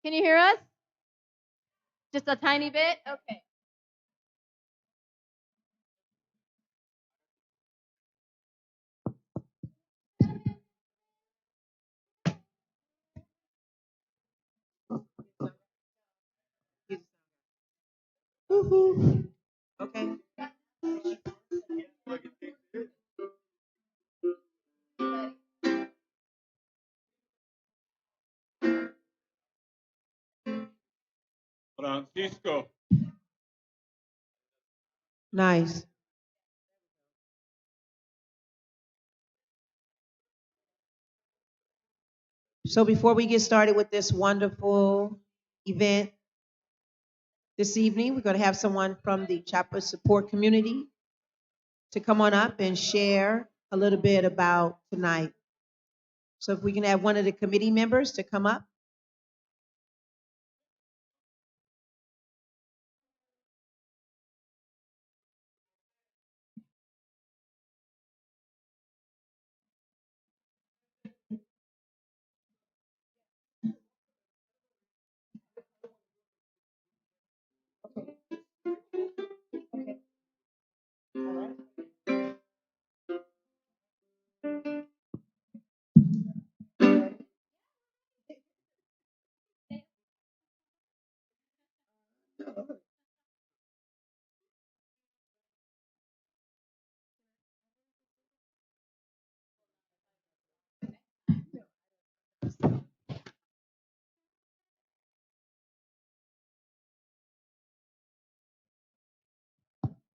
Can you hear us? Just a tiny bit? Okay. Woohoo. Okay. Francisco. Nice. So before we get started with this wonderful event this evening, we're going to have someone from the Chiapas support community to come on up and share a little bit about tonight. So if we can have one of the committee members to come up.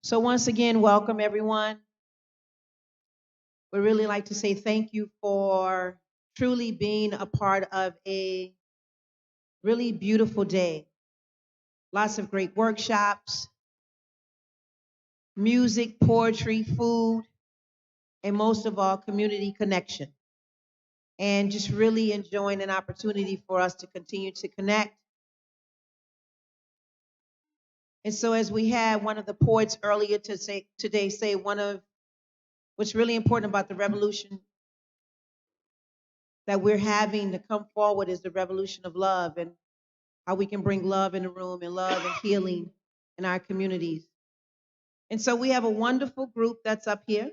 So once again, welcome everyone. We'd really like to say thank you for truly being a part of a really beautiful day. Lots of great workshops, music, poetry, food, and most of all, community connection. And just really enjoying an opportunity for us to continue to connect. And so as we had one of the poets earlier today say one of what's really important about the revolution that we're having to come forward is the revolution of love and how we can bring love in the room and love and healing in our communities. And so we have a wonderful group that's up here.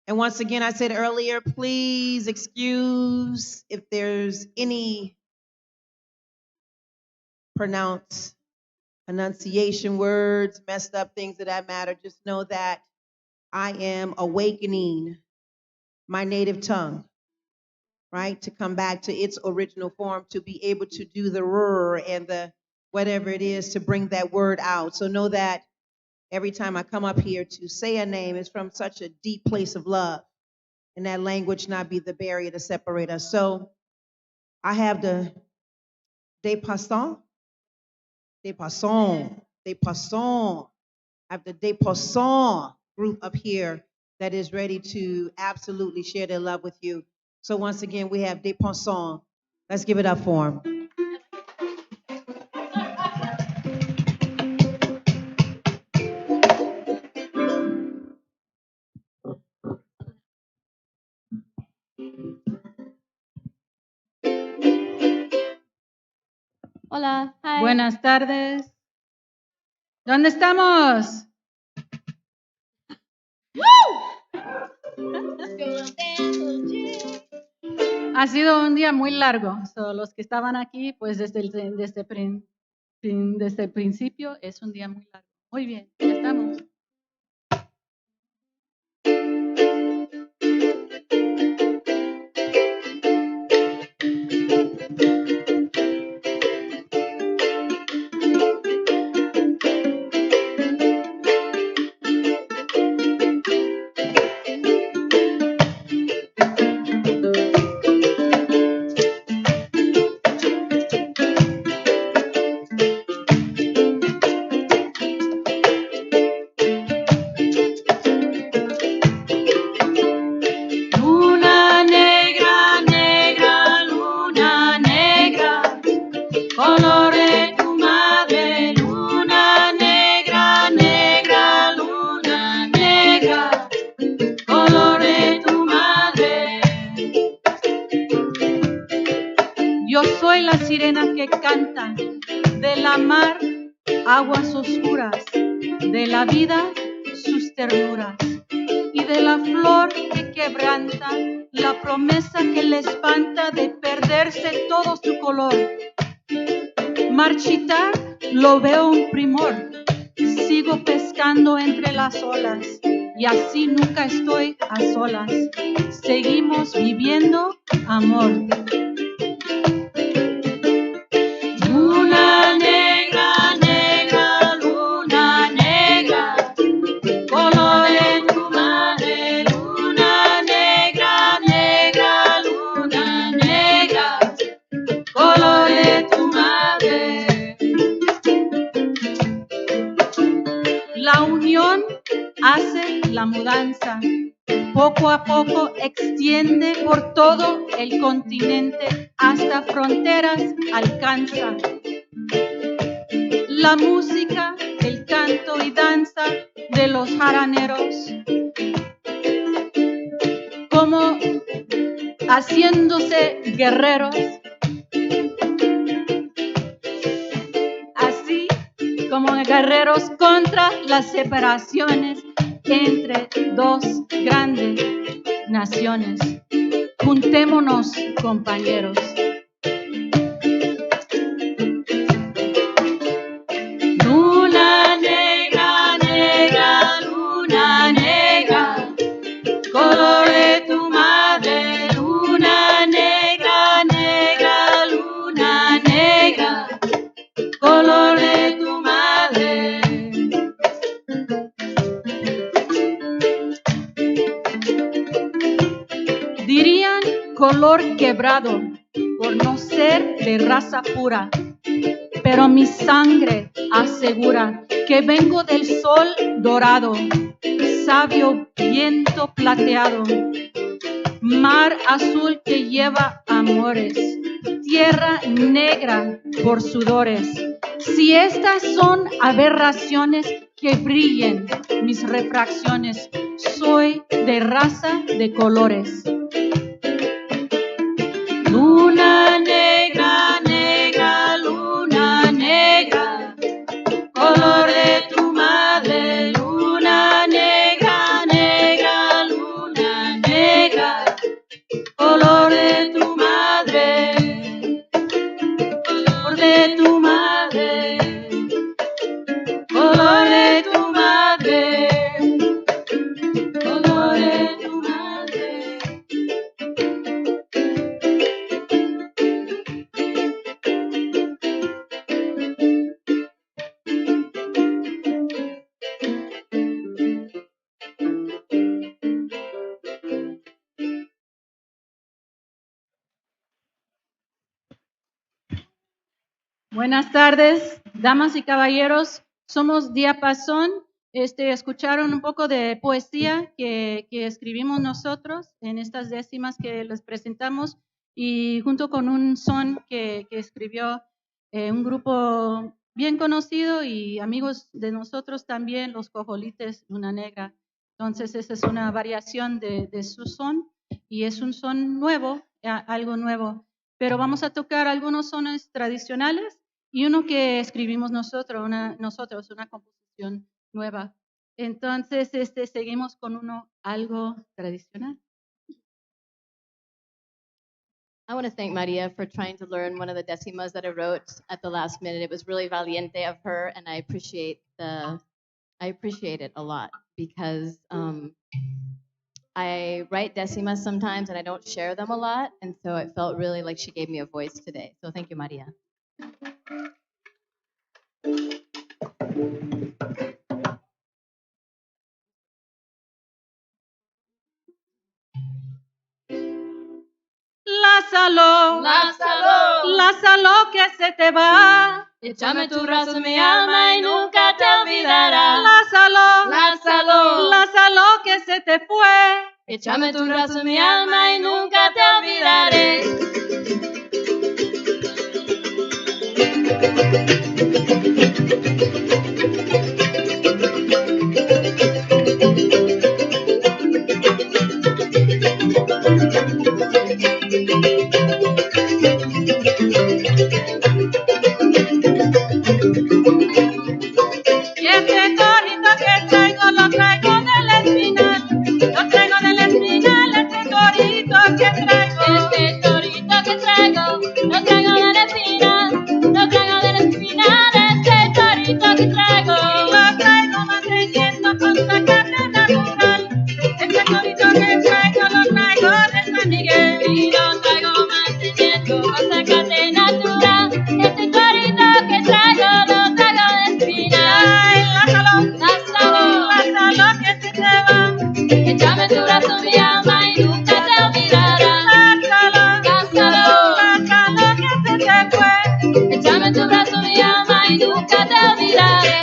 And once again, I said earlier, please excuse if there's any enunciation words, messed up things of that matter. Just know that I am awakening my native tongue, right? To come back to its original form, to be able to do the r and the whatever it is to bring that word out. So know that every time I come up here to say a name, it's from such a deep place of love, and that language not be the barrier to separate us. So I have the des passants. I have the des passants group up here that is ready to absolutely share their love with you. So once again, we have des passants. Let's give it up for them. Hola. Hi. Buenas tardes. ¿Dónde estamos? Ha sido un día muy largo. So, los que estaban aquí, pues desde el principio es un día muy largo. Muy bien, ya estamos. sirena que canta, de la mar aguas oscuras, de la vida sus ternuras, y de la flor que quebranta la promesa que le espanta de perderse todo su color. Marchitar lo veo un primor, sigo pescando entre las olas y así nunca estoy a solas. Seguimos viviendo amor. Luna negra, negra, luna negra, color de tu madre. Luna negra, negra, luna negra, color de tu madre. La unión hace la mudanza. Poco a poco extiende por todo el continente, hasta fronteras alcanza. La música, el canto y danza de los jaraneros, como haciéndose guerreros, así como guerreros contra las separaciones entre dos grandes naciones. Juntémonos, compañeros. Luna negra, negra, luna negra, color de tu madre. Luna negra, negra, luna negra, color de tu madre. Dirían color quebrado por no ser de raza pura, pero mi sangre asegura que vengo del sol dorado, sabio viento plateado, mar azul que lleva amores, tierra negra por sudores. Si estas son aberraciones, que brillen mis refracciones, soy de raza de colores. Luna negra, negra, luna negra, color de tu madre. Luna negra, negra, luna negra, color de tu madre. Color de tu madre. Color de tu madre. Color de tu madre. Buenas tardes, damas y caballeros. Somos Diapasón. Escucharon un poco de poesía que escribimos nosotros en estas décimas que les presentamos, y junto con un son que escribió un grupo bien conocido y amigos de nosotros también, los Cojolites Luna Negra. Entonces esa es una variación de su son y es un son nuevo, algo nuevo. Pero vamos a tocar algunos sones tradicionales y uno que escribimos nosotros, una composición nueva. Entonces, seguimos con uno algo tradicional. I want to thank Maria for trying to learn one of the decimas that I wrote at the last minute. It was really valiente of her, and I appreciate it a lot because I write decimas sometimes and I don't share them a lot, and so it felt really like she gave me a voice today. So thank you, Maria. Lázalo, Lázalo, Lázalo que se te va. échame tu brazo en mi alma y nunca te olvidará. Lázalo, Lázalo, Lázalo que se te fue. échame tu brazo en mi alma y nunca te olvidaré. Dame tu brazo, mi alma, y nunca te olvidará. Lázalo, Lázalo que se te fue. échame tu brazo, mi alma, y nunca te olvidaré.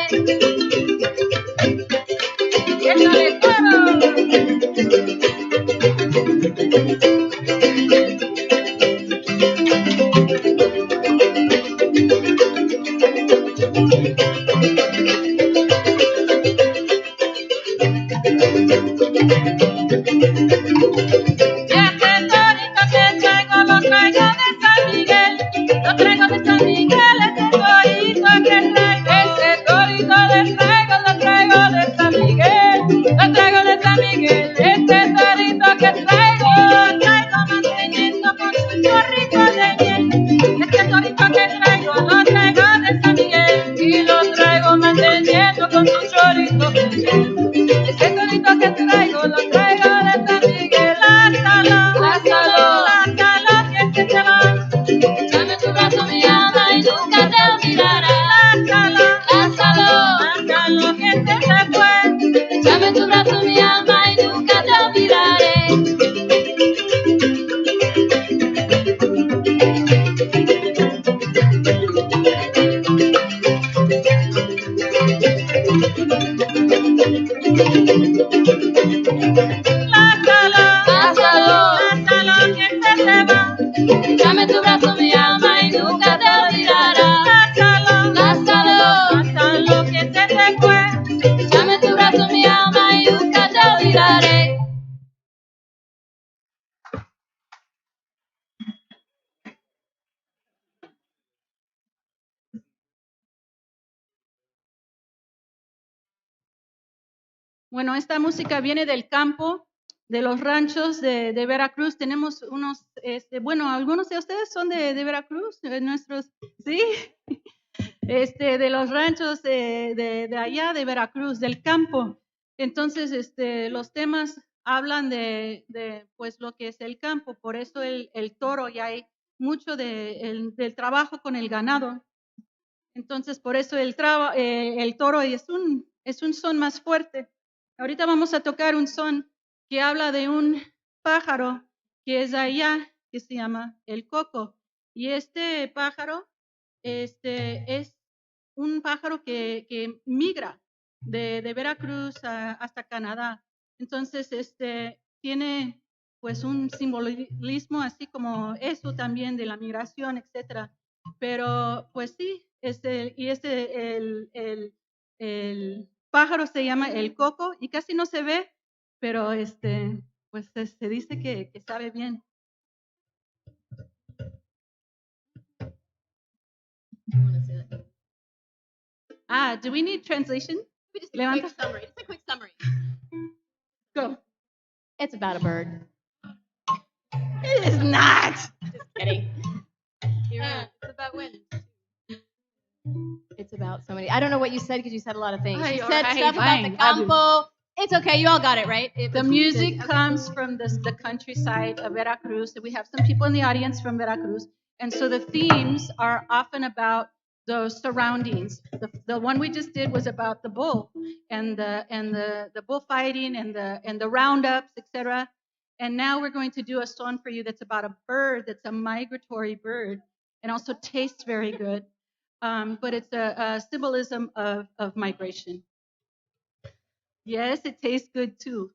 Échale fuego. Con tu chorito, ese torito que traigo lo traigo de San Miguel. Lázalo, Lázalo que se te va. dame tu brazo, mi alma, y nunca te olvidará. Lázalo que se te fue. Dame tu brazo, mi alma, y nunca te olvidaré. Lázalo que se te va. Dame tu brazo, mi alma, y nunca te olvidará. Lázalo que se te fue. Dame tu brazo, mi alma, y nunca te olvidaré. Bueno, esta música viene del campo, de los ranchos de Veracruz. Tenemos unos, bueno, algunos de ustedes son de Veracruz, nuestros, sí, de los ranchos de allá de Veracruz, del campo. Entonces, los temas hablan de pues lo que es el campo, por eso el toro, y hay mucho del trabajo con el ganado. Entonces, por eso el toro es un son más fuerte. Ahorita vamos a tocar un son que habla de un pájaro que es allá, que se llama el coco. Y este pájaro es un pájaro que migra de Veracruz hasta Canadá. Entonces, tiene pues un simbolismo así como eso también de la migración, etcétera. Pero pues sí, el pájaro se llama el coco y casi no se ve, pero pues se dice que sabe bien. Do we need translation? We just Levanta. quick summary. Just a quick summary. Go. It's about a bird. It is not. Just kidding. It's about wind. It's about so many. I don't know what you said because you said a lot of things. You said stuff about the campo. It's okay. You all got it, right? The music comes from the countryside of Veracruz. We have some people in the audience from Veracruz. And so the themes are often about those surroundings. The one we just did was about the bull and the bullfighting and the roundups, etc. And now we're going to do a song for you that's about a bird that's a migratory bird and also tastes very good. But it's a symbolism of migration. Yes, it tastes good too.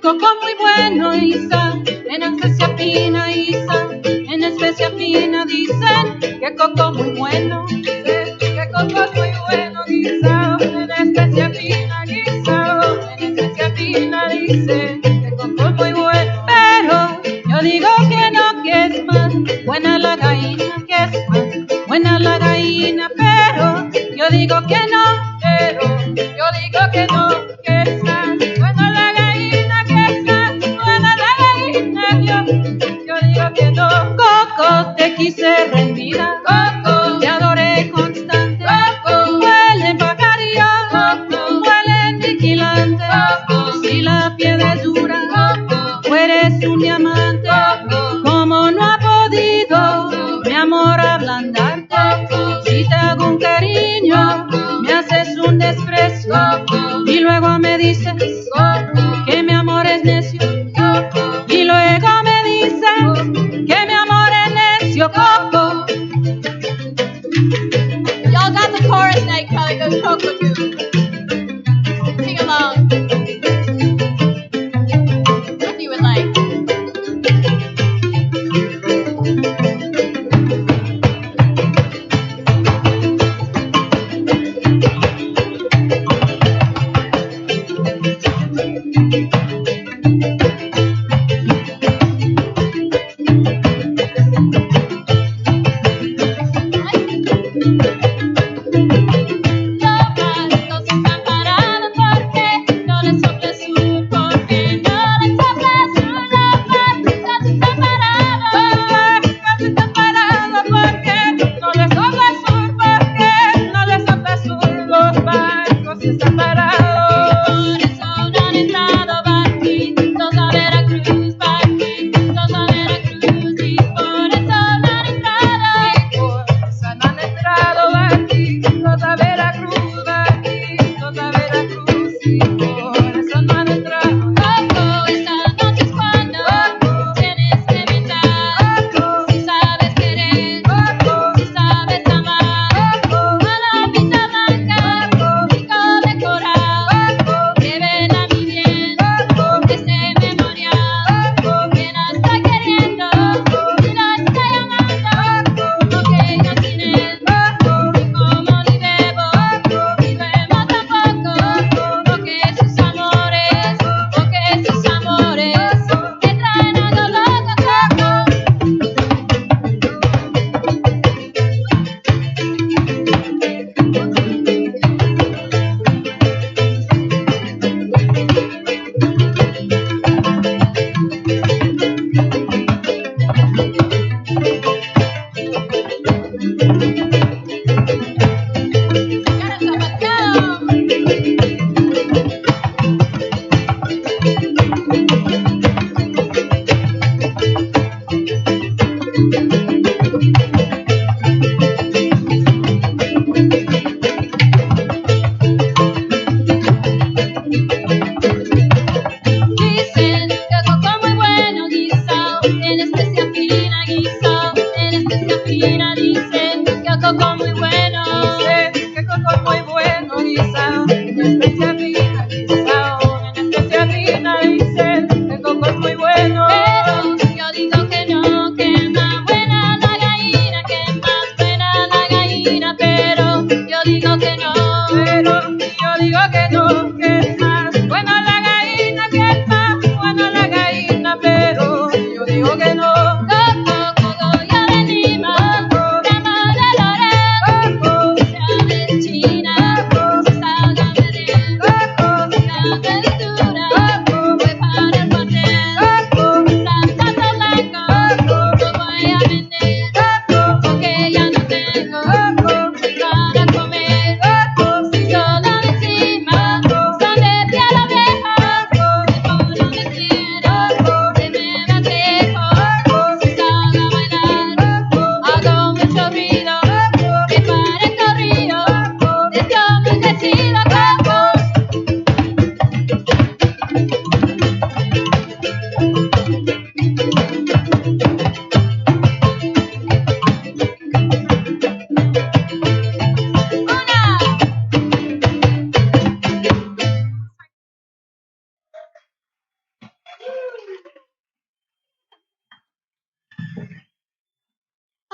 Coco muy bueno, Isa, en especia fina, Isa, en especia fina, dicen que coco muy bueno, dicen que coco muy bueno, Isa, en especia fina, Isa, en especia fina, dicen que coco muy bueno, pero yo digo que no, que es más buena la gallina, que es más buena la gallina, pero yo digo que no, pero yo digo que no, que es más buena hice rendida, te adoré constante, huelen pajarillas, huelen vigilantes, si la piedra es dura, tú eres un diamante, como no ha podido mi amor ablandarte, si te hago un cariño, me haces un desprecio, y luego me dices que mi amor es necio, y luego me dices que mi amor es necio, Coco. Y'all got the chorus now, Kelly goes Coco too. Sing along. If you would like.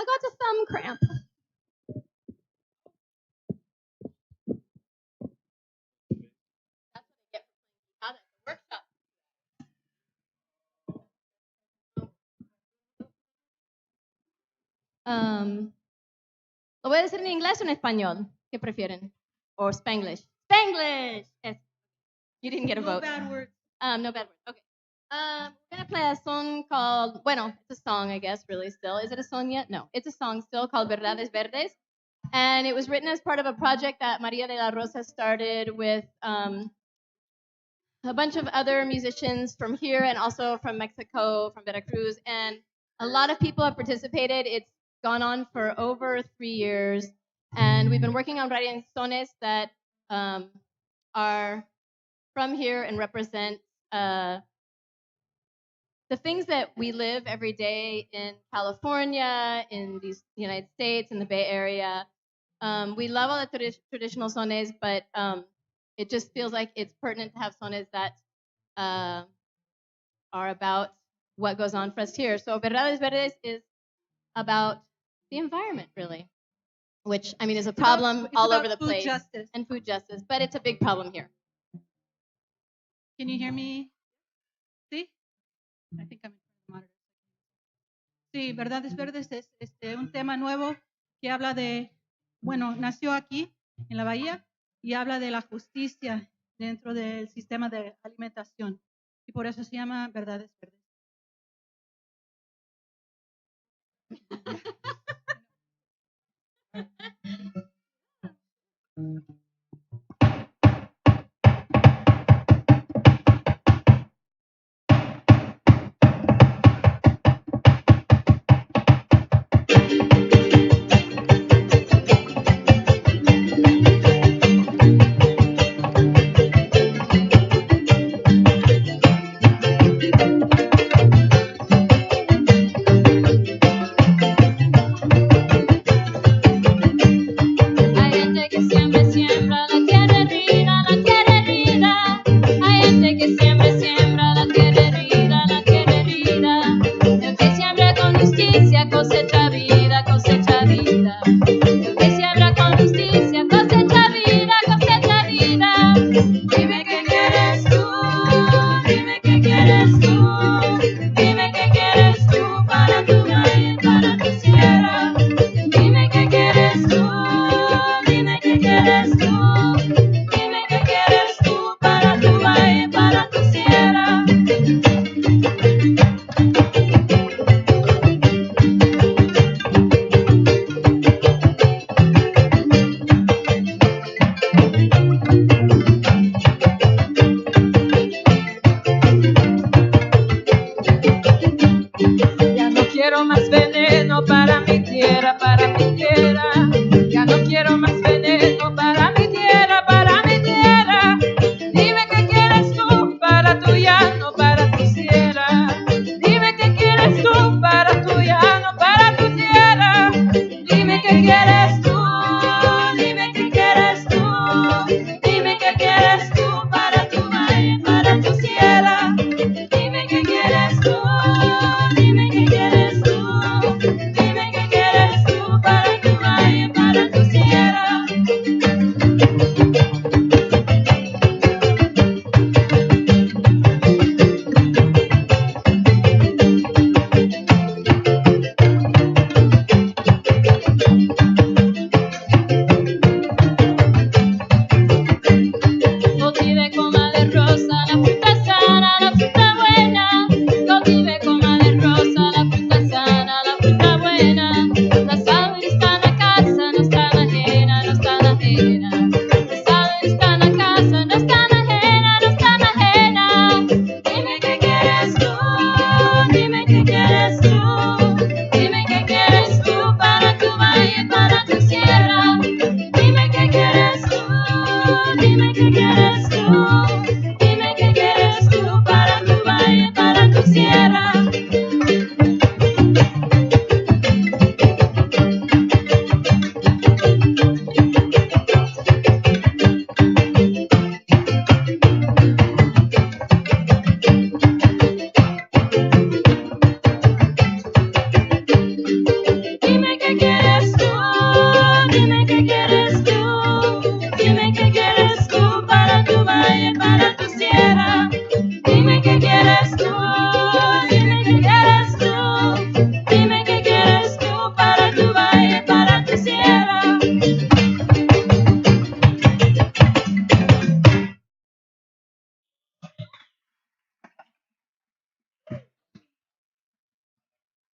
I got a thumb cramp. That's what I get for playing guitar at the workshop. ¿Lo voy a decir en inglés o en español? ¿Qué prefieren? Or Spanglish? Spanglish! Yes. You didn't get a vote. No bad words. No bad words. Okay. We're gonna play a song called, bueno, it's a song, I guess, really still. Is it a song yet? No, it's a song still called Verdades Verdes. And it was written as part of a project that Maria de la Rosa started with a bunch of other musicians from here and also from Mexico, from Veracruz. And a lot of people have participated. It's gone on for over 3 years. And we've been working on writing sones that are from here and represent the things that we live every day in California, in the United States, in the Bay Area. We love all the traditional sones, but it just feels like it's pertinent to have sones that are about what goes on for us here. So Verdades Verdes is about the environment, really, which, I mean, is a problem all over the place. Justice. And food justice, but it's a big problem here. Can you hear me? Sí? I think I'm in the monitor. Sí, Verdades Verdes es un tema nuevo que habla de, bueno, nació aquí, en la Bahía, y habla de la justicia dentro del sistema de alimentación. Y por eso se llama Verdades Verdes.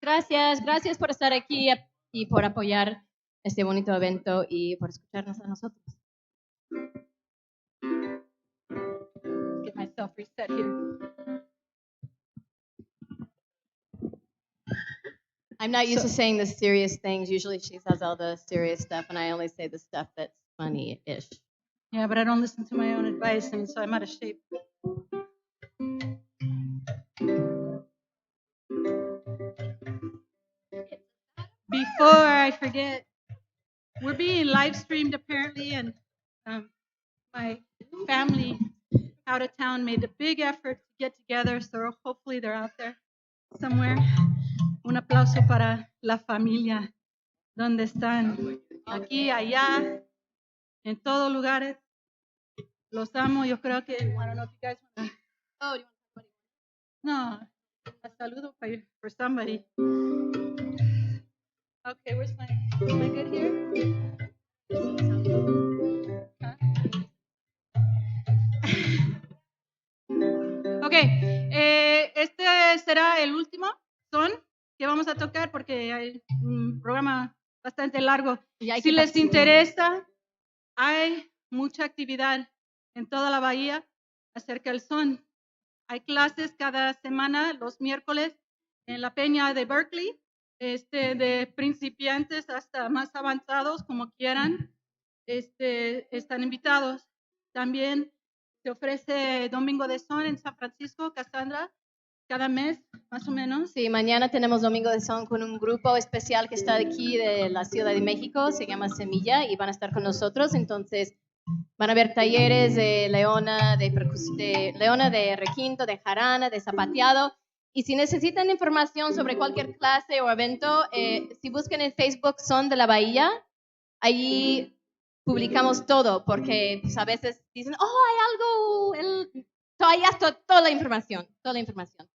Gracias por estar aquí y por apoyar este bonito evento y por escucharnos a nosotros. Get myself reset here. I'm not used to saying the serious things. Usually she says all the serious stuff, and I only say the stuff that's funny-ish. Yeah, but I don't listen to my own advice, and so I'm out of shape. Before I forget, we're being live streamed apparently, and my family out of town made a big effort to get together, so hopefully they're out there somewhere. Un aplauso para la familia, donde están, aquí, allá, en todos lugares. Los amo, yo creo que, I don't know if you guys want to... Oh, do you want No, a saludo for somebody. Okay, where's my, am I good here? Huh? Okay, este será el último son que vamos a tocar porque hay un programa bastante largo. Si les interesa, hay mucha actividad en toda la bahía acerca del son. Hay clases cada semana, los miércoles, en la peña de Berkeley, de principiantes hasta más avanzados, como quieran, están invitados. También se ofrece Domingo de Son en San Francisco, Cassandra, cada mes, más o menos. Sí, mañana tenemos Domingo de Son con un grupo especial que está aquí de la Ciudad de México, se llama Semilla, y van a estar con nosotros. Entonces, van a haber talleres de leona, de requinto, de jarana, de zapateado. Y si necesitan información sobre cualquier clase o evento, si buscan en Facebook Son de la Bahía, allí publicamos todo, porque pues, a veces dicen, hay algo, ahí está toda la información.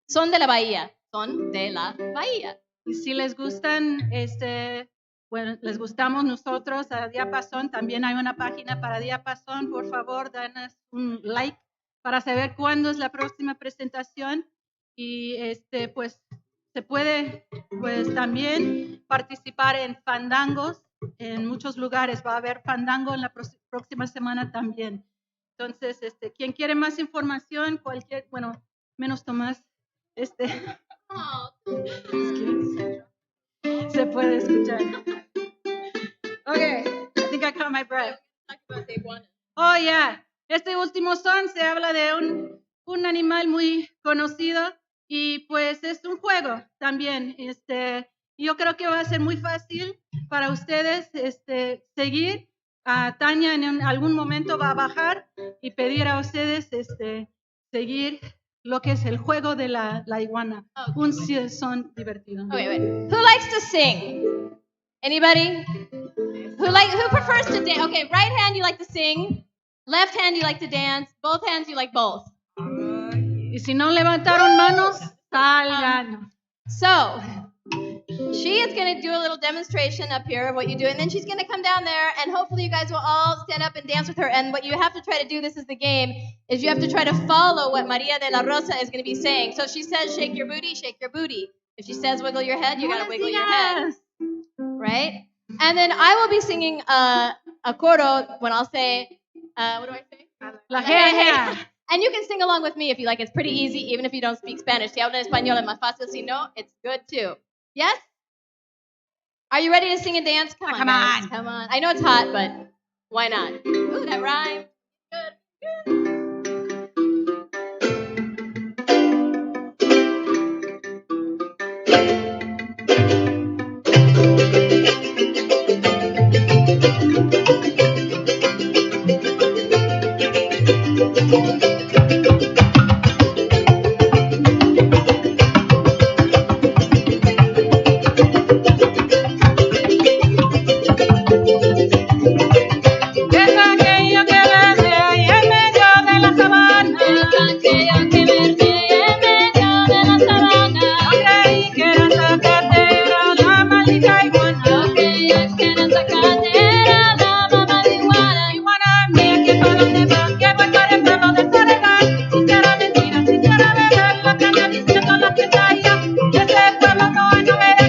Son de la Bahía, Son de la Bahía. Y si les gustan, bueno, les gustamos nosotros a Diapasón, también hay una página para Diapasón, por favor, danos un like para saber cuándo es la próxima presentación y pues se puede pues también participar en fandangos en muchos lugares, va a haber fandango en la próxima semana también. Entonces, quien quiere más información, bueno, menos Tomás, se puede escuchar. Okay, I think I caught my breath. Oh, yeah. Este último son se habla de un animal muy conocido y pues es un juego también. Yo creo que va a ser muy fácil para ustedes seguir. A Tania en algún momento va a bajar y pedir a ustedes seguir lo que es el juego de la iguana. Okay. Un son divertido. Okay, wait. Who likes to sing? Anybody? Who prefers to dance? Okay, right hand you like to sing, left hand you like to dance, both hands you like both. Y si no levantaron manos, salgan. So, she is going to do a little demonstration up here of what you do, and then she's going to come down there, and hopefully you guys will all stand up and dance with her. And what you have to try to do, this is the game, is you have to try to follow what Maria de la Rosa is going to be saying. So if she says, shake your booty, shake your booty. If she says, wiggle your head, you got to wiggle your head. Right? And then I will be singing a coro when I'll say, what do I say? La hey. And you can sing along with me if you like. It's pretty easy, even if you don't speak Spanish. Si hablan español es más fácil. Si no, it's good too. Yes? Are you ready to sing and dance? Come on. Come on. I know it's hot, but why not? Ooh, that rhymed. Good. Este pueblo no es novedad.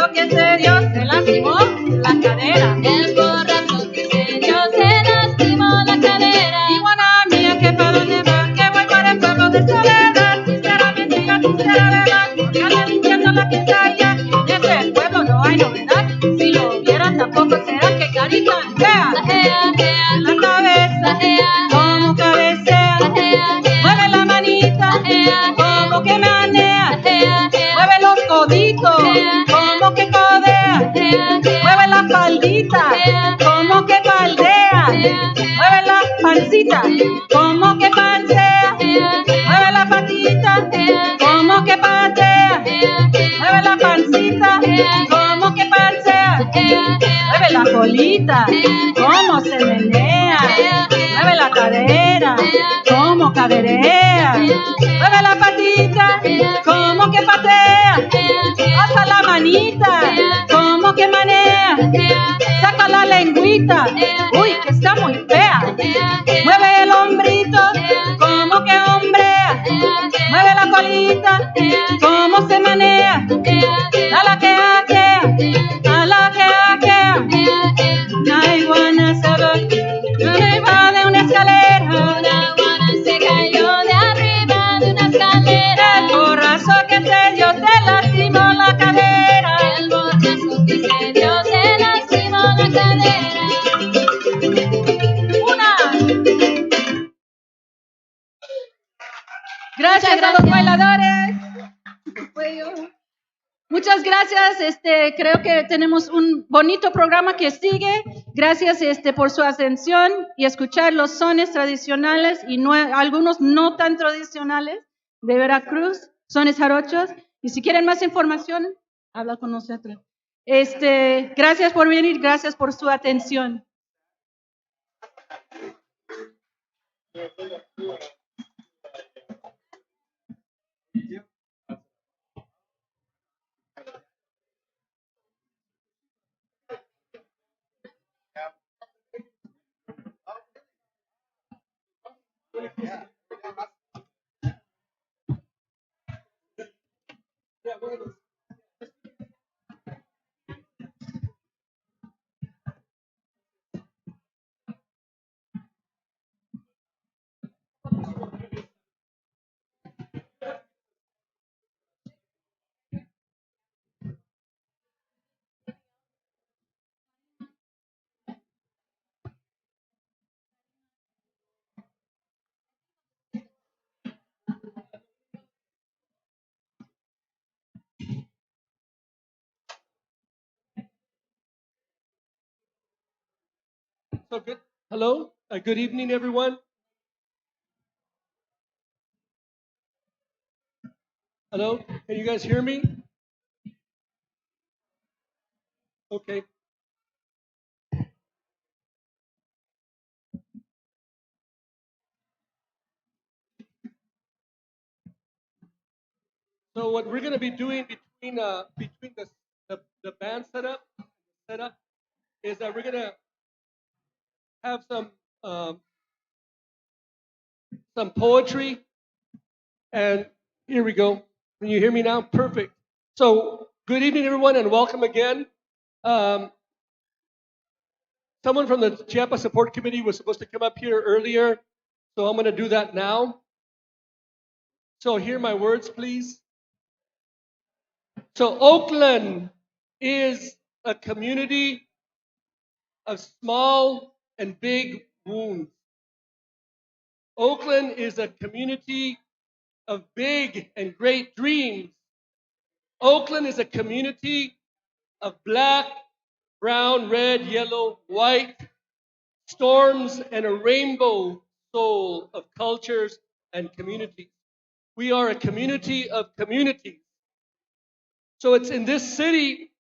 borracho que se dio se lastimó la cadera. El borracho que se dio se lastimó la cadera. Iguana mía, que para dónde va, que voy para el pueblo de Soledad. Sinceramente ya quisiera verla, porque anda diciendo la pizarra. En ese pueblo no hay novedad, si lo vieran tampoco será que carita fea. La cabeza, como cabecea, mueve la manita, como que manea, mueve los coditos, como que codea, mueve la faldita, como que faldea, mueve la pancita, como que pancea, mueve la patita, como que patea, mueve la pancita, como que pancea, mueve la colita, como se menea, mueve la cadera, como caderea, mueve la patita, como que patea, hasta la manita, como que manea, saca la lengüita, uy, que está muy fea, mueve el hombrito, como que hombrea, mueve la colita, como se manea, a la que aquea, a la que aquea, la iguana se va de una escalera, Una iguana se cayó de arriba de una escalera. el borracho que se dio se lastimó la cadera. El borracho que se dio se lastimó la cadera. Gracias a los bailadores. Muchas gracias. Creo que tenemos un bonito programa que sigue. Gracias por su atención y escuchar los sones tradicionales y algunos no tan tradicionales de Veracruz, sones jarochos. Y si quieren más información, habla con nosotros. Gracias por venir, gracias por su atención. So good. Hello. Good evening, everyone. Hello. Can you guys hear me? Okay. So what we're going to be doing between the band setup is that we're going to have some poetry, and here we go. Can you hear me now? Perfect. So good evening, everyone, and welcome again. Someone from the Chiapas Support Committee was supposed to come up here earlier, so I'm going to do that now. So hear my words, please. So Oakland is a community of small and big wounds. Oakland is a community of big and great dreams. Oakland is a community of black, brown, red, yellow, white, storms, and a rainbow soul of cultures and communities. We are a community of communities. So it's in this city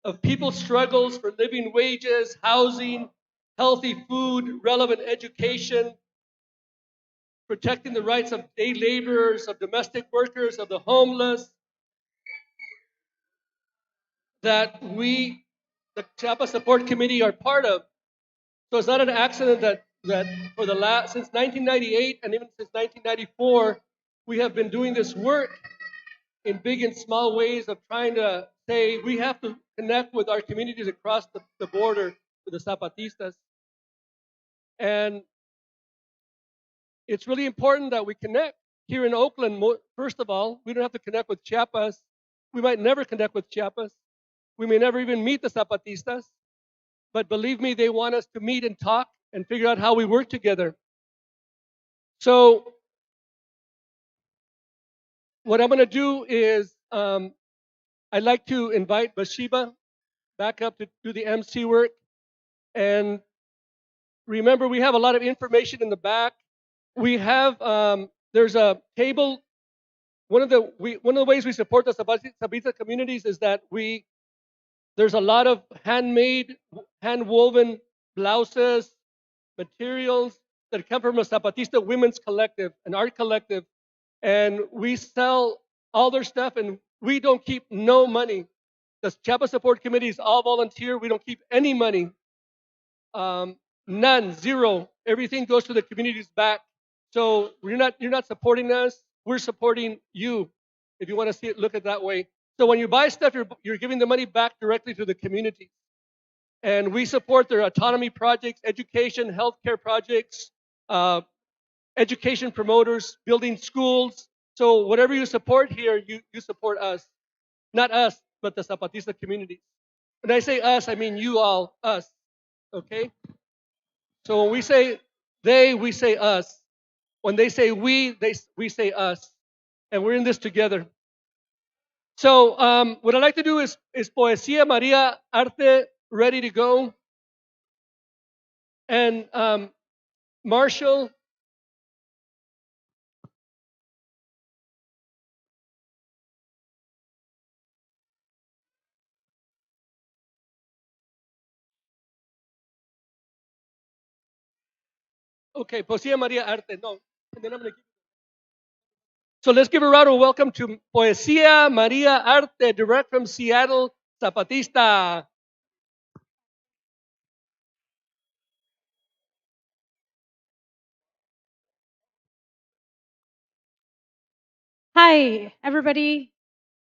of people's struggles for living wages, housing, healthy food, relevant education, protecting the rights of day laborers, of domestic workers, of the homeless, that we, the Chiapas Support Committee, are part of. So it's not an accident that for the last, since 1998 and even since 1994, we have been doing this work in big and small ways of trying to say we have to connect with our communities across the border with the Zapatistas. And it's really important that we connect here in Oakland. First of all, we don't have to connect with Chiapas. We might never connect with Chiapas. We may never even meet the Zapatistas. But believe me, they want us to meet and talk and figure out how we work together. So what I'm going to do is I'd like to invite Bathsheba back up to do the MC work. And remember, we have a lot of information in the back. We have there's a table. One of the ways we support the Zapatista communities is that there's a lot of handmade, hand-woven blouses, materials that come from a Zapatista women's collective, an art collective, and we sell all their stuff, and we don't keep no money. The Chiapas Support Committee is all volunteer. We don't keep any money. None, zero. Everything goes to the community's back. So you're not supporting us. We're supporting you, if you want to see it, look at it that way. So when you buy stuff, you're giving the money back directly to the community. And we support their autonomy projects, education, healthcare projects, education promoters, building schools. So whatever you support here, you support us. Not us, but the Zapatista communities. When I say us, I mean you all, us. Okay? So when we say they, we say us. When they say we say us. And we're in this together. So what I'd like to do is Poesía María Arte ready to go. And Marshall. Okay, Poesía María Arte. No. And then I'm going to So let's give a round of welcome to Poesía María Arte, direct from Seattle, Zapatista. Hi, everybody.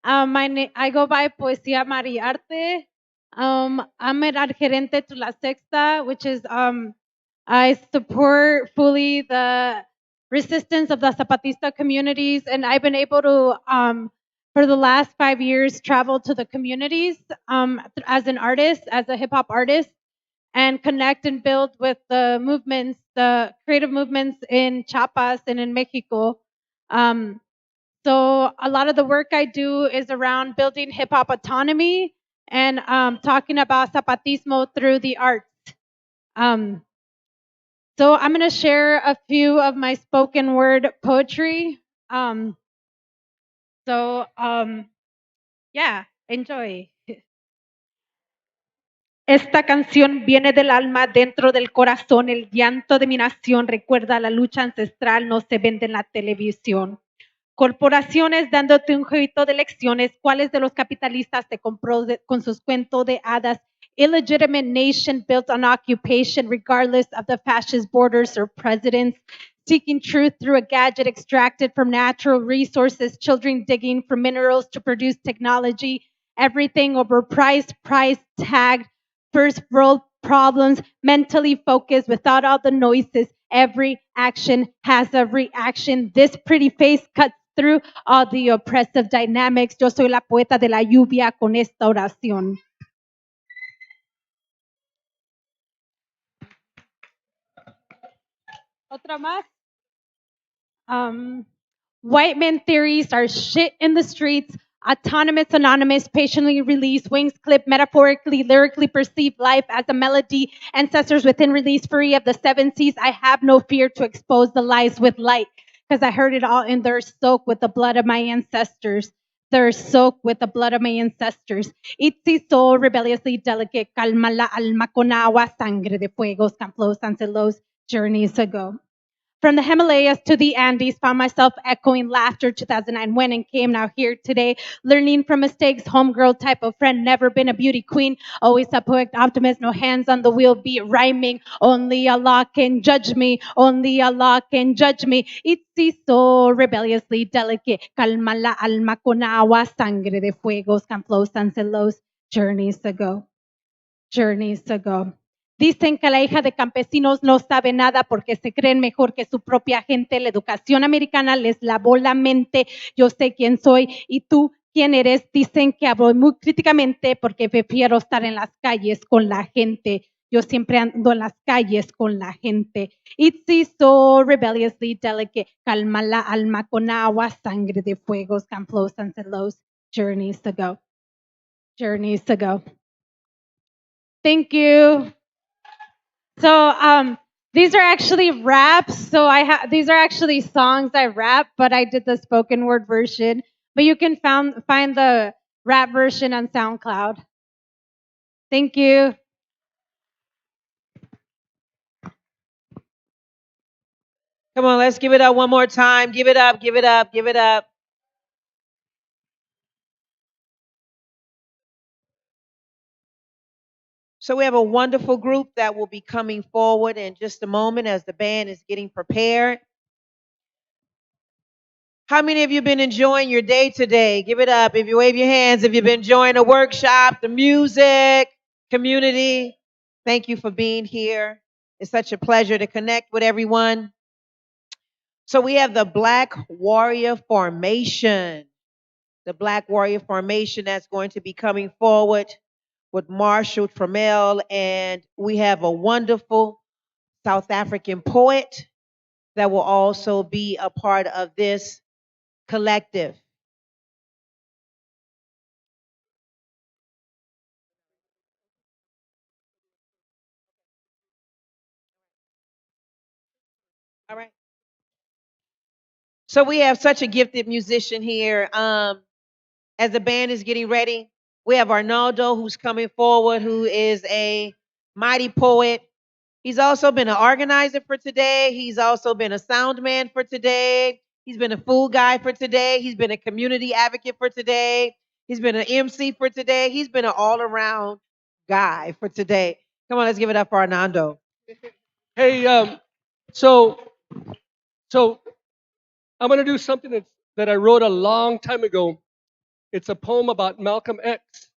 I go by Poesía Mariarte. I'm an adherente to La Sexta, which is I support fully the resistance of the Zapatista communities, and I've been able to for the last 5 years travel to the communities as an artist, as a hip hop artist, and connect and build with the movements, the creative movements in Chiapas and in Mexico. So a lot of the work I do is around building hip hop autonomy and talking about zapatismo through the arts. So I'm going to share a few of my spoken word poetry. Yeah, enjoy. Esta canción viene del alma, dentro del corazón, el llanto de mi nación. Recuerda, la lucha ancestral no se vende en la televisión. Corporaciones dándote un jueguito de lecciones. ¿Cuáles de los capitalistas te compró con sus cuentos de hadas? Illegitimate nation built on occupation, regardless of the fascist borders or presidents. Seeking truth through a gadget extracted from natural resources. Children digging for minerals to produce technology. Everything overpriced, price tagged. First world problems, mentally focused without all the noises. Every action has a reaction. This pretty face cuts through all the oppressive dynamics. Yo soy la poeta de la lluvia con esta oración. Otra más. White men theories are shit in the streets. Autonomous, anonymous, patiently released, wings clipped, metaphorically, lyrically perceive life as a melody. Ancestors within release, free of the seven seas. I have no fear to expose the lies with light, because I heard it all in their soak with the blood of my ancestors. They're soaked with the blood of my ancestors. Itzy soul, rebelliously delicate, calma la alma con agua, sangre de fuegos, can flow sancelos journeys ago. From the Himalayas to the Andes, found myself echoing laughter. 2009 went and came, now here today. Learning from mistakes, homegirl type of friend, never been a beauty queen. Always a poet optimist, no hands on the wheel, beat rhyming. Only Allah can judge me, only Allah can judge me. It's so rebelliously delicate. Calma la alma con agua, sangre de fuegos can flow los journeys ago. Journeys ago. Dicen que la hija de campesinos no sabe nada porque se creen mejor que su propia gente. La educación americana les lavó la mente. Yo sé quién soy y tú quién eres. Dicen que hablo muy críticamente porque prefiero estar en las calles con la gente. Yo siempre ando en las calles con la gente. It's so rebelliously delicate. Calma la alma con agua, sangre de fuegos, can flow los journeys ago. Journeys ago. Thank you. So these are actually raps. So these are actually songs I rap, but I did the spoken word version. But you can find the rap version on SoundCloud. Thank you. Come on, let's give it up one more time. Give it up, give it up, give it up. So we have a wonderful group that will be coming forward in just a moment as the band is getting prepared. How many of you have been enjoying your day today? Give it up. If you wave your hands, if you've been enjoying the workshop, the music, community, thank you for being here. It's such a pleasure to connect with everyone. So we have the Black Warrior Formation. The Black Warrior Formation that's going to be coming forward with Marshall Trammell, and we have a wonderful South African poet that will also be a part of this collective. All right. So we have such a gifted musician here. As the band is getting ready, we have Arnaldo who's coming forward, who is a mighty poet. He's also been an organizer for today. He's also been a sound man for today. He's been a food guy for today. He's been a community advocate for today. He's been an MC for today. He's been an all-around guy for today. Come on, let's give it up for Arnaldo. Hey, so I'm going to do something that I wrote a long time ago. It's a poem about Malcolm X,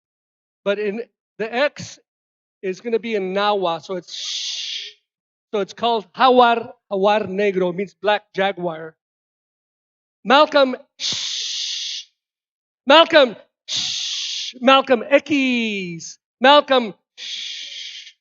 but in the X is going to be in Nawa, so it's shh. So it's called Hawar Negro, means black jaguar. Malcolm, shh. Malcolm, shh. Malcolm X. Malcolm, shh.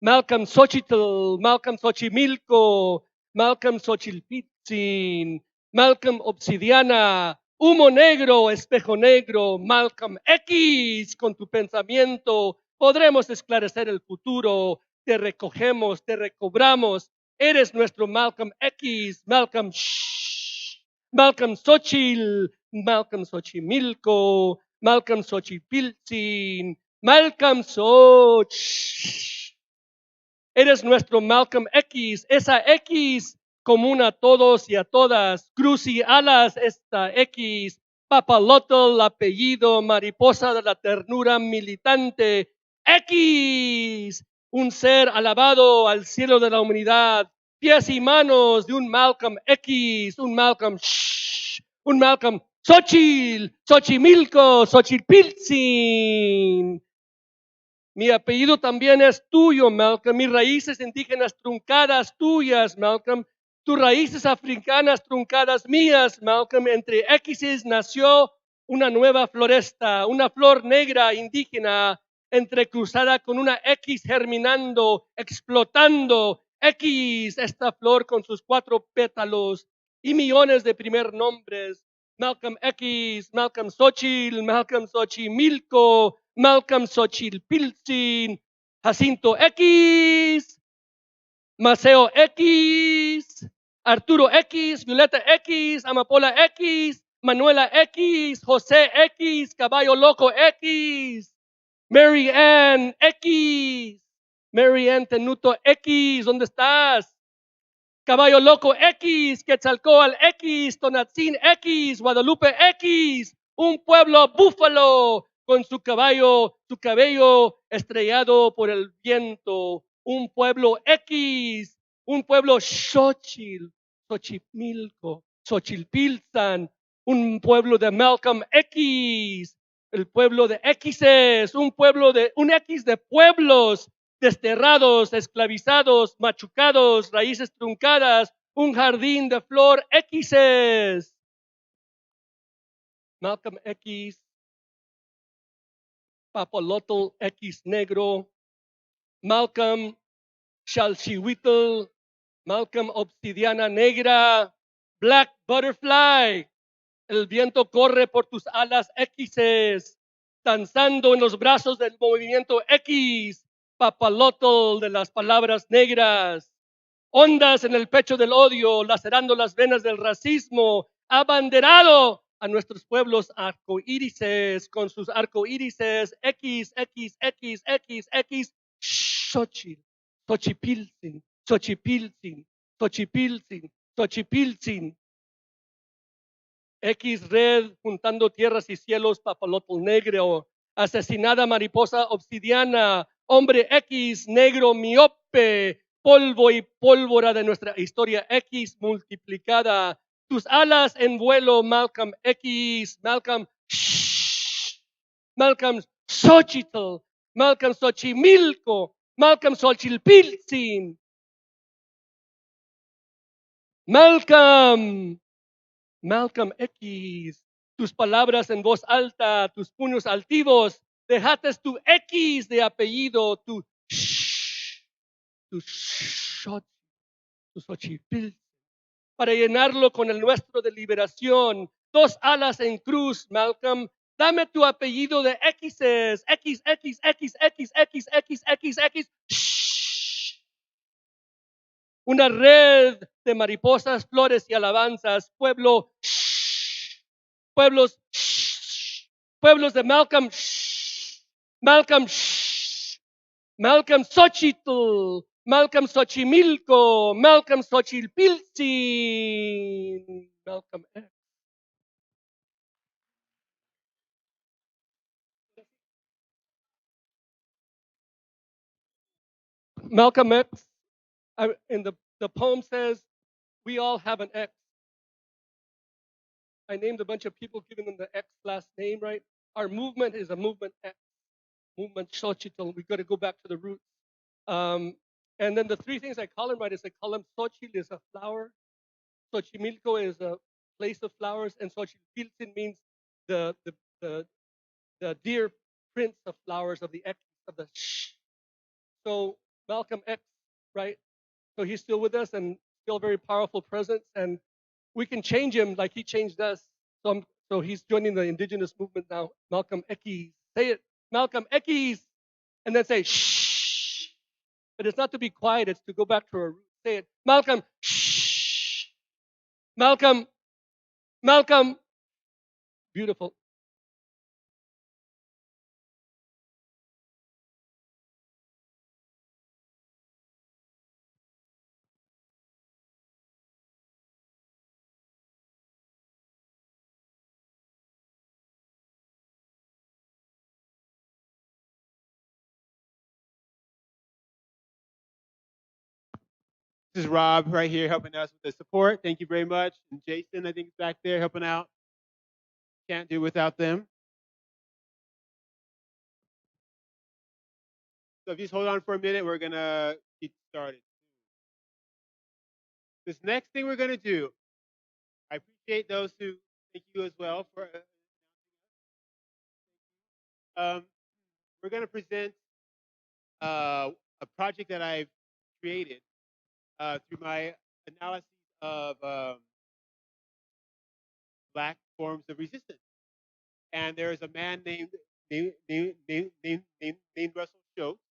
Malcolm Xochitl, Malcolm Xochimilco, Malcolm Xochilpitzin, Malcolm Obsidiana, Humo Negro, Espejo Negro, Malcolm X, con tu pensamiento podremos esclarecer el futuro, te recogemos, te recobramos, eres nuestro Malcolm X, Malcolm Shh, Malcolm Xochitl, Malcolm Xochimilco, Malcolm Xochipiltzin, Malcolm Xoch. Eres nuestro Malcolm X, esa X común a todos y a todas. Cruz y alas, esta X. Papalotl, apellido, mariposa de la ternura militante. X, un ser alabado al cielo de la humanidad. Pies y manos de un Malcolm X, un Malcolm Shh, un Malcolm Xochitl, Xochimilco, Xochipiltzin. Mi apellido también es tuyo, Malcolm. Mis raíces indígenas truncadas tuyas, Malcolm. Tus raíces africanas truncadas mías, Malcolm. Entre X's nació una nueva floresta, una flor negra indígena entrecruzada con una X germinando, explotando. X, esta flor con sus 4 pétalos y millones de primer nombres. Malcolm X, Malcolm Xochitl, Malcolm Xochimilco, Malcolm Xochilpiltzin, Jacinto X, Maceo X, Arturo X, Violeta X, Amapola X, Manuela X, José X, Caballo Loco X, Mary Ann X, Mary Ann Tenuto X, ¿dónde estás? Caballo Loco X, Quetzalcóatl X, Tonatzin X, Guadalupe X, un pueblo búfalo con su cabello estrellado por el viento, un pueblo X, un pueblo Xochitl, Xochimilco, Xochilpilzan, un pueblo de Malcolm X, el pueblo de X's, un X de pueblos desterrados, esclavizados, machucados, raíces truncadas, un jardín de flor X's. Malcolm X, Papalotl X negro, Malcolm Chalchihuitl, Malcolm Obsidiana negra, Black Butterfly. El viento corre por tus alas X's, danzando en los brazos del movimiento X, Papalotl de las palabras negras. Ondas en el pecho del odio, lacerando las venas del racismo, abanderado a nuestros pueblos arcoírises con sus arcoírises X, X, X, X, X, Xochitl, Xochipilzin, Xochipilzin, Xochipilzin, Xochipilzin. X red juntando tierras y cielos, papalotl negro, asesinada mariposa obsidiana, hombre X negro miope, polvo y pólvora de nuestra historia X multiplicada. Tus alas en vuelo, Malcolm X, Malcolm, Malcolm Xochitl, Malcolm Xochimilco, Malcolm Xochilpilzin, Malcolm X, tus palabras en voz alta, tus puños altivos, dejaste tu X de apellido, tu Xochipil, para llenarlo con el nuestro de liberación. Dos alas en cruz, Malcolm. Dame tu apellido de X's, X, X, X, X, X, X, X, X. Una red de mariposas, flores y alabanzas, pueblos, pueblos de Malcolm, Malcolm Xochitl, Malcolm Xochimilco, Malcolm Xochilpilzin, Malcolm X. Malcolm X, in the poem says, we all have an X. I named a bunch of people, giving them the X last name, right? Our movement is a movement X, movement Xochitl. We got to go back to the roots. And then the three things I call him, right, is I call him Xochitl is a flower, Xochimilco is a place of flowers, and Xochipilzin means the, the, the, the dear prince of flowers of the X, of the sh. So Malcolm X, right? So he's still with us and still a very powerful presence, and we can change him like he changed us. So he's joining the indigenous movement now. Malcolm X, say it, Malcolm X, and then say shh. But it's not to be quiet; it's to go back to our roots. Say it, Malcolm shh. Malcolm, Malcolm, beautiful. This is Rob right here helping us with the support. Thank you very much. And Jason, I think, is back there helping out. Can't do without them. So if you just hold on for a minute, we're going to get started. This next thing we're going to do, I appreciate those who thank you as well for we're going to present a project that I've created through my analysis of Black forms of resistance. And there is a man named Russell Schultz.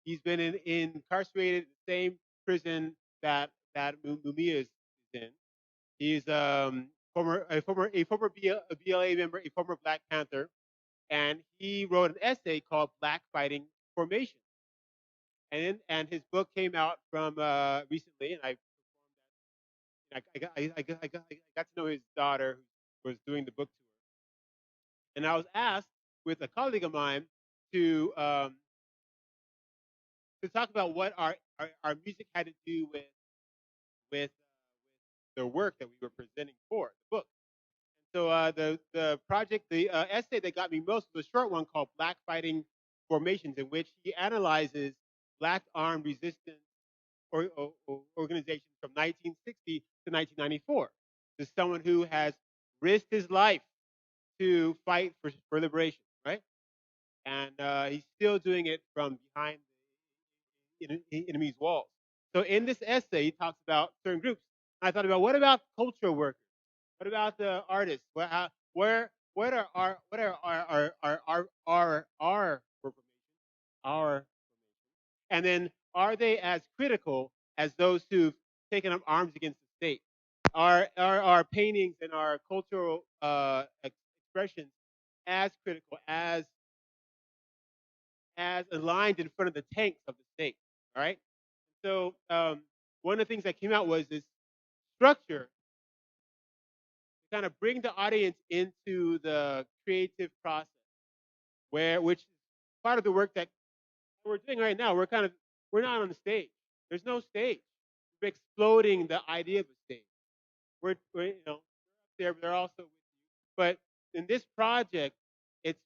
He's been incarcerated in the same prison that Mumia is in. He's a former BLA member, a former Black Panther, and he wrote an essay called Black Fighting Formation. And his book came out from recently, and I got to know his daughter who was doing the book tour, and I was asked with a colleague of mine to um, to talk about what our music had to do with the work that we were presenting for the book. So the project, the essay that got me most was a short one called "Black Fighting Formations," in which he analyzes Black armed resistance organizations from 1960 to 1994. This is someone who has risked his life to fight for liberation, right? And he's still doing it from behind the enemy's walls. So in this essay, he talks about certain groups. I thought about, what about cultural workers? What about the artists? What are our and then are they as critical as those who've taken up arms against the state? Are our paintings and our cultural expressions as critical, as aligned in front of the tanks of the state? All right. So one of the things that came out was this structure to kind of bring the audience into the creative process, which is part of the work that we're doing right now. We're not on the stage. There's no stage. We're exploding the idea of a stage. We're there, but they're also with you. But in this project, it's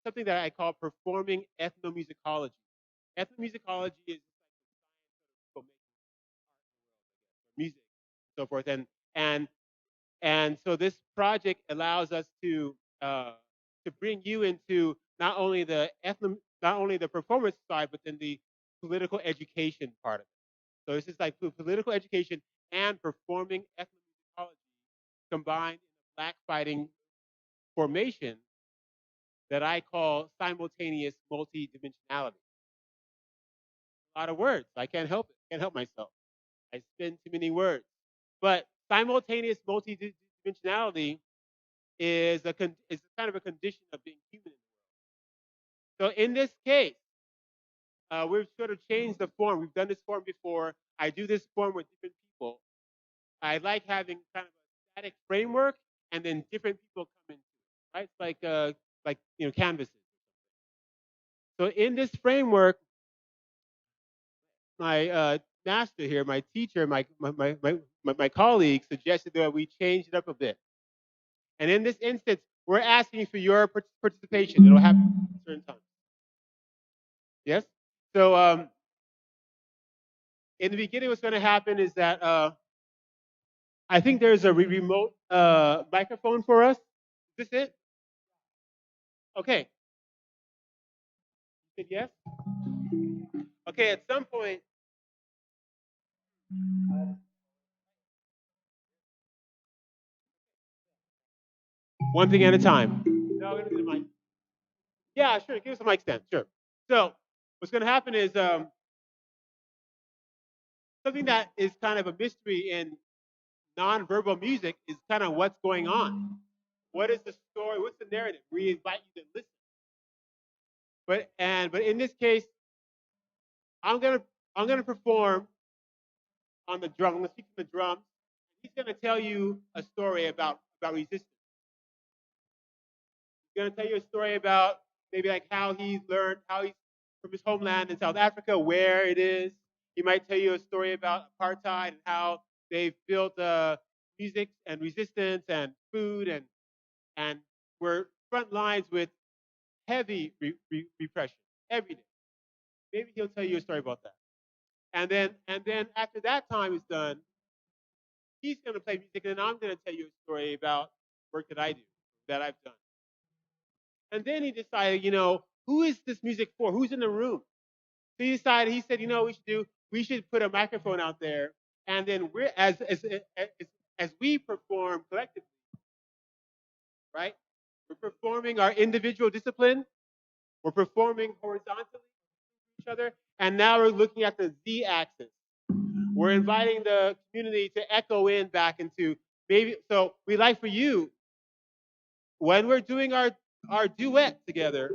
something that I call performing ethnomusicology. Ethnomusicology is like music, and so forth, and and so this project allows us to bring you into not only the performance side, but then the political education part of it. So this is like political education and performing ethnomusicology combined in a black fighting formation that I call simultaneous multidimensionality. A lot of words. I can't help it. Can't help myself. I spin too many words. But simultaneous multidimensionality is kind of a condition of being human. So in this case, we've sort of changed the form. We've done this form before. I do this form with different people. I like having kind of a static framework, and then different people come into it. Right? It's like canvases. So in this framework, my master here, my teacher, my colleague suggested that we change it up a bit. And in this instance, we're asking for your participation. It'll happen at certain times. Yes? So in the beginning, what's going to happen is that I think there's a remote microphone for us. Is this it? Okay. You said yes? Okay, at some point, one thing at a time. No, I'm going to do the mic. Yeah, sure. Give us a mic stand. Sure. So what's going to happen is something that is kind of a mystery in nonverbal music is kind of what's going on. What is the story? What's the narrative? We invite you to listen. But in this case, I'm gonna perform on the drum. I'm gonna speak to the drums. He's gonna tell you a story about resistance. He's gonna tell you a story about maybe like how he's from his homeland in South Africa, where it is. He might tell you a story about apartheid and how they've built music and resistance and food and we're front lines with heavy repression every day. Maybe he'll tell you a story about that. And then after that time is done, he's going to play music, and then I'm going to tell you a story about work that I do, that I've done. And then he decided, who is this music for? Who's in the room? So he said, we should put a microphone out there, and then we're as we perform collectively, right? We're performing our individual discipline. We're performing horizontally to each other, and now we're looking at the z-axis. We're inviting the community to echo in back into maybe. So we like for you, when we're doing our duet together,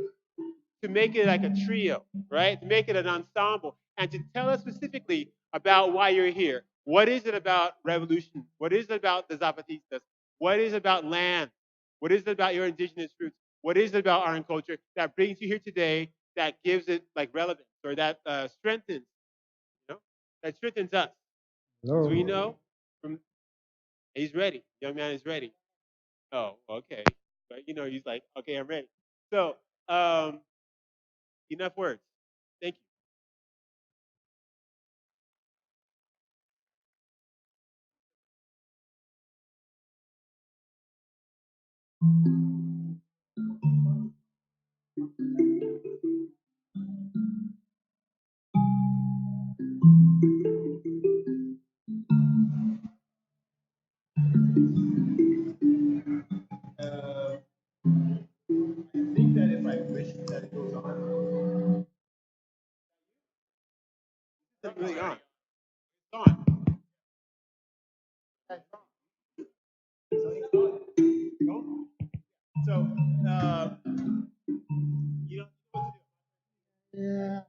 to make it like a trio, right? To make it an ensemble, and to tell us specifically about why you're here. What is it about revolution? What is it about the Zapatistas? What is it about land? What is it about your indigenous roots? What is it about our own culture that brings you here today, that gives it like relevance, or that strengthens, that strengthens us? So we know from he's ready. Young man is ready. Oh, okay. But he's like, okay, I'm ready. So enough words. Thank you. I think that if I wish that it goes on, it's really on. It's on. It's on. So it's on. No? So you know what to do. Yeah.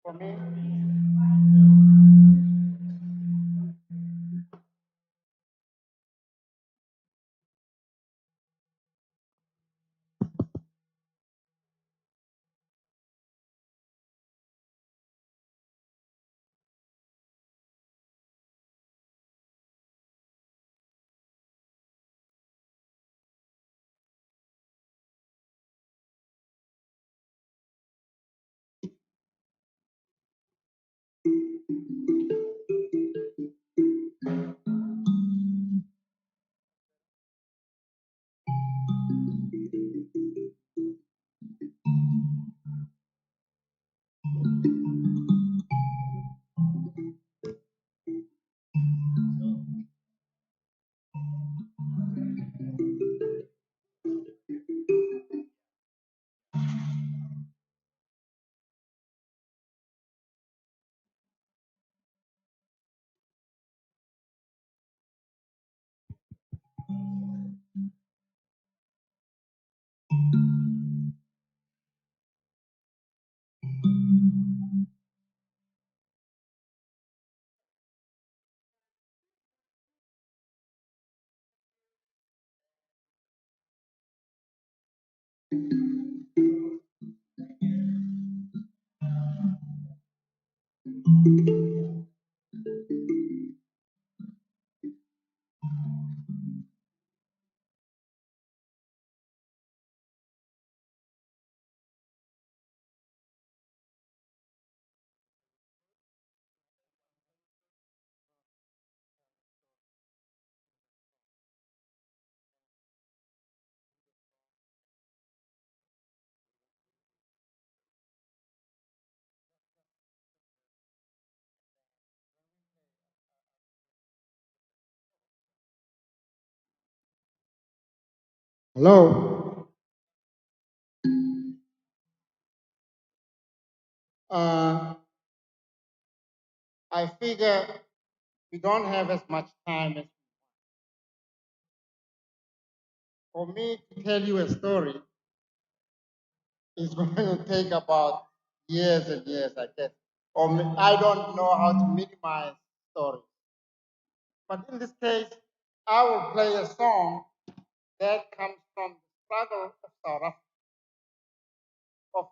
For me, hello. Uh, I figure we don't have as much time as for me to tell you a story is going to take about years and years, I guess. I don't know how to minimize stories. But in this case, I will play a song that comes from the struggle of South Africa, of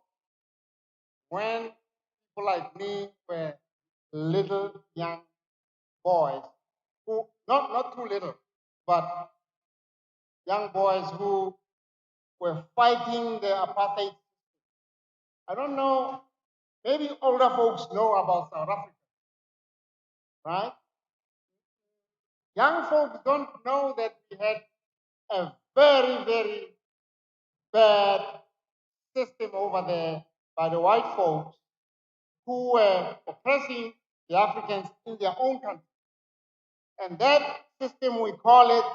when people like me were little young boys who, not too little, but young boys who were fighting the apartheid. I don't know, maybe older folks know about South Africa, right? Young folks don't know that we had a very, very bad system over there by the white folks who were oppressing the Africans in their own country. And that system, we call it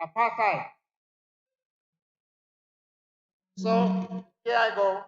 apartheid. So here I go.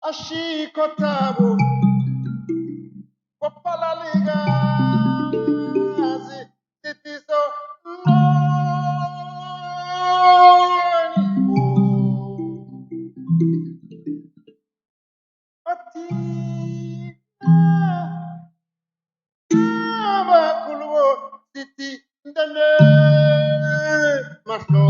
Ashikotabo, Wapalaliga, Titiso, Abakulwo, Titi, Ndane, Masno.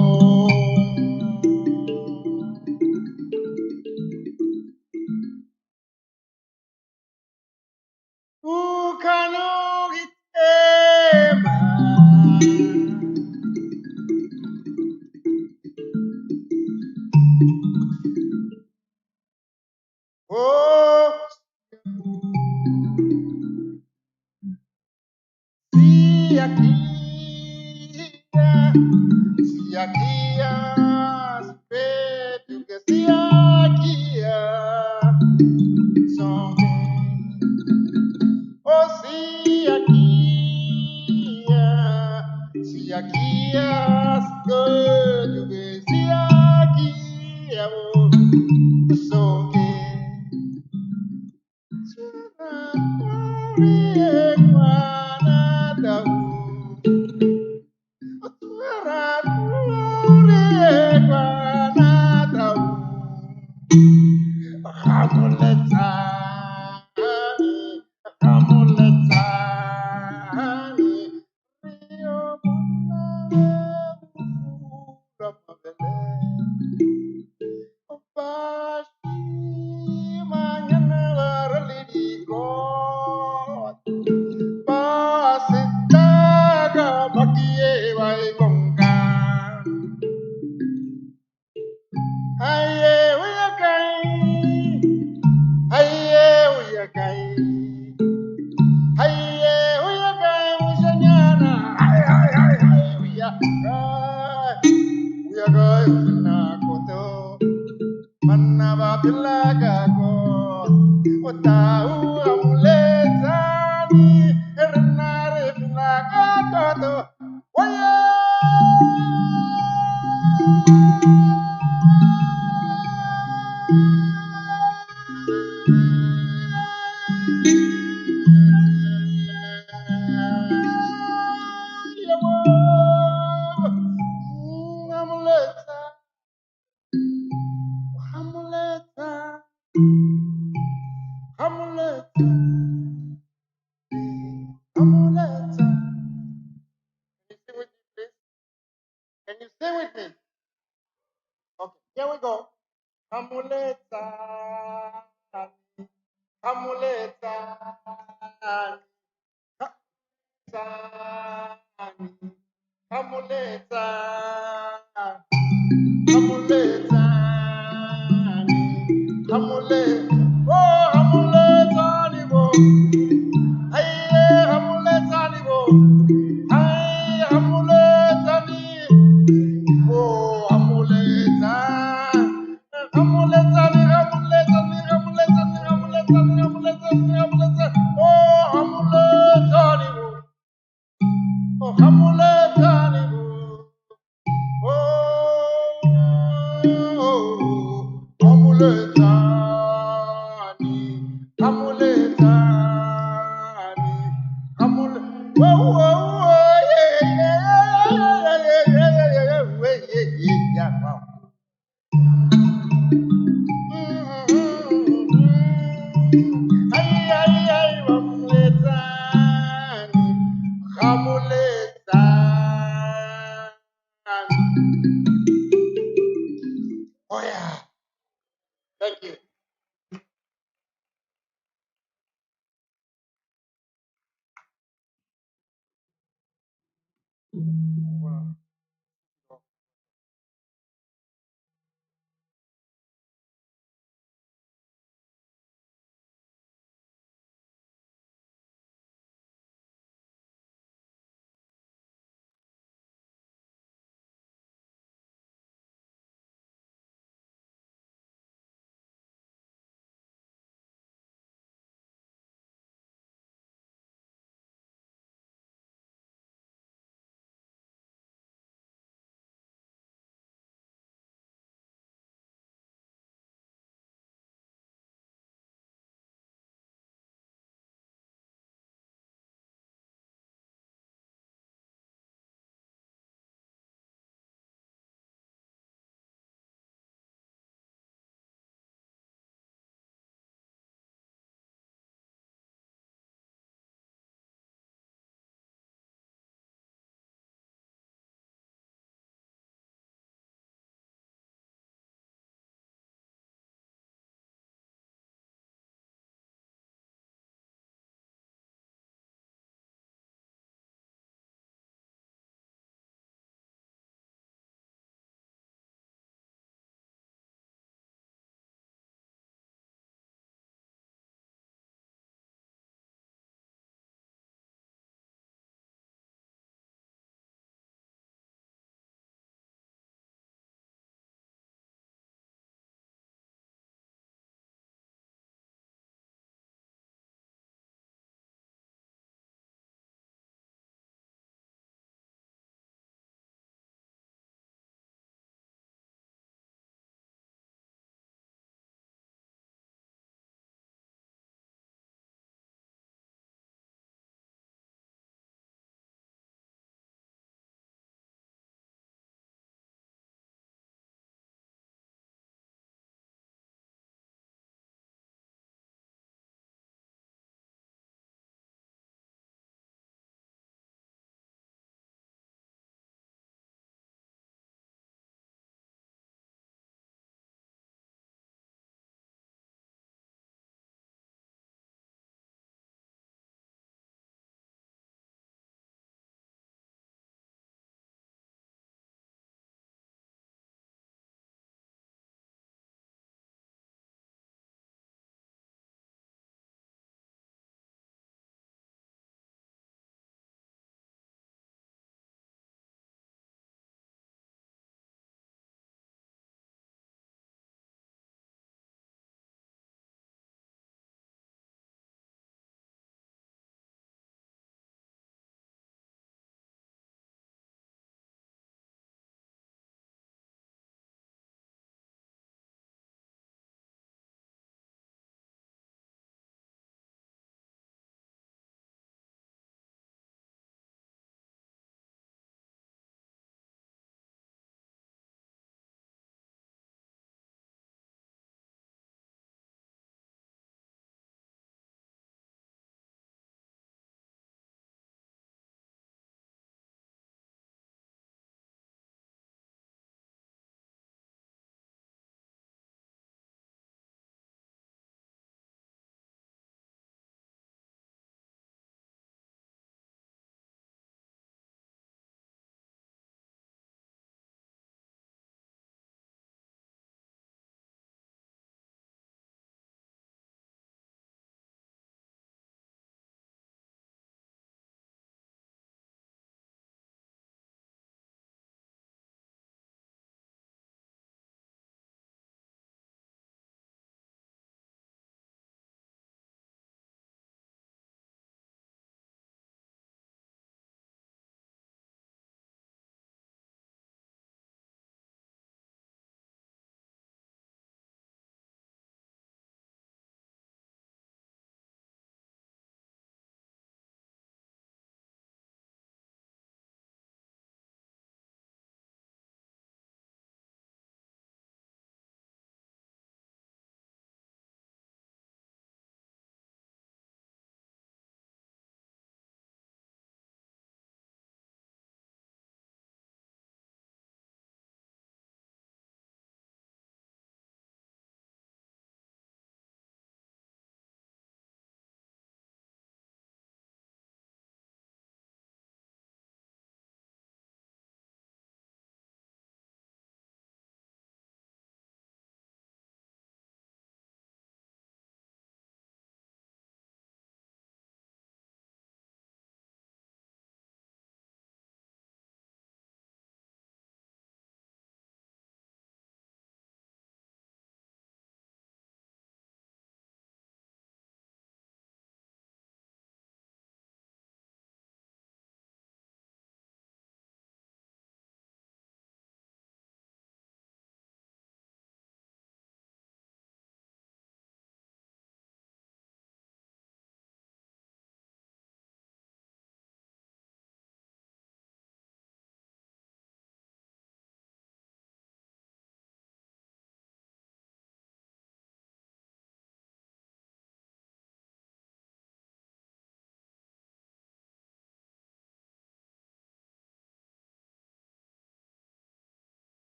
Can you sing with me? Okay, here we go. Hamuleta, Hamuleta, Hamuleta, Hamuleta, Hamuleta, oh Hamuleta,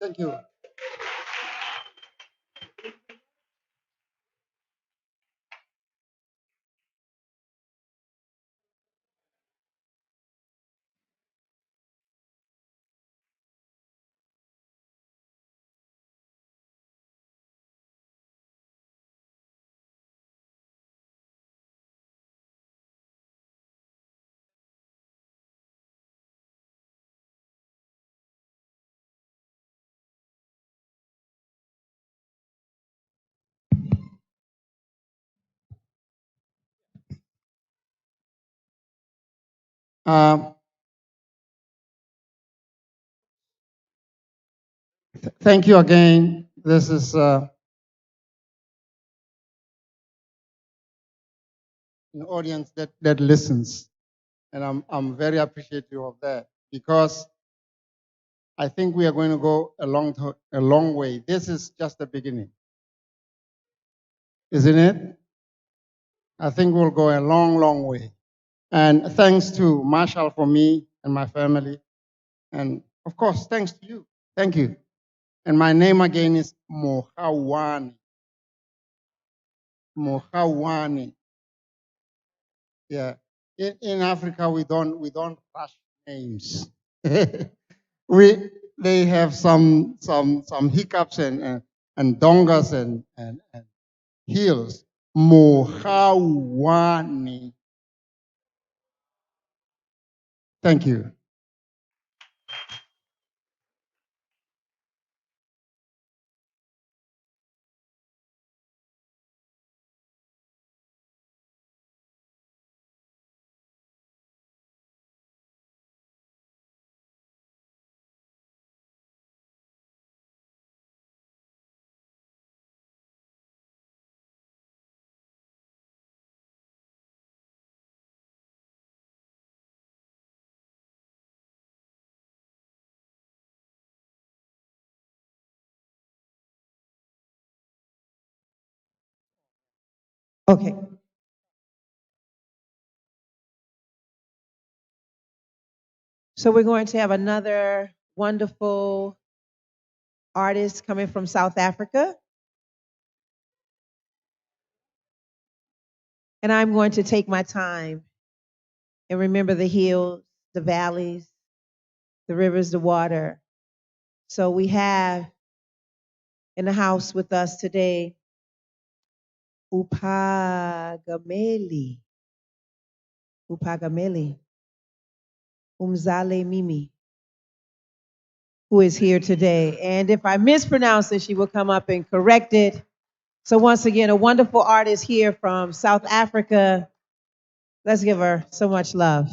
Thank you. Um, Thank you again. This is an audience that listens, and I'm very appreciative of that because I think we are going to go a long way. This is just the beginning, isn't it? I think we'll go a long way. And thanks to Marshall for me and my family, and of course, thanks to you. Thank you. And my name again is Mohawani. Mohawani. Yeah. In Africa, we don't rush names. They have some hiccups and dongas and hills. Mohawani. Thank you. Okay. So we're going to have another wonderful artist coming from South Africa. And I'm going to take my time and remember the hills, the valleys, the rivers, the water. So we have in the house with us today Upagameli, Upagameli, Umzale Mimi, who is here today. And if I mispronounce it, she will come up and correct it. So once again, a wonderful artist here from South Africa. Let's give her so much love.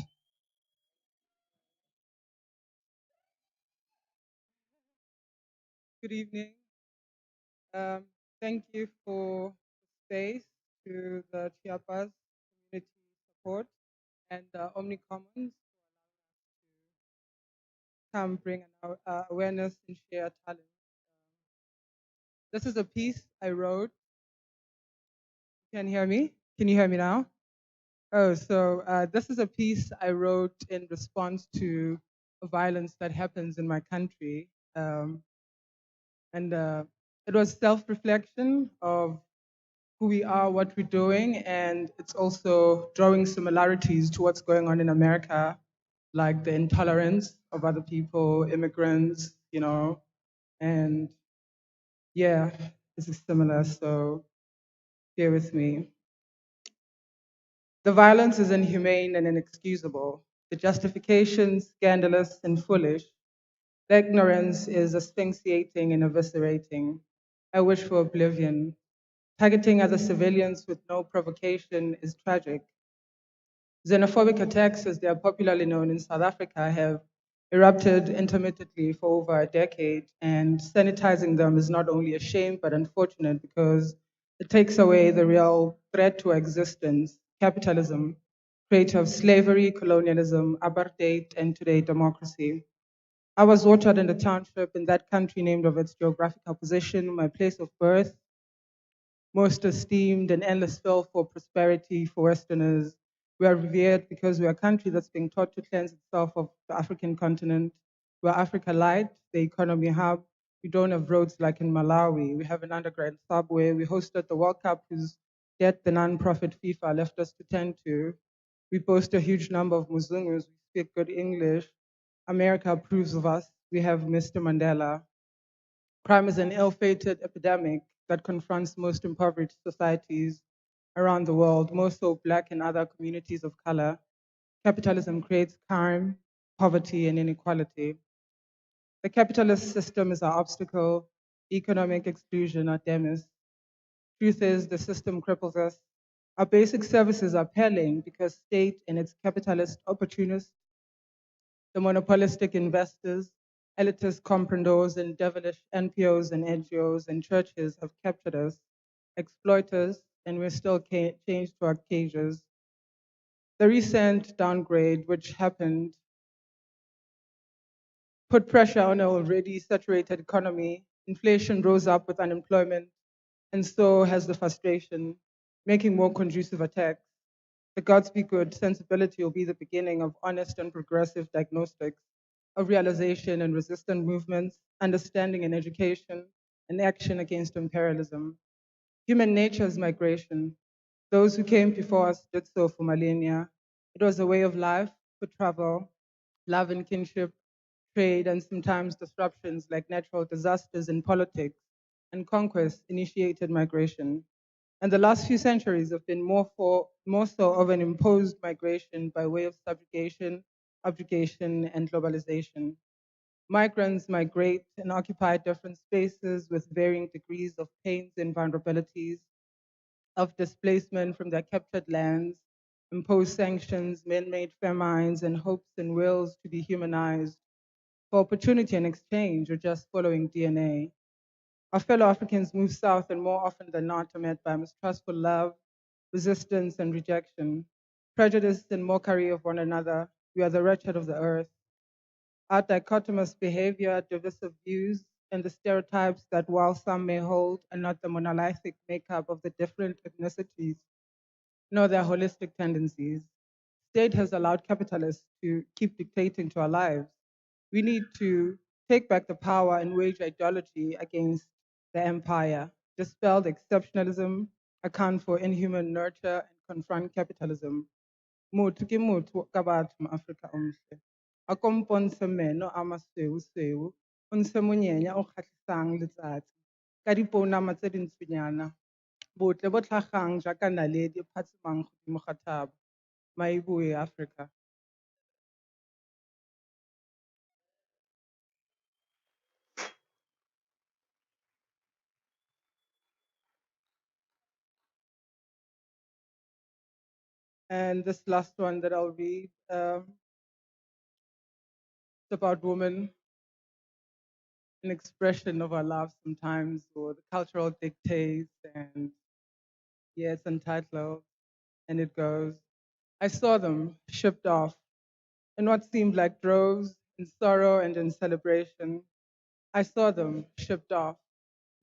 Good evening. Thank you for the space to the Chiapas community support and Omnicommons to come bring an awareness and share talent. This is a piece I wrote. Can you hear me? Can you hear me now? Oh, so this is a piece I wrote in response to violence that happens in my country. And it was self-reflection of who we are, what we're doing, and it's also drawing similarities to what's going on in America, like the intolerance of other people, immigrants, and yeah, this is similar, so bear with me. The violence is inhumane and inexcusable. The justification, scandalous and foolish. The ignorance is asphyxiating and eviscerating. I wish for oblivion. Targeting other civilians with no provocation is tragic. Xenophobic attacks, as they are popularly known in South Africa, have erupted intermittently for over a decade, and sanitizing them is not only a shame but unfortunate because it takes away the real threat to existence: capitalism, creator of slavery, colonialism, apartheid, and today democracy. I was watered in a township in that country named of its geographical position, my place of birth, most esteemed and endless fill for prosperity for Westerners. We are revered because we are a country that's being taught to cleanse itself of the African continent. We're Africa Light, the economy hub. We don't have roads like in Malawi. We have an underground subway. We hosted the World Cup, whose debt the non-profit FIFA left us to tend to. We boast a huge number of Muzungus. We speak good English. America approves of us. We have Mr. Mandela. Crime is an ill-fated epidemic that confronts most impoverished societies around the world, most so Black and other communities of color. Capitalism creates crime, poverty, and inequality. The capitalist system is our obstacle, economic exclusion our demise. Truth is, the system cripples us. Our basic services are pelling because state and its capitalist opportunists, the monopolistic investors, elitist compradors, and devilish NPOs and NGOs and churches have captured us, exploiters, and we're still chained to our cages. The recent downgrade, which happened, put pressure on an already saturated economy. Inflation rose up with unemployment, and so has the frustration, making more conducive attacks. The gods be good sensibility will be the beginning of honest and progressive diagnostics, of realization and resistant movements, understanding and education, and action against imperialism. Human nature is migration. Those who came before us did so for millennia. It was a way of life for travel, love and kinship, trade, and sometimes disruptions like natural disasters in politics and conquest initiated migration. And the last few centuries have been more so of an imposed migration by way of subjugation, objugation, and globalization. Migrants migrate and occupy different spaces with varying degrees of pains and vulnerabilities, of displacement from their captured lands, imposed sanctions, man-made famines, and hopes and wills to be humanized for opportunity and exchange, or just following DNA. Our fellow Africans move south and more often than not are met by mistrustful love, resistance, and rejection, prejudice and mockery of one another. We are the wretched of the earth. Our dichotomous behavior, divisive views, and the stereotypes that while some may hold are not the monolithic makeup of the different ethnicities, nor their holistic tendencies. State has allowed capitalists to keep dictating to our lives. We need to take back the power and wage ideology against the empire, dispel the exceptionalism, account for inhuman nurture, and confront capitalism. Motho ke motho ka batho ma-Afrika ohle. A ko mpontshe meno a masweu-sweu, o ntshe monyenya o kgahlisang letsatsi, ka dipounama tse dintshunyana, botle bo tlhagang jaaka naledi e phatsimang godimo ga thaba. Maiboe Africa. And this last one that I'll read, it's about women, an expression of our love sometimes, or the cultural dictates, and yeah, it's entitled, and it goes, I saw them shipped off in what seemed like droves, in sorrow and in celebration. I saw them shipped off.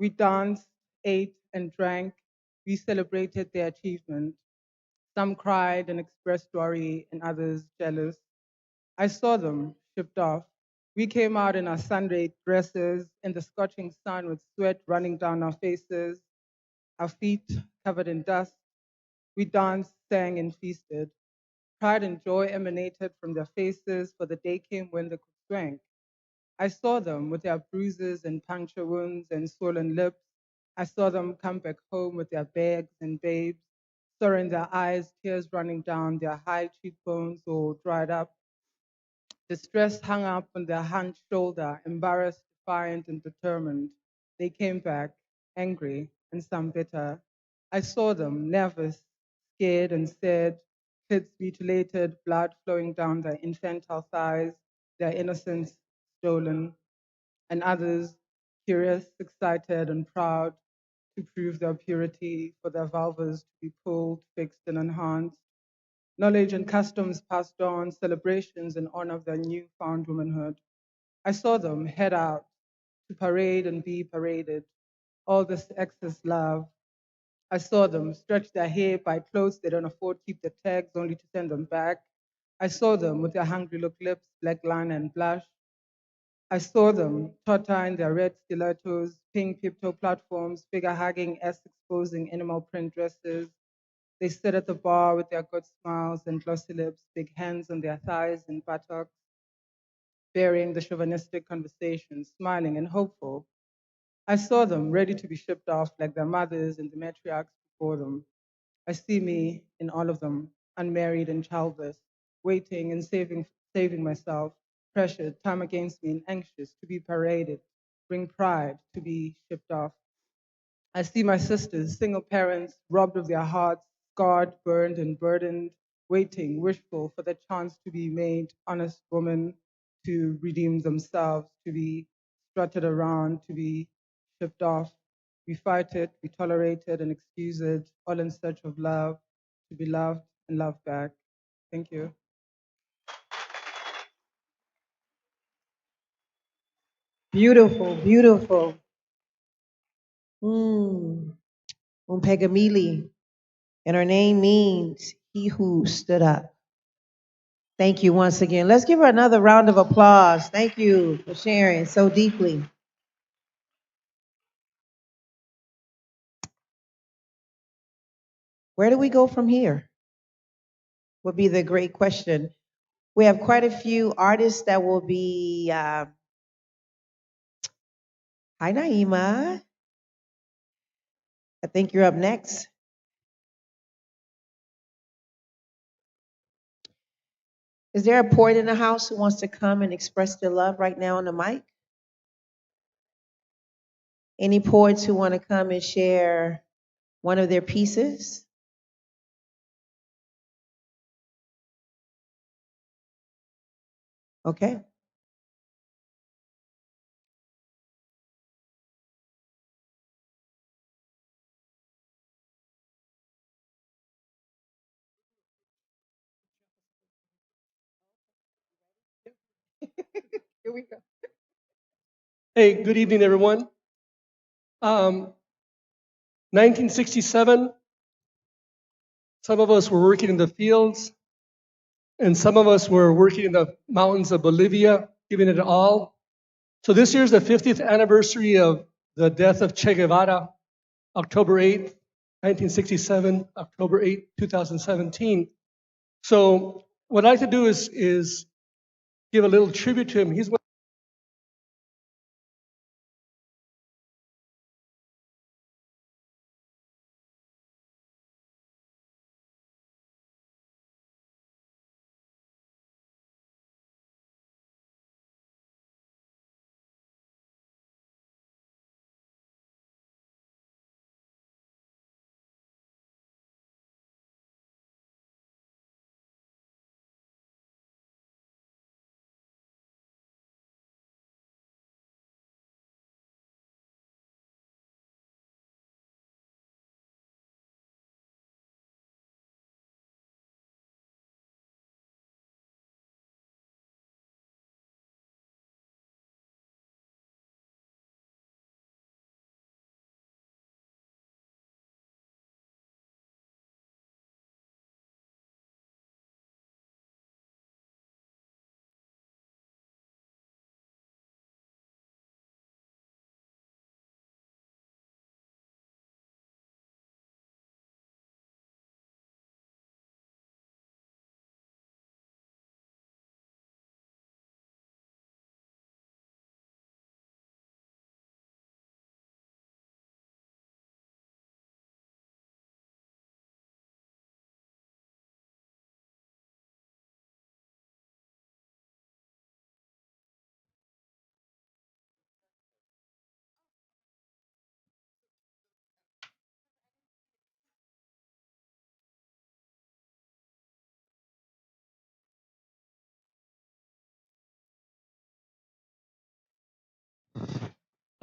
We danced, ate, and drank. We celebrated their achievement. Some cried and expressed worry, and others jealous. I saw them shipped off. We came out in our Sunday dresses in the scorching sun with sweat running down our faces, our feet covered in dust. We danced, sang, and feasted. Pride and joy emanated from their faces, for the day came when they could swank. I saw them with their bruises and puncture wounds and swollen lips. I saw them come back home with their bags and babes, sorrow in their eyes, tears running down their high cheekbones or dried up. Distress hung up on their hunched shoulder, embarrassed, defiant, and determined. They came back, angry, and some bitter. I saw them, nervous, scared, and sad, kids mutilated, blood flowing down their infantile thighs, their innocence stolen, and others, curious, excited, and proud to prove their purity, for their vulvas to be pulled, fixed, and enhanced. Knowledge and customs passed on, celebrations in honor of their newfound womanhood. I saw them head out to parade and be paraded, all this excess love. I saw them stretch their hair, buy clothes they don't afford, keep their tags only to send them back. I saw them with their hungry look lips, black line and blush. I saw them totter in their red stilettos, pink pipto platforms, figure hugging, ass exposing animal print dresses. They sit at the bar with their good smiles and glossy lips, big hands on their thighs and buttocks, bearing the chauvinistic conversation, smiling and hopeful. I saw them ready to be shipped off like their mothers and the matriarchs before them. I see me in all of them, unmarried and childless, waiting and saving myself, pressured, time against me, and anxious to be paraded, bring pride to be shipped off. I see my sisters, single parents, robbed of their hearts, scarred, burned, and burdened, waiting, wishful for the chance to be made honest women, to redeem themselves, to be strutted around, to be shipped off. We fight it, we tolerate it, and excuse it, all in search of love, to be loved and loved back. Thank you. Beautiful, beautiful. Umpegamili. And her name means he who stood up. Thank you once again. Let's give her another round of applause. Thank you for sharing so deeply. Where do we go from here? Would be the great question. We have quite a few artists that will be. Hi, Naima. I think you're up next. Is there a poet in the house who wants to come and express their love right now on the mic? Any poets who want to come and share one of their pieces? Okay. Here we go. Hey, good evening, everyone. 1967, some of us were working in the fields, and some of us were working in the mountains of Bolivia, giving it all. So this year is the 50th anniversary of the death of Che Guevara, October 8th, 1967, October 8th, 2017. So what I'd like to do is give a little tribute to him. He's one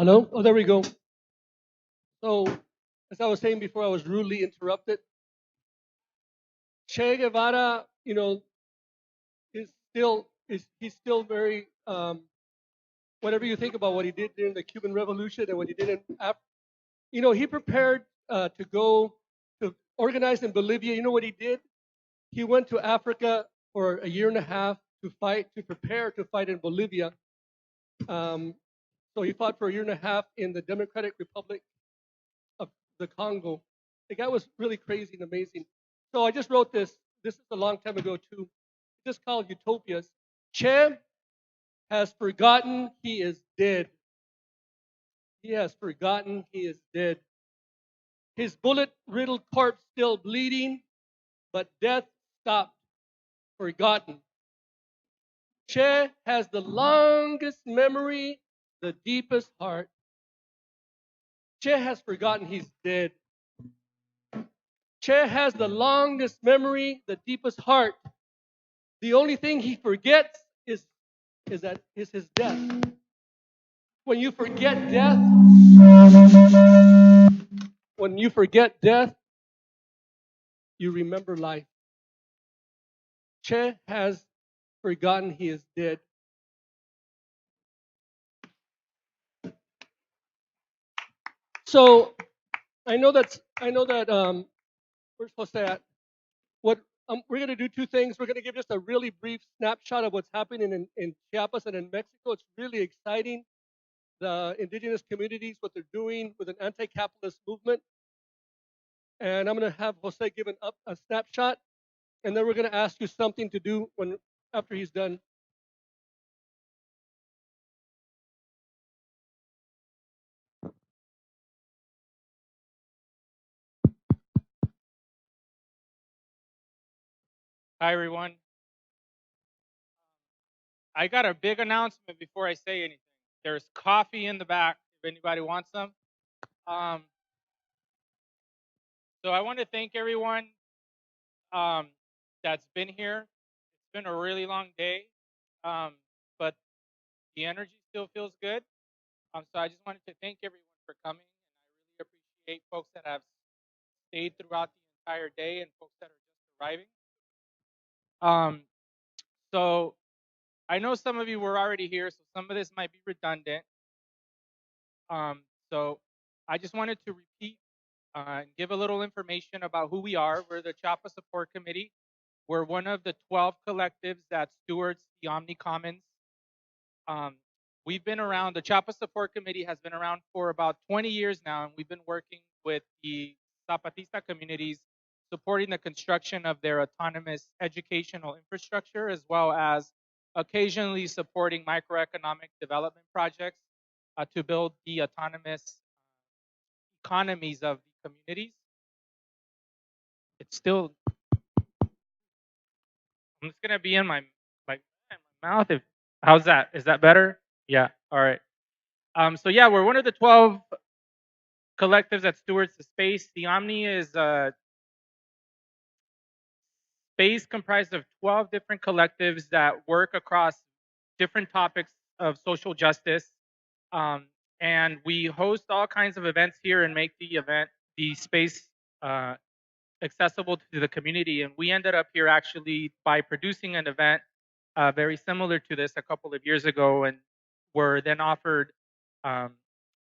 Hello? Oh, there we go. So, as I was saying before, I was rudely interrupted. Che Guevara, he's still very whatever you think about what he did during the Cuban Revolution and what he did in he prepared to go to organize in Bolivia. You know what he did? He went to Africa for a year and a half to prepare to fight in Bolivia. So he fought for a year and a half in the Democratic Republic of the Congo. The guy was really crazy and amazing. So I just wrote this. This is a long time ago too. It's just called Utopias. Che has forgotten he is dead. He has forgotten he is dead. His bullet-riddled corpse still bleeding, but death stopped, forgotten. Che has the longest memory, the deepest heart. Che has forgotten he's dead. Che has the longest memory, the deepest heart. The only thing he forgets is his death. When you forget death, you remember life. Che has forgotten he is dead. So I know that where's Jose at? What we're going to do two things. We're going to give just a really brief snapshot of what's happening in Chiapas and in Mexico. It's really exciting. The indigenous communities, what they're doing with an anti-capitalist movement. And I'm going to have Jose give a snapshot, and then we're going to ask you something to do after he's done. Hi, everyone. I got a big announcement before I say anything. There's coffee in the back if anybody wants some. So I want to thank everyone that's been here. It's been a really long day, but the energy still feels good. So I just wanted to thank everyone for coming, and I really appreciate folks that have stayed throughout the entire day and folks that are just arriving. So I know some of you were already here, so some of this might be redundant. So I just wanted to repeat and give a little information about who we are. We're the Chiapas Support Committee. We're one of the 12 collectives that stewards the Omni Commons. We've been around, the Chiapas Support Committee has been around for about 20 years now, and we've been working with the Zapatista communities, supporting the construction of their autonomous educational infrastructure, as well as occasionally supporting microeconomic development projects to build the autonomous economies of the communities. It's still, I'm just gonna be in my mouth. How's that? Is that better? Yeah. All right. So yeah, we're one of the 12 collectives that stewards the space. The Omni is a space comprised of 12 different collectives that work across different topics of social justice. And we host all kinds of events here and make the space accessible to the community. And we ended up here actually by producing an event very similar to this a couple of years ago, and were then offered a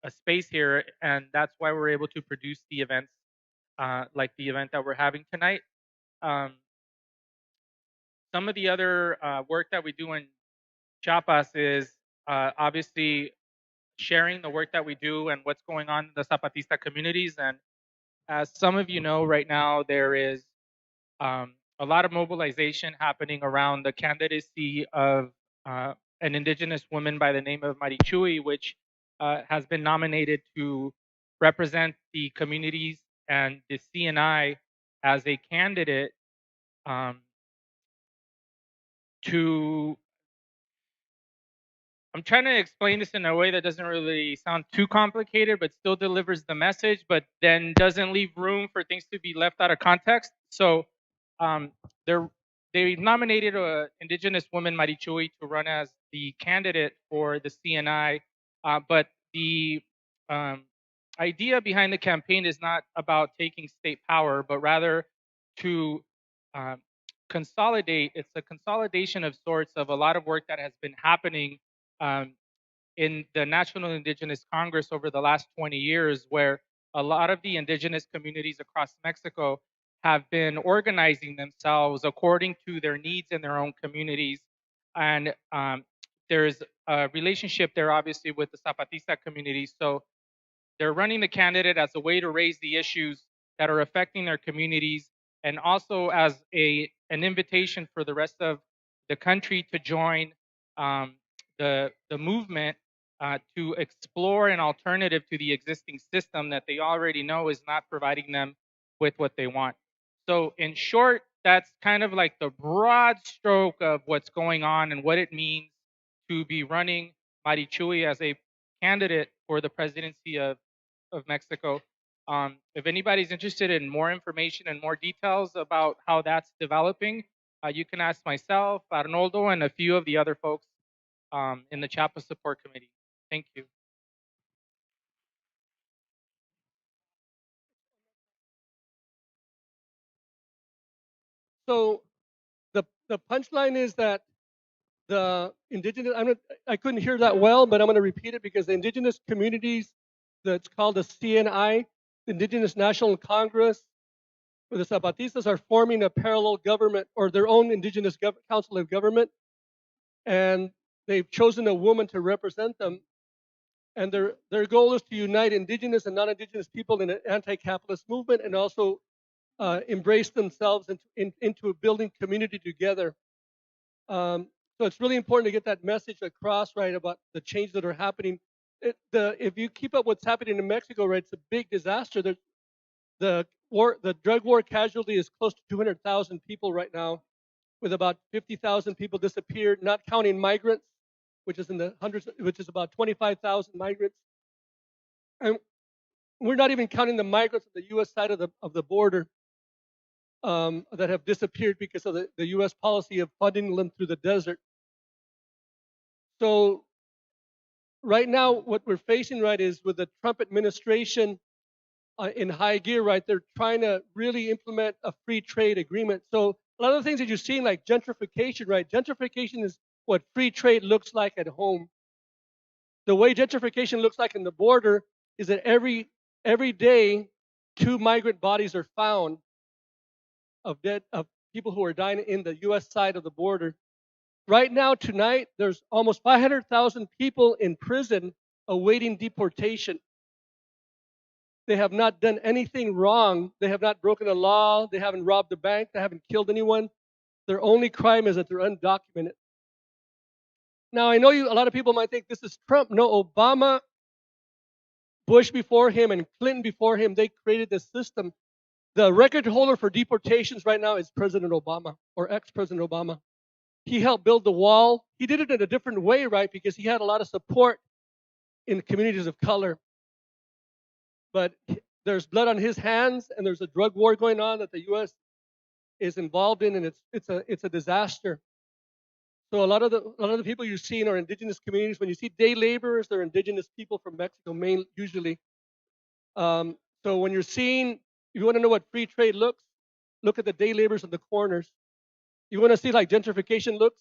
space here, and that's why we're able to produce the events like the event that we're having tonight. Some of the other work that we do in Chiapas is obviously sharing the work that we do and what's going on in the Zapatista communities. And as some of you know, right now there is a lot of mobilization happening around the candidacy of an indigenous woman by the name of Marichui, which has been nominated to represent the communities and the CNI as a candidate to, I'm trying to explain this in a way that doesn't really sound too complicated, but still delivers the message, but then doesn't leave room for things to be left out of context. So they nominated an indigenous woman, Marichui, to run as the candidate for the CNI, but the um, idea behind the campaign is not about taking state power, but rather to um, consolidate. It's a consolidation of sorts of a lot of work that has been happening um, in the National Indigenous Congress over the last 20 years, where a lot of the indigenous communities across Mexico have been organizing themselves according to their needs in their own communities. And there's a relationship there, obviously, with the Zapatista community. So they're running the candidate as a way to raise the issues that are affecting their communities, and also as an invitation for the rest of the country to join the movement to explore an alternative to the existing system that they already know is not providing them with what they want. So, in short, that's kind of like the broad stroke of what's going on and what it means to be running Marichui as a candidate for the presidency of Mexico. If anybody's interested in more information and more details about how that's developing, you can ask myself, Arnoldo, and a few of the other folks in the Chiapas Support Committee. Thank you. So the punchline is that the indigenous, I couldn't hear that well, but I'm going to repeat it because the indigenous communities, that's called the CNI, the Indigenous National Congress, where the Zapatistas are forming a parallel government or their own indigenous council of government, and they've chosen a woman to represent them. And their goal is to unite indigenous and non-indigenous people in an anti-capitalist movement, and also embrace themselves into a building community together. So it's really important to get that message across, right, about the changes that are happening. If you keep up what's happening in Mexico, right, it's a big disaster. The drug war casualty is close to 200,000 people right now, with about 50,000 people disappeared, not counting migrants, which is in the hundreds, which is about 25,000 migrants. And we're not even counting the migrants on the U.S. side of the border that have disappeared because of the U.S. policy of funding them through the desert. So right now, what we're facing, right, is with the Trump administration in high gear, right, they're trying to really implement a free trade agreement. So a lot of the things that you're seeing, like gentrification, right, gentrification is what free trade looks like at home. The way gentrification looks like in the border is that every day, 2 migrant bodies are found of people who are dying in the U.S. side of the border. Right now, tonight, there's almost 500,000 people in prison awaiting deportation. They have not done anything wrong. They have not broken a law. They haven't robbed a bank. They haven't killed anyone. Their only crime is that they're undocumented. Now, I know a lot of people might think this is Trump. No, Obama, Bush before him, and Clinton before him, they created this system. The record holder for deportations right now is President Obama, or ex-President Obama. He helped build the wall. He did it in a different way, right? Because he had a lot of support in communities of color. But there's blood on his hands, and there's a drug war going on that the U.S. is involved in, and it's a disaster. So a lot of the people you're seeing are indigenous communities. When you see day laborers, they're indigenous people from Mexico, mainly usually. So when you're seeing, if you want to know what free trade looks, look at the day laborers in the corners. You want to see like gentrification looks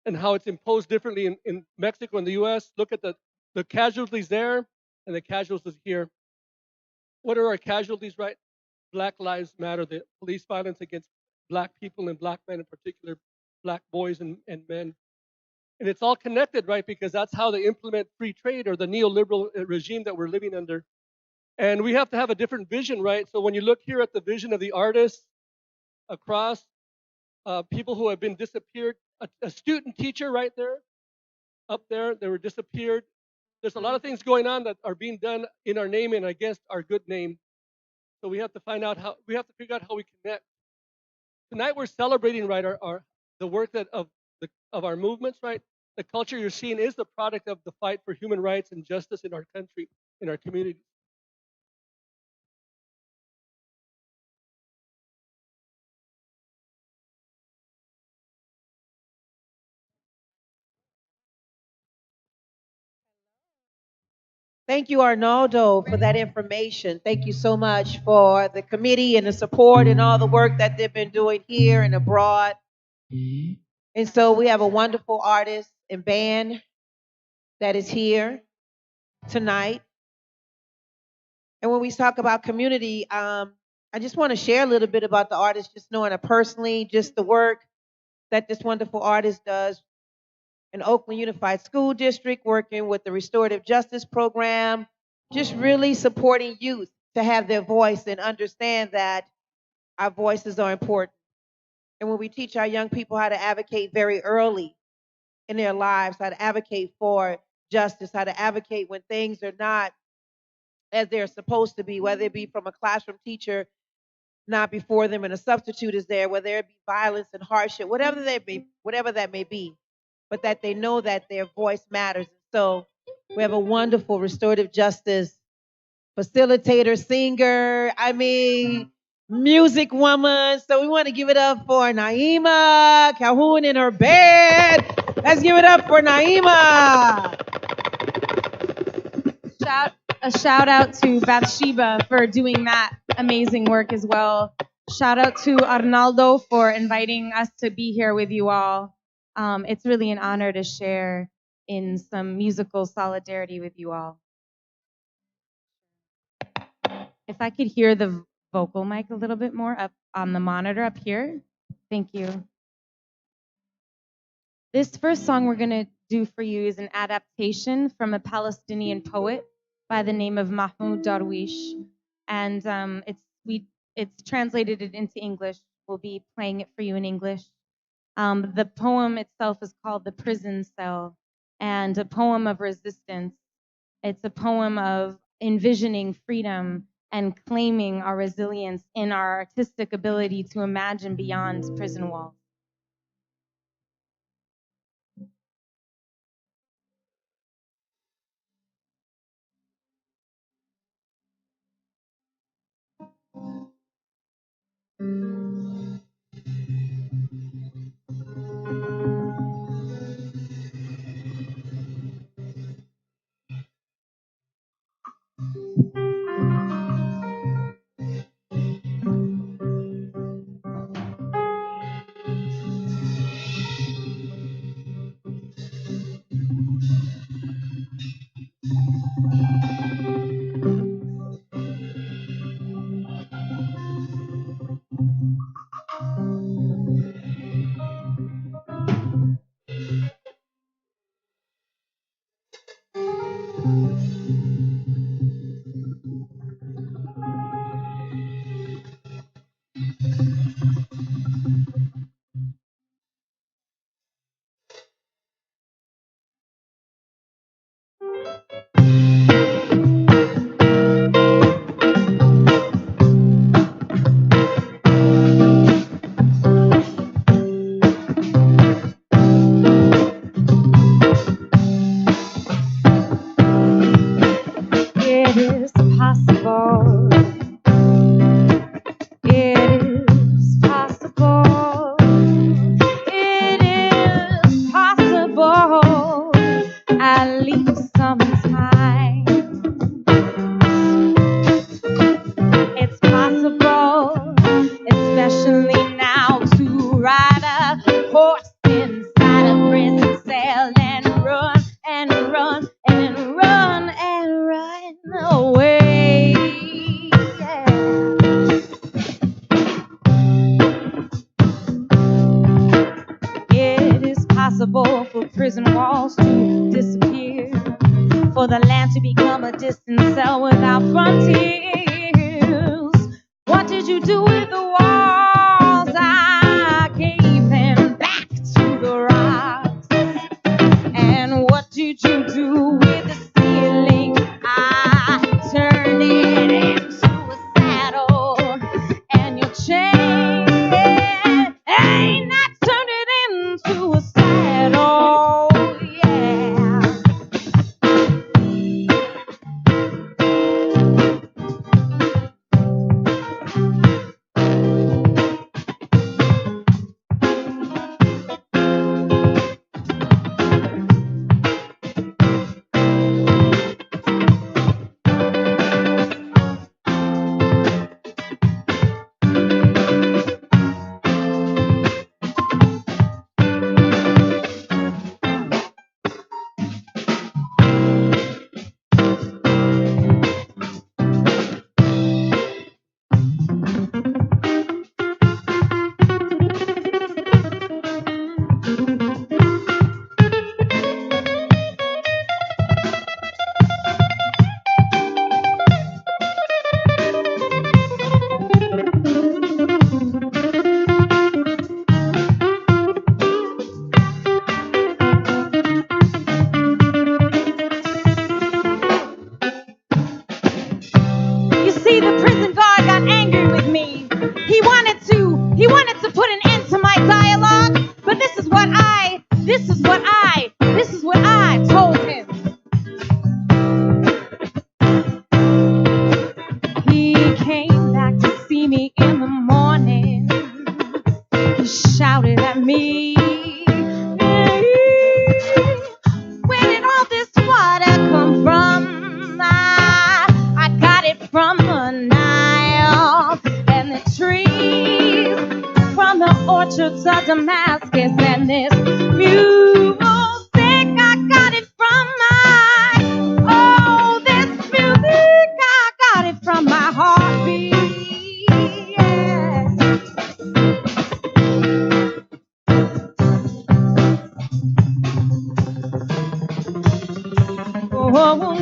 and how it's imposed differently in Mexico and the U.S. Look at the casualties there and the casualties here. What are our casualties, right? Black Lives Matter, the police violence against black people and black men in particular, black boys and men. And it's all connected, right? Because that's how they implement free trade, or the neoliberal regime that we're living under. And we have to have a different vision, right? So when you look here at the vision of the artists across, people who have been disappeared, a student teacher right there, up there, they were disappeared. There's a lot of things going on that are being done in our name and against our good name. So we have to figure out how we connect. Tonight we're celebrating, right, the work of our movements, right? The culture you're seeing is the product of the fight for human rights and justice in our country, in our communities. Thank you, Arnaldo, for that information. Thank you so much for the committee and the support and all the work that they've been doing here and abroad. And so we have a wonderful artist and band that is here tonight. And when we talk about community, I just want to share a little bit about the artist, just knowing her personally, just the work that this wonderful artist does in Oakland Unified School District, working with the Restorative Justice Program, just really supporting youth to have their voice and understand that our voices are important. And when we teach our young people how to advocate very early in their lives, how to advocate for justice, how to advocate when things are not as they're supposed to be, whether it be from a classroom teacher not before them and a substitute is there, whether it be violence and hardship, whatever that may be, but that they know that their voice matters. So we have a wonderful restorative justice facilitator, singer, music woman. So we want to give it up for Naima Calhoun in her bed. Let's give it up for Naima. A shout out to Bathsheba for doing that amazing work as well. Shout out to Arnaldo for inviting us to be here with you all. It's really an honor to share in some musical solidarity with you all. If I could hear the vocal mic a little bit more up on the monitor up here. Thank you. This first song we're going to do for you is an adaptation from a Palestinian poet by the name of Mahmoud Darwish. And it's translated it into English. We'll be playing it for you in English. The poem itself is called The Prison Cell, and a poem of resistance. It's a poem of envisioning freedom and claiming our resilience in our artistic ability to imagine beyond prison walls. treasures of Damascus, and this music I got it from this music I got it from my heartbeat. Yeah. Whoa, whoa,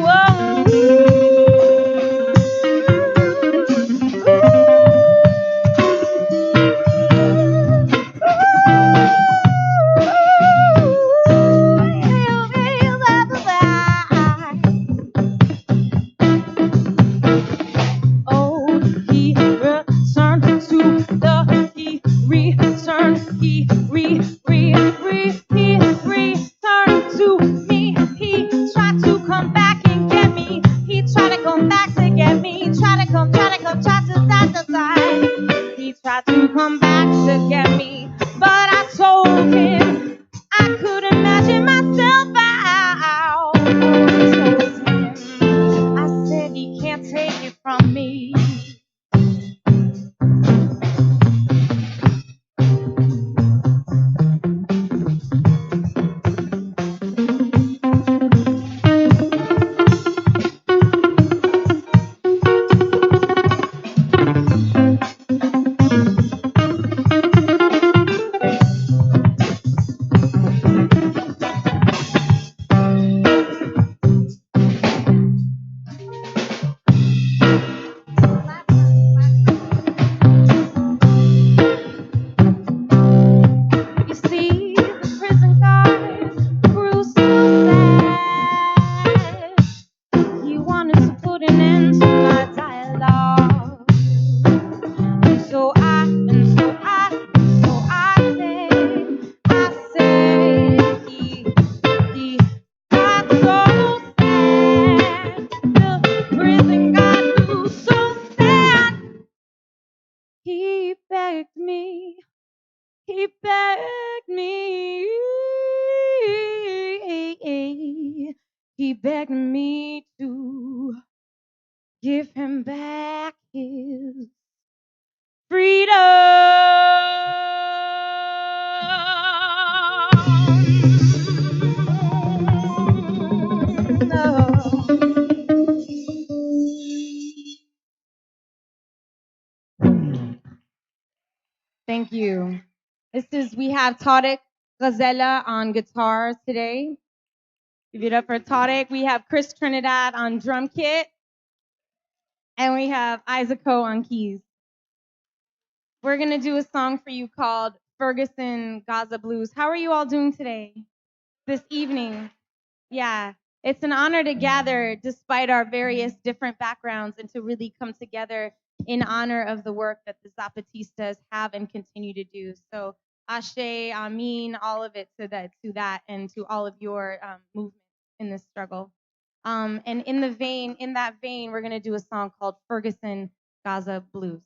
returned to me. He tried to come back and get me. He tried to come back to get me. Try to come, try to side. He tried to come back to get me, but I told him I could imagine myself out. I told him, I said he can't take it from me. You see, the prison guard grew so sad. He wanted to put an end to my dialogue. And so I said, he got so sad. The prison guard grew so sad. He begged me. He begged me. He begged me to give him back his freedom. Thank you. We have Tarek Ghazela on guitar today. Give it up for Tarek. We have Chris Trinidad on drum kit. And we have Isaac Coe on keys. We're going to do a song for you called Ferguson Gaza Blues. How are you all doing today? This evening? Yeah. It's an honor to gather despite our various different backgrounds and to really come together in honor of the work that the Zapatistas have and continue to do. So Ashe, Amin, all of it to that, and to all of your movement in this struggle. And in that vein, we're going to do a song called Ferguson Gaza Blues.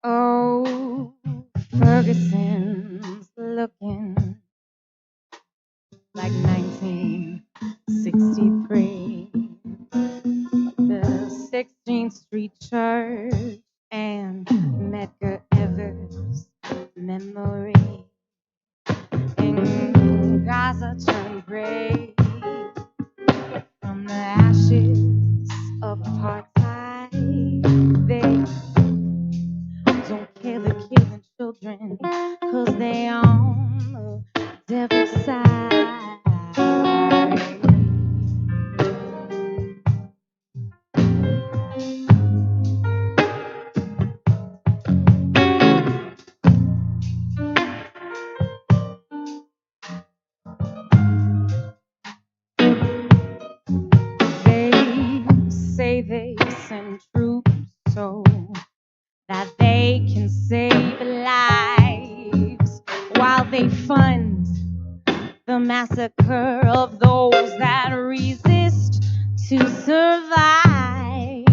Oh, Ferguson's looking like 1963. The 16th Street Church and Medgar Evers' memory. In Gaza turned gray from the ashes of apartheid. They don't care, they're killing children 'cause they on the devil's side. Say they send troops so that they can save lives while they fund the massacre of those that resist to survive.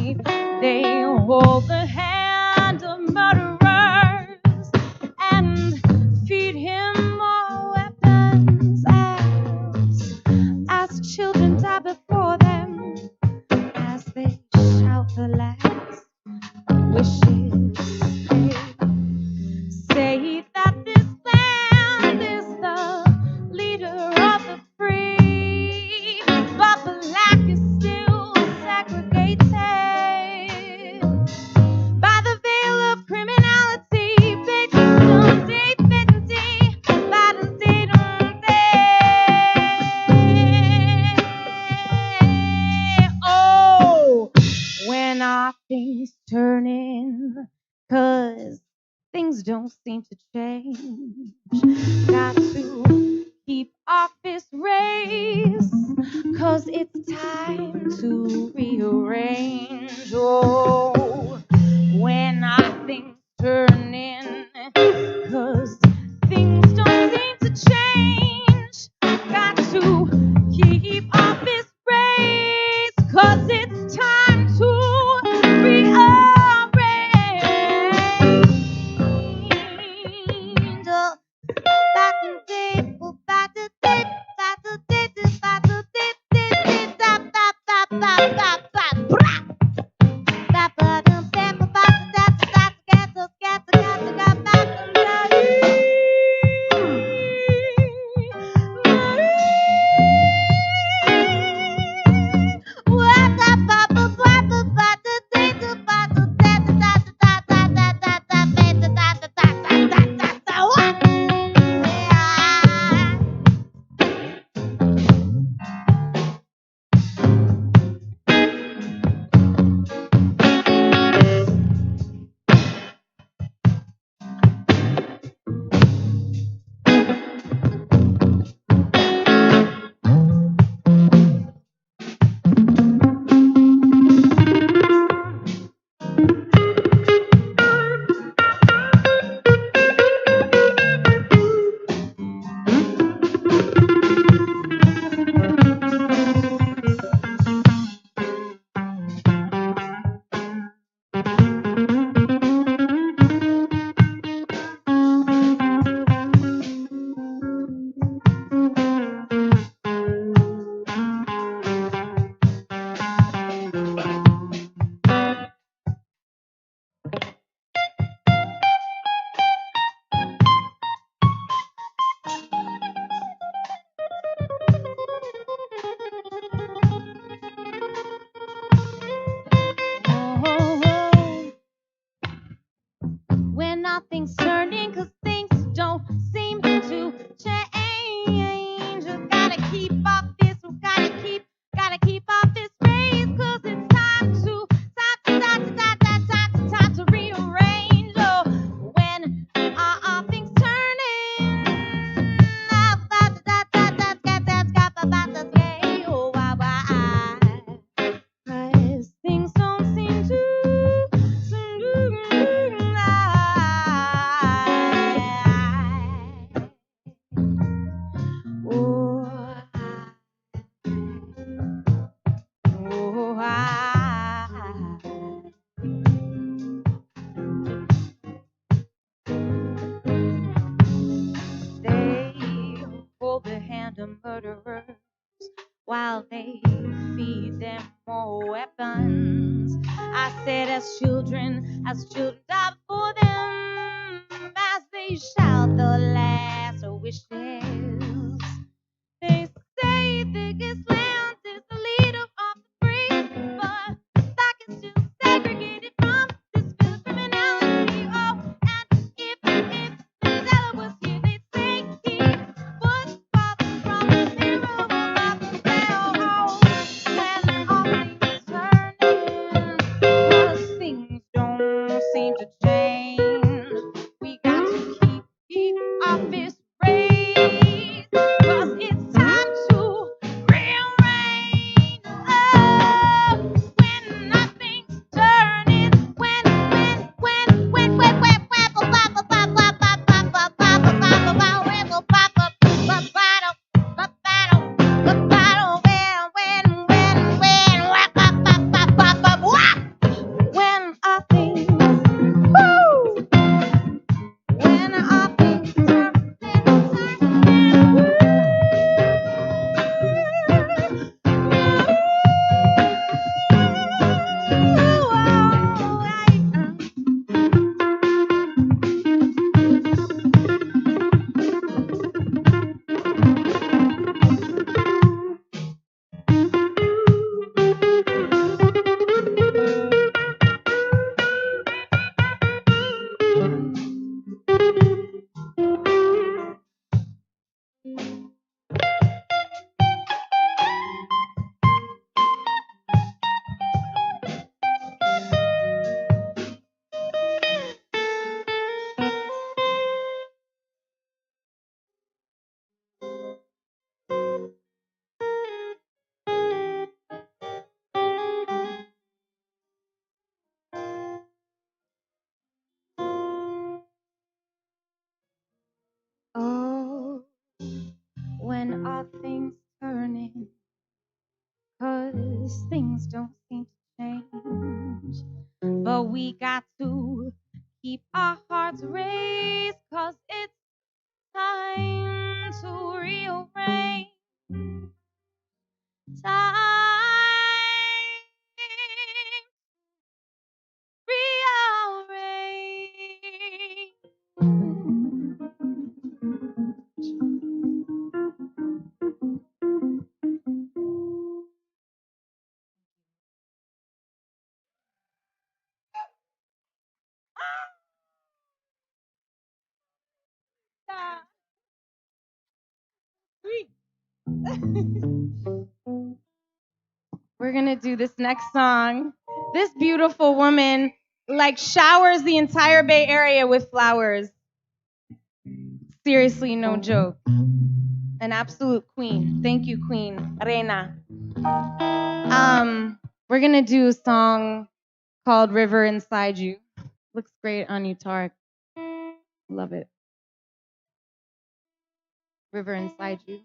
They hold the hand of murderers and feed him more weapons as children die before them, as they shout the last wishes. Say that this land is the leader of the free, but the black is still segregated by the veil of criminality. Oh, when are things turning? 'Cause things don't seem to change. Got to keep off this race, 'cause it's time to rearrange. Oh, when are things turning? 'Cause things don't seem to change. Got to keep off this race, 'cause it's time to rearrange. When nothing's turning, 'cause things don't seem to change. We gotta keep off this, we gotta keep off this race, 'cause it's time to rearrange. Oh, when are things turning? Oh, why? 'Cause things don't seem to. They hold the hand of murderers while they feed them more weapons. I said as children die for them, as they shout the last wishes. They say the land is the leader of the free, but stock is still segregated from this field of criminality. Oh, and if Mandela was here, they'd say he was father from the mirror about the railroad. When all things turning, 'cause things don't seem to change. We got to keep our fists raised, 'cause it's time to rearrange. Oh, when nothing's turning, when are things, woo! When are things oh, when are things turning? 'Cause things don't seem to change. But we got to keep our hearts raised, 'cause it's time to rearrange. Time We're gonna do this next song. This beautiful woman like showers the entire Bay Area with flowers. Seriously, no joke. An absolute queen. Thank you, Queen Reina. We're gonna do a song called River Inside You. Looks great on you, Tarek. Love it. River Inside You.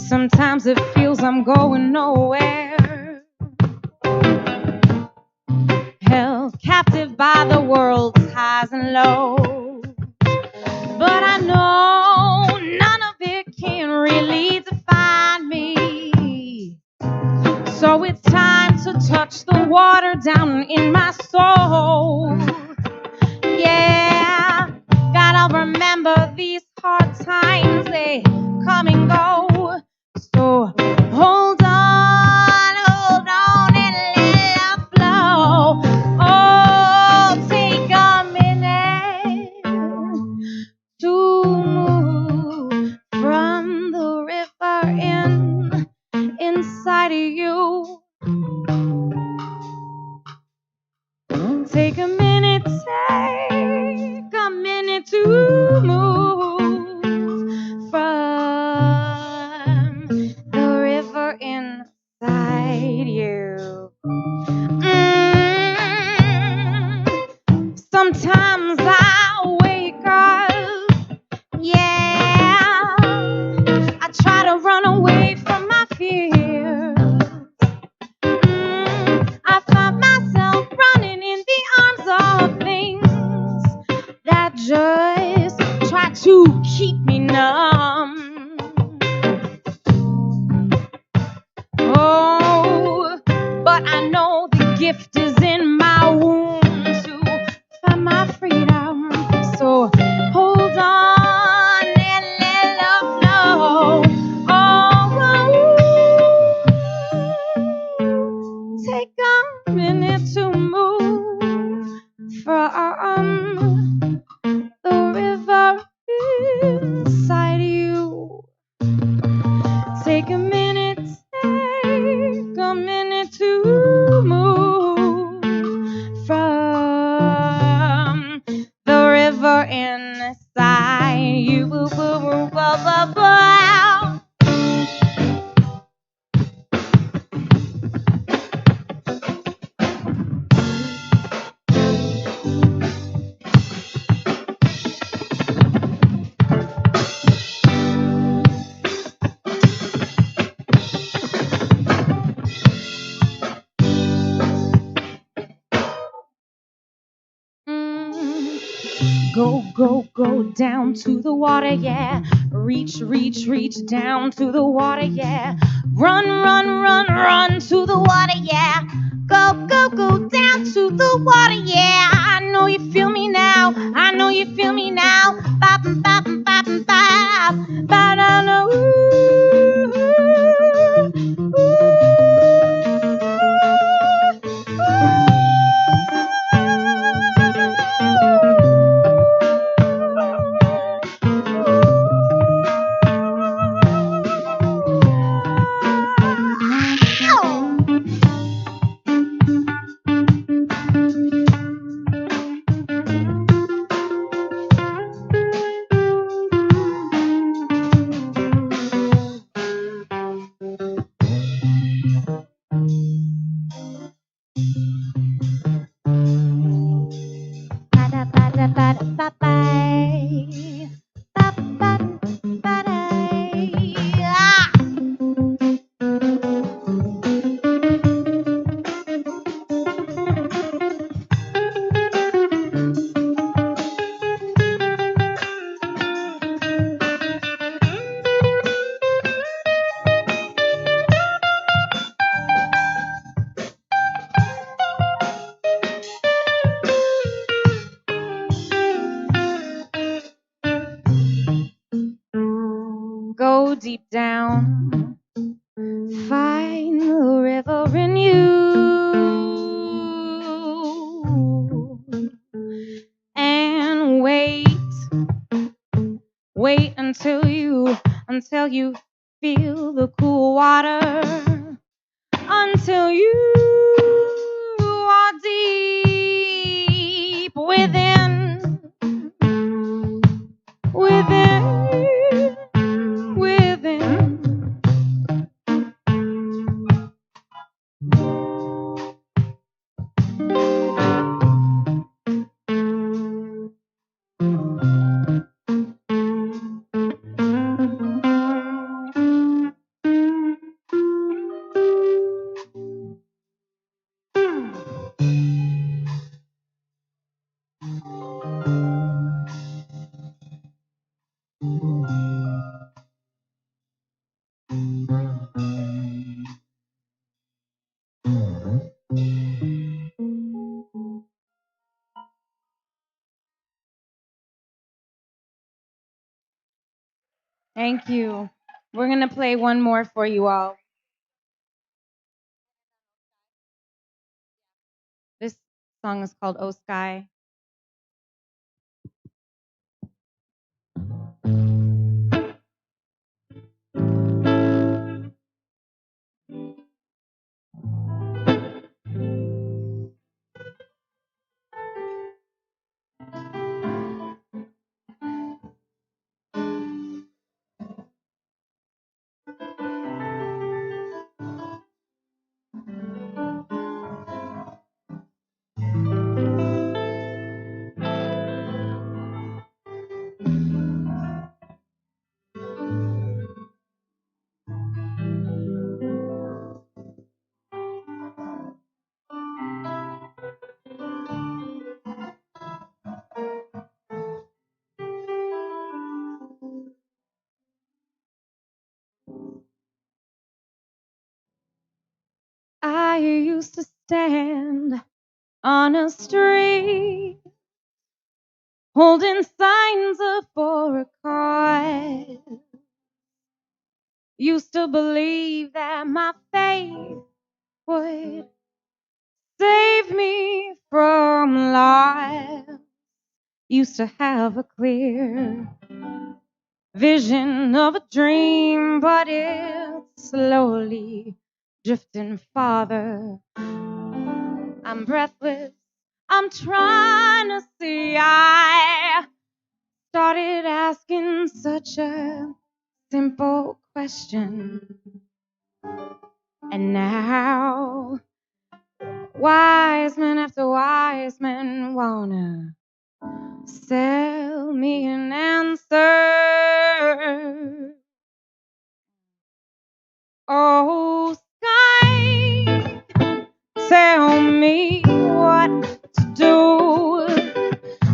Sometimes it feels I'm going nowhere. Held captive by the world's highs and lows. But I know none of it can really define me. So it's time to touch the water down in my soul. Yeah, gotta remember these hard times, they come and go. So hold on and let it flow. Oh, take a minute to move from the river inside of you. Take a minute to move from the river inside you. Sometimes I wake up, yeah, I try to run away from my fears. I find myself running in the arms of things that just try to keep me numb. Oh, but I know the gift is in my womb to find my freedom. So hold on and let love flow. Oh, take a minute to move from the river inside you. Take a minute to move from the river inside you. Go down to the water, yeah. Reach down to the water, yeah. Run to the water, yeah. Go down to the water, yeah. I know you feel me now. I know you feel me now. Bop, bop, bop, bop, bop, go deep down, find the river in you, and wait until you feel the cool water, until you are deep within. Thank you. We're going to play one more for you all. This song is called Oh Sky. I used to stand on a street holding signs up for a cause. Used to believe that my faith would save me from life. Used to have a clear vision of a dream, but it's slowly drifting farther. I'm breathless, I'm trying to see. I started asking such a simple question, and now wise men after wise men wanna sell me an answer. Oh, sky, tell me what to do.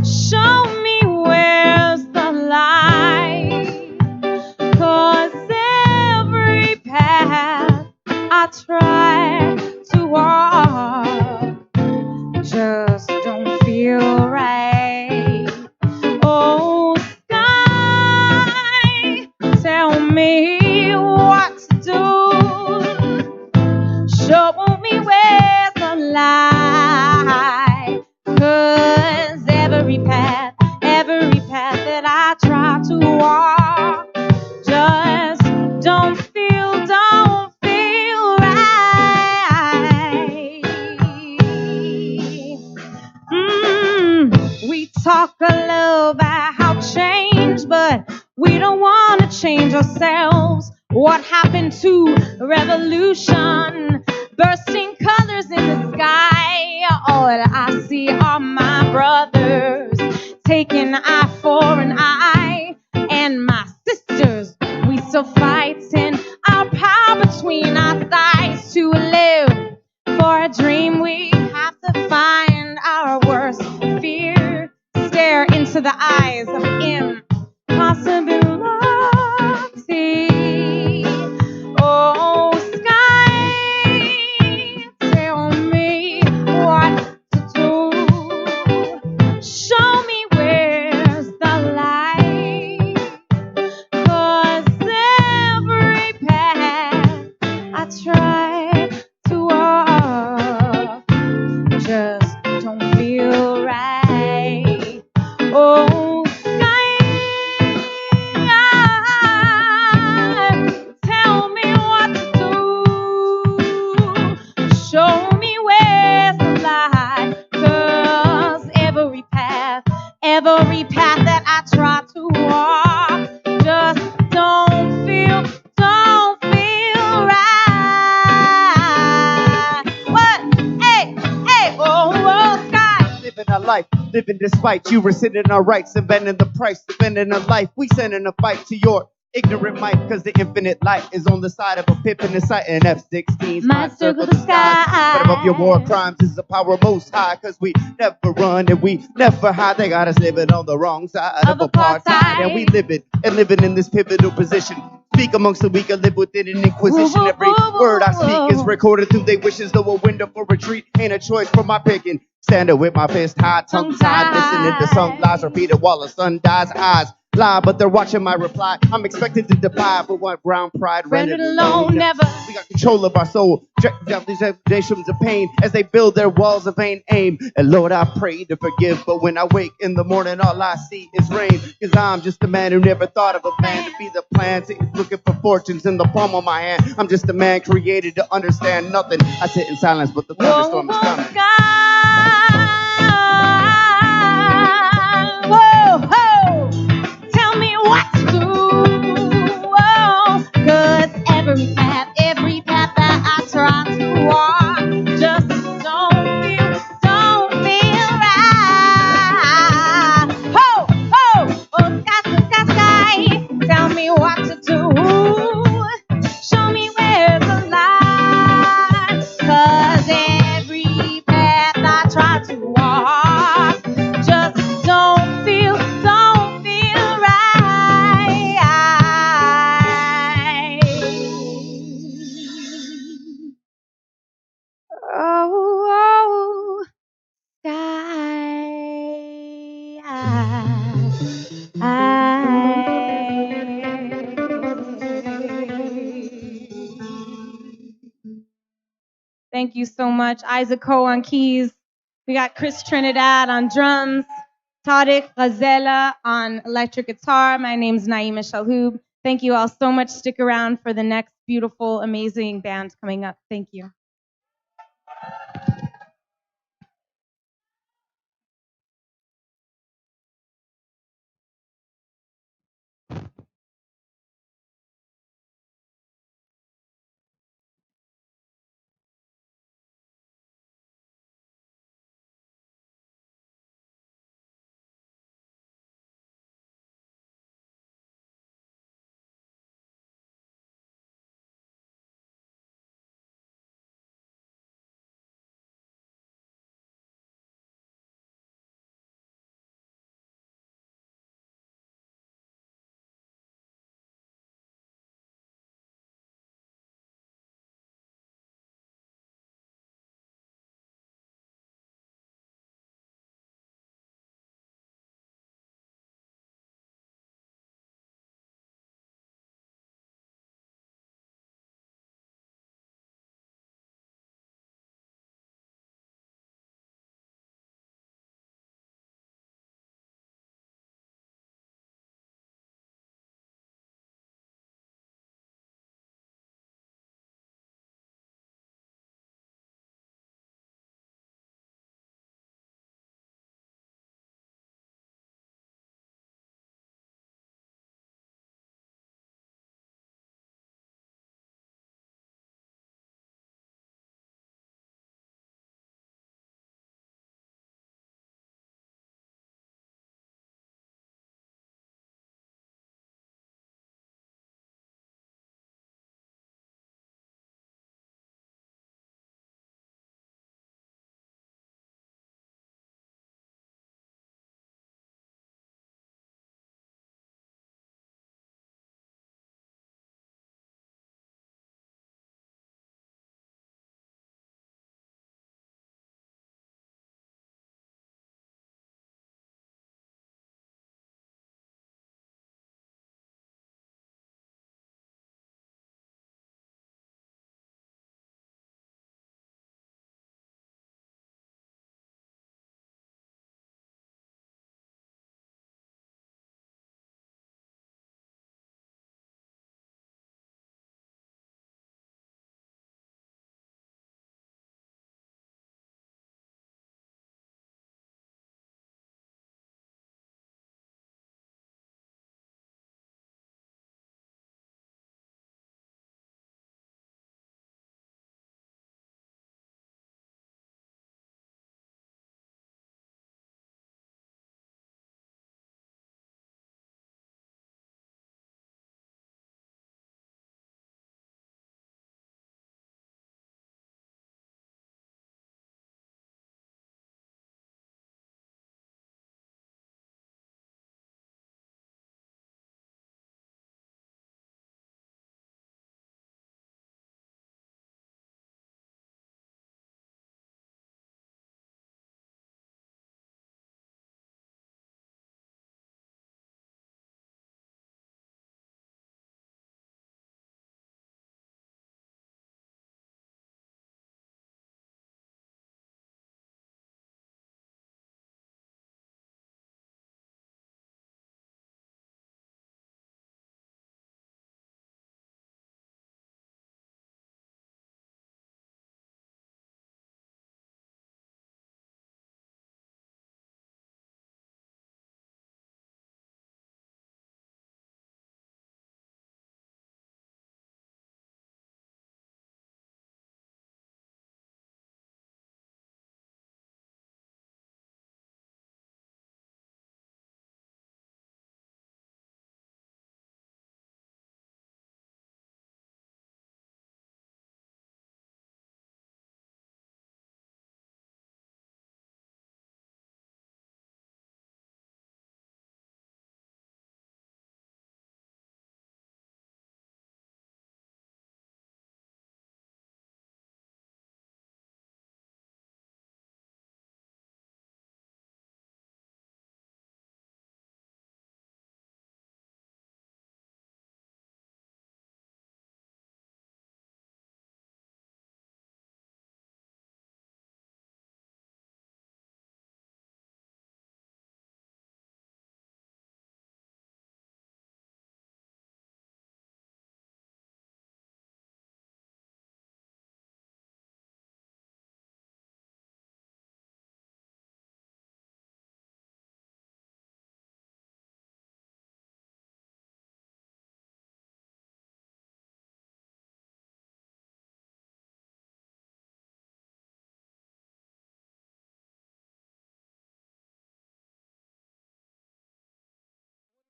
Show me where's the light. 'Cause every path I try to walk just don't feel right. Oh, sky, tell me what to do. Show me where's the light. 'Cause every path that I try to walk just don't feel right. We talk a lot about change, but we don't want to change ourselves. What happened to revolution? Bursting colors in the sky. All I see are my brothers taking eye for an eye, and my sisters, we still fighting our power between our thighs. To live for a dream, we have to find our worst fear. Stare into the eyes of impossibility. Oh, sky, tell me what to do. Show me where's the light. 'Cause every path I try to walk just don't feel right. Oh, sky, tell me what to do. Show me where's the light. 'Cause every path that I try to walk just don't feel right. What? Hey, oh, sky. Living our life, living despite you rescinding our rights, inventing the price, defending a life. We sending a fight to your ignorant might, 'cause the infinite light is on the side of a pip in the sight, and F-16s Might circle the sky. But above your war crimes is the power most high, 'cause we never run and we never hide. They got us living on the wrong side of apartheid, and we living in this pivotal position. Speak amongst the weak and live within an inquisition. Every word I speak is recorded through their wishes, though a window for retreat ain't a choice for my picking. Standing with my fist high, tongue tied, listening to sung lies repeated while the sun dies. Eyes lie, but they're watching my reply. I'm expected to defy, but what brown pride rendered alone. Never. We got control of our soul. Drop these accusations of pain as they build their walls of vain aim. And Lord, I pray to forgive, but when I wake in the morning, all I see is rain. Cause I'm just a man who never thought of a man to be the plan. Looking for fortunes in the palm of my hand. I'm just a man created to understand nothing. I sit in silence, but the thunderstorm is coming. Whoa, ho, tell me what to do. Whoa, 'cause every path that I try to walk just don't feel right. Ho, ho, oh, sky, tell me what to do. Show me where the light, 'cause every path I try to walk just don't feel right. Oh, sky. Thank you so much. Isaac Coe on keys. We got Chris Trinidad on drums. Tariq Ghazela on electric guitar. My name's Naima Shalhoub. Thank you all so much. Stick around for the next beautiful, amazing band coming up. Thank you.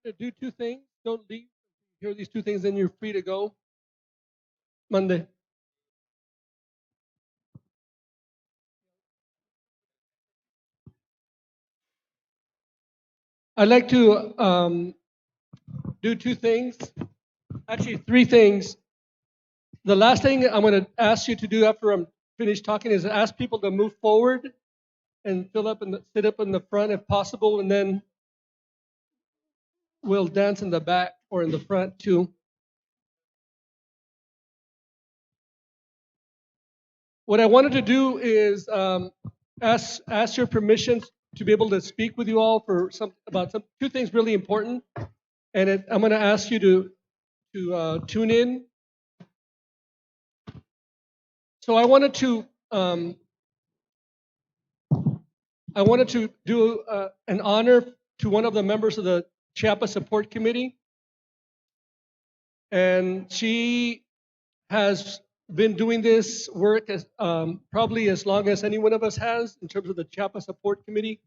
to do two things. Don't leave. Hear these two things, then you're free to go. Monday. I'd like to do two things. Actually, three things. The last thing I'm going to ask you to do after I'm finished talking is ask people to move forward and sit up in the front if possible, and then we'll dance in the back or in the front too. What I wanted to do is ask your permission to be able to speak with you all for two things really important, and I'm going to ask you to tune in. So I wanted to do an honor to one of the members of the Chiapas Support Committee, and she has been doing this work probably as long as any one of us has in terms of the Chiapas Support Committee.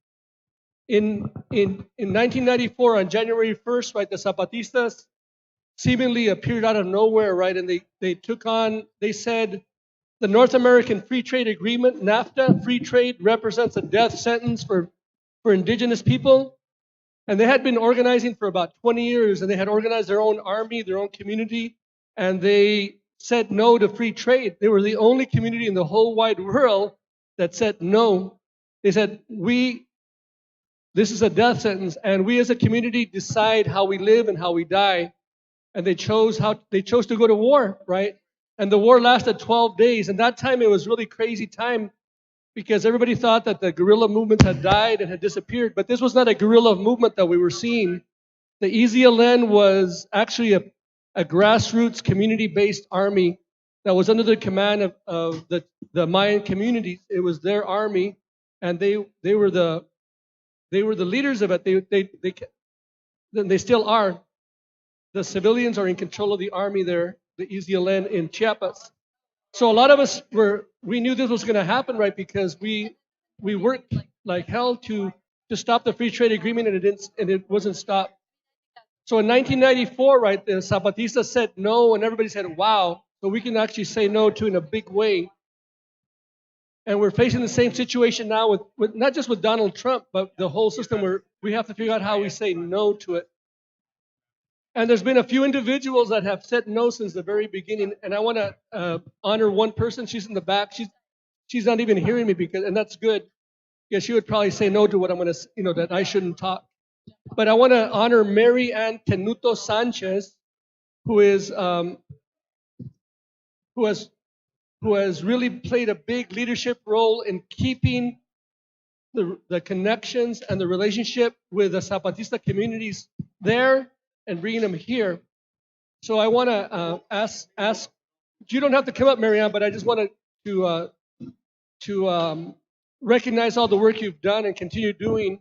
In 1994, on January 1st, right, the Zapatistas seemingly appeared out of nowhere, right, and they said the North American Free Trade Agreement, NAFTA, free trade, represents a death sentence for indigenous people. And they had been organizing for about 20 years, and they had organized their own army, their own community, and they said no to free trade. They were the only community in the whole wide world that said no. They said, this is a death sentence, and we as a community decide how we live and how we die. And they chose to go to war, right? And the war lasted 12 days. And that time it was really crazy time because everybody thought that the guerrilla movements had died and had disappeared. But this was not a guerrilla movement that we were seeing. The ezln was actually a grassroots community-based army that was under the command of the Mayan communities. It was their army, and they were the leaders of it. They still are. The civilians are in control of the army there, the ezln in Chiapas. So a lot of us we knew this was going to happen, right? Because we worked like hell to stop the free trade agreement, and it wasn't stopped. So in 1994, right, the Zapatistas said no, and everybody said, wow, so we can actually say no to in a big way. And we're facing the same situation now with not just with Donald Trump, but the whole system where we have to figure out how we say no to it. And there's been a few individuals that have said no since the very beginning, and I want to honor one person. She's in the back. She's not even hearing me and that's good, because she would probably say no to what I'm going to, that I shouldn't talk. But I want to honor Mary Ann Tenuto Sanchez, who has really played a big leadership role in keeping the connections and the relationship with the Zapatista communities there and bringing them here. So I want to ask. You don't have to come up, Marianne, but I just wanted to recognize all the work you've done and continue doing.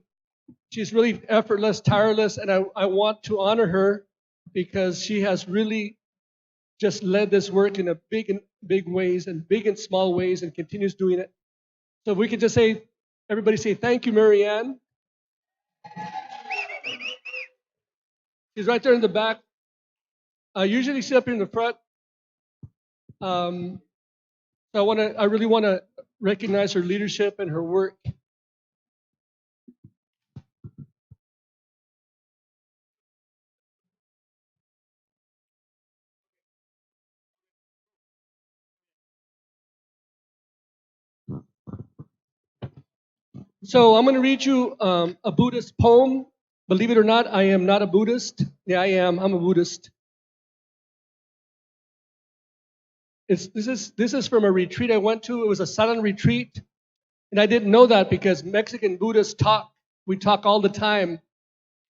She's really effortless, tireless, and I want to honor her because she has really just led this work in a big ways and big and small ways, and continues doing it. So if we could just everybody say thank you, Marianne. She's right there in the back. I usually sit up here in the front. So I really want to recognize her leadership and her work. So I'm going to read you a Buddhist poem. Believe it or not, I am not a Buddhist. Yeah, I am. I'm a Buddhist. This is from a retreat I went to. It was a silent retreat, and I didn't know that because Mexican Buddhists talk. We talk all the time.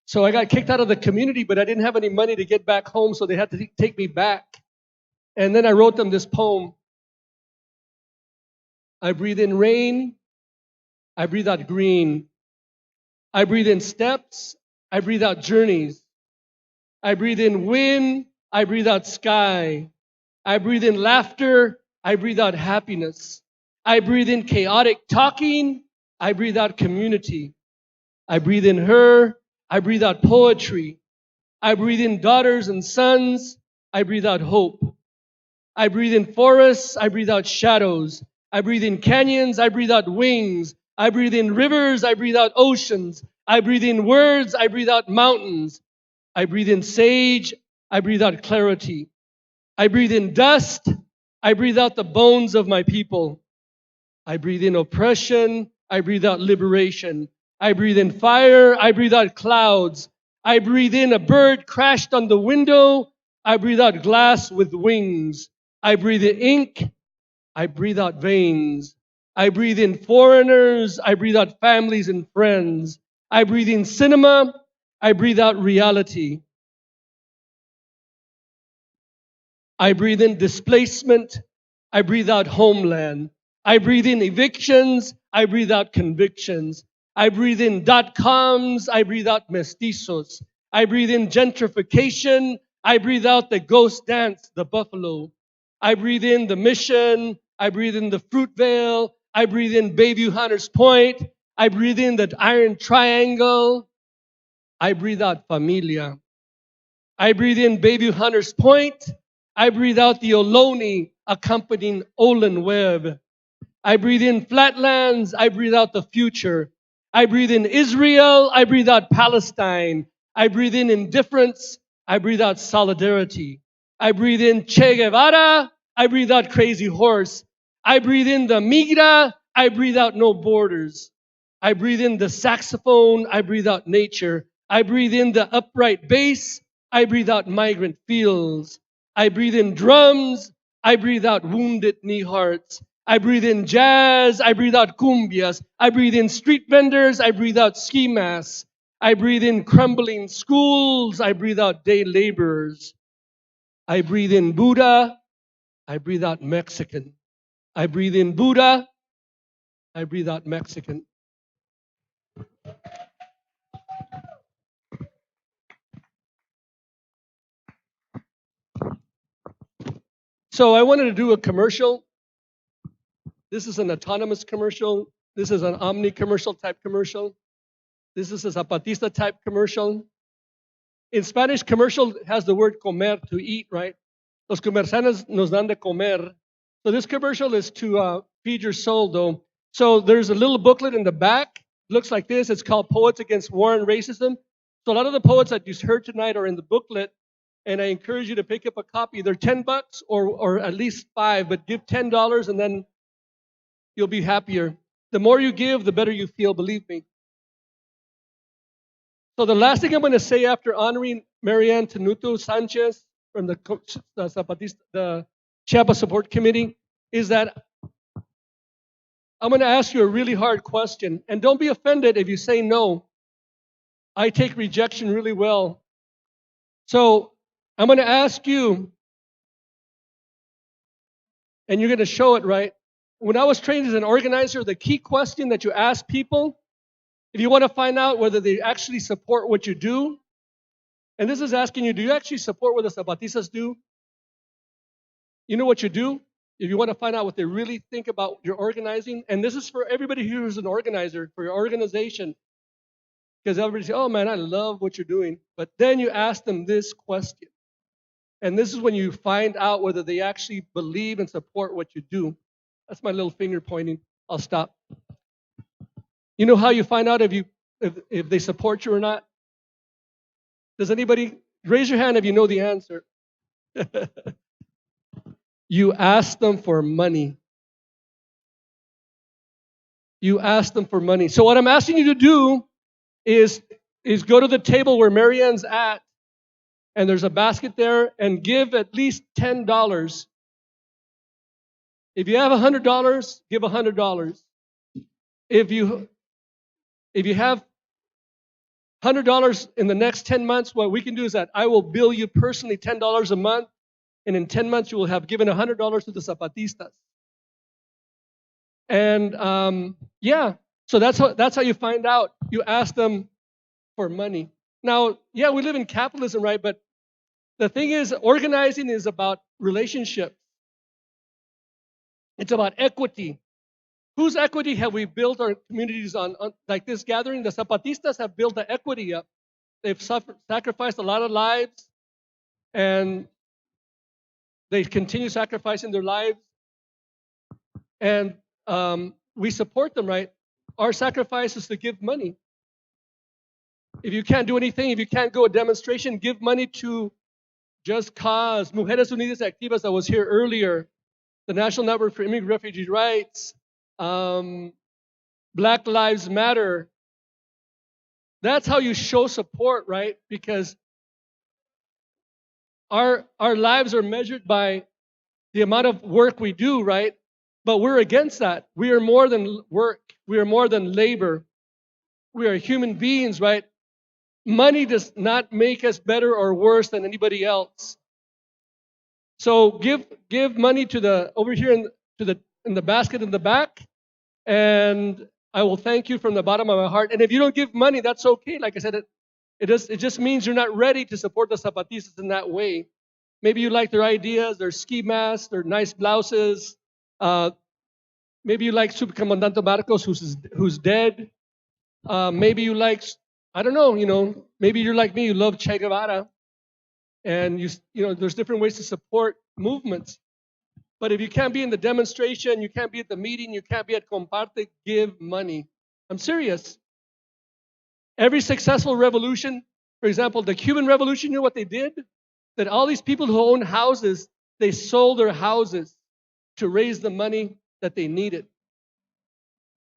So I got kicked out of the community, but I didn't have any money to get back home, so they had to take me back. And then I wrote them this poem. I breathe in rain. I breathe out green. I breathe in steps. I breathe out journeys. I breathe in wind. I breathe out sky. I breathe in laughter. I breathe out happiness. I breathe in chaotic talking. I breathe out community. I breathe in her. I breathe out poetry. I breathe in daughters and sons. I breathe out hope. I breathe in forests. I breathe out shadows. I breathe in canyons. I breathe out wings. I breathe in rivers. I breathe out oceans. I breathe in words. I breathe out mountains. I breathe in sage. I breathe out clarity. I breathe in dust. I breathe out the bones of my people. I breathe in oppression. I breathe out liberation. I breathe in fire. I breathe out clouds. I breathe in a bird crashed on the window. I breathe out glass with wings. I breathe in ink. I breathe out veins. I breathe in foreigners. I breathe out families and friends. I breathe in cinema. I breathe out reality. I breathe in displacement. I breathe out homeland. I breathe in evictions. I breathe out convictions. I breathe in .coms. I breathe out mestizos. I breathe in gentrification. I breathe out the ghost dance, the buffalo. I breathe in the mission. I breathe in the Fruitvale. I breathe in Bayview Hunters Point. I breathe in the Iron Triangle. I breathe out familia. I breathe in Bayview Hunters Point. I breathe out the Ohlone accompanying Olin Webb. I breathe in flatlands. I breathe out the future. I breathe in Israel. I breathe out Palestine. I breathe in indifference. I breathe out solidarity. I breathe in Che Guevara. I breathe out Crazy Horse. I breathe in the migra. I breathe out no borders. I breathe in the saxophone. I breathe out nature. I breathe in the upright bass. I breathe out migrant fields. I breathe in drums. I breathe out wounded knee hearts. I breathe in jazz. I breathe out cumbias. I breathe in street vendors. I breathe out ski masks. I breathe in crumbling schools. I breathe out day laborers. I breathe in Buddha. I breathe out Mexican. I breathe in Buddha. I breathe out Mexican. So I wanted to do a commercial. This is an autonomous commercial. This is an omni commercial type commercial. This is a zapatista type commercial. In Spanish, commercial has the word comer, to eat, right? Los comerciantes nos dan de comer. So this commercial is to feed your soul, though. So there's a little booklet in the back. It looks like this. It's called Poets Against War and Racism. So a lot of the poets that you heard tonight are in the booklet, and I encourage you to pick up a copy. They're $10 or at least $5, but give $10 and then you'll be happier. The more you give, the better you feel, believe me. So the last thing I'm going to say after honoring Marianne Tenuto Sanchez from the Zapatista, the Chiapas Support Committee, is that I'm going to ask you a really hard question. And don't be offended if you say no. I take rejection really well. So I'm going to ask you, and you're going to show it, right? When I was trained as an organizer, the key question that you ask people, if you want to find out whether they actually support what you do, and this is asking you, do you actually support what the Zapatistas do? You know what you do? If you want to find out what they really think about your organizing, and this is for everybody who's an organizer, for your organization, because everybody says, oh man, I love what you're doing. But then you ask them this question. And this is when you find out whether they actually believe and support what you do. That's my little finger pointing. I'll stop. You know how you find out if they support you or not? Does anybody raise your hand if you know the answer? You ask them for money. You ask them for money. So what I'm asking you to do is go to the table where Marianne's at, and there's a basket there, and give at least $10. If you have $100, give $100. If you have $100 in the next 10 months, what we can do is that I will bill you personally $10 a month, and in 10 months you will have given $100 to the Zapatistas. And yeah, so that's how you find out. You ask them for money. Now, yeah, we live in capitalism, right? But the thing is, organizing is about relationships. It's about equity. Whose equity have we built our communities on? Like this gathering, the Zapatistas have built the equity up. They've sacrificed a lot of lives, and they continue sacrificing their lives. And we support them, right? Our sacrifice is to give money. If you can't do anything, if you can't go a demonstration, give money to Just Cause, Mujeres Unidas Activas that was here earlier, the National Network for Immigrant Refugee Rights, Black Lives Matter. That's how you show support, right? Because our lives are measured by the amount of work we do, right? But we're against that. We are more than work. We are more than labor. We are human beings, right? Money does not make us better or worse than anybody else. So give money to the over here in the basket in the back, and I will thank you from the bottom of my heart. And if you don't give money, that's okay. Like I said, it just means you're not ready to support the Zapatistas in that way. Maybe you like their ideas, their ski masks, their nice blouses. Maybe you like Supercomandante Marcos, who's dead. Maybe you like, I don't know, maybe you're like me, you love Che Guevara. And there's different ways to support movements. But if you can't be in the demonstration, you can't be at the meeting, you can't be at CompArte, give money. I'm serious. Every successful revolution, for example, the Cuban Revolution, you know what they did? That all these people who own houses, they sold their houses to raise the money that they needed.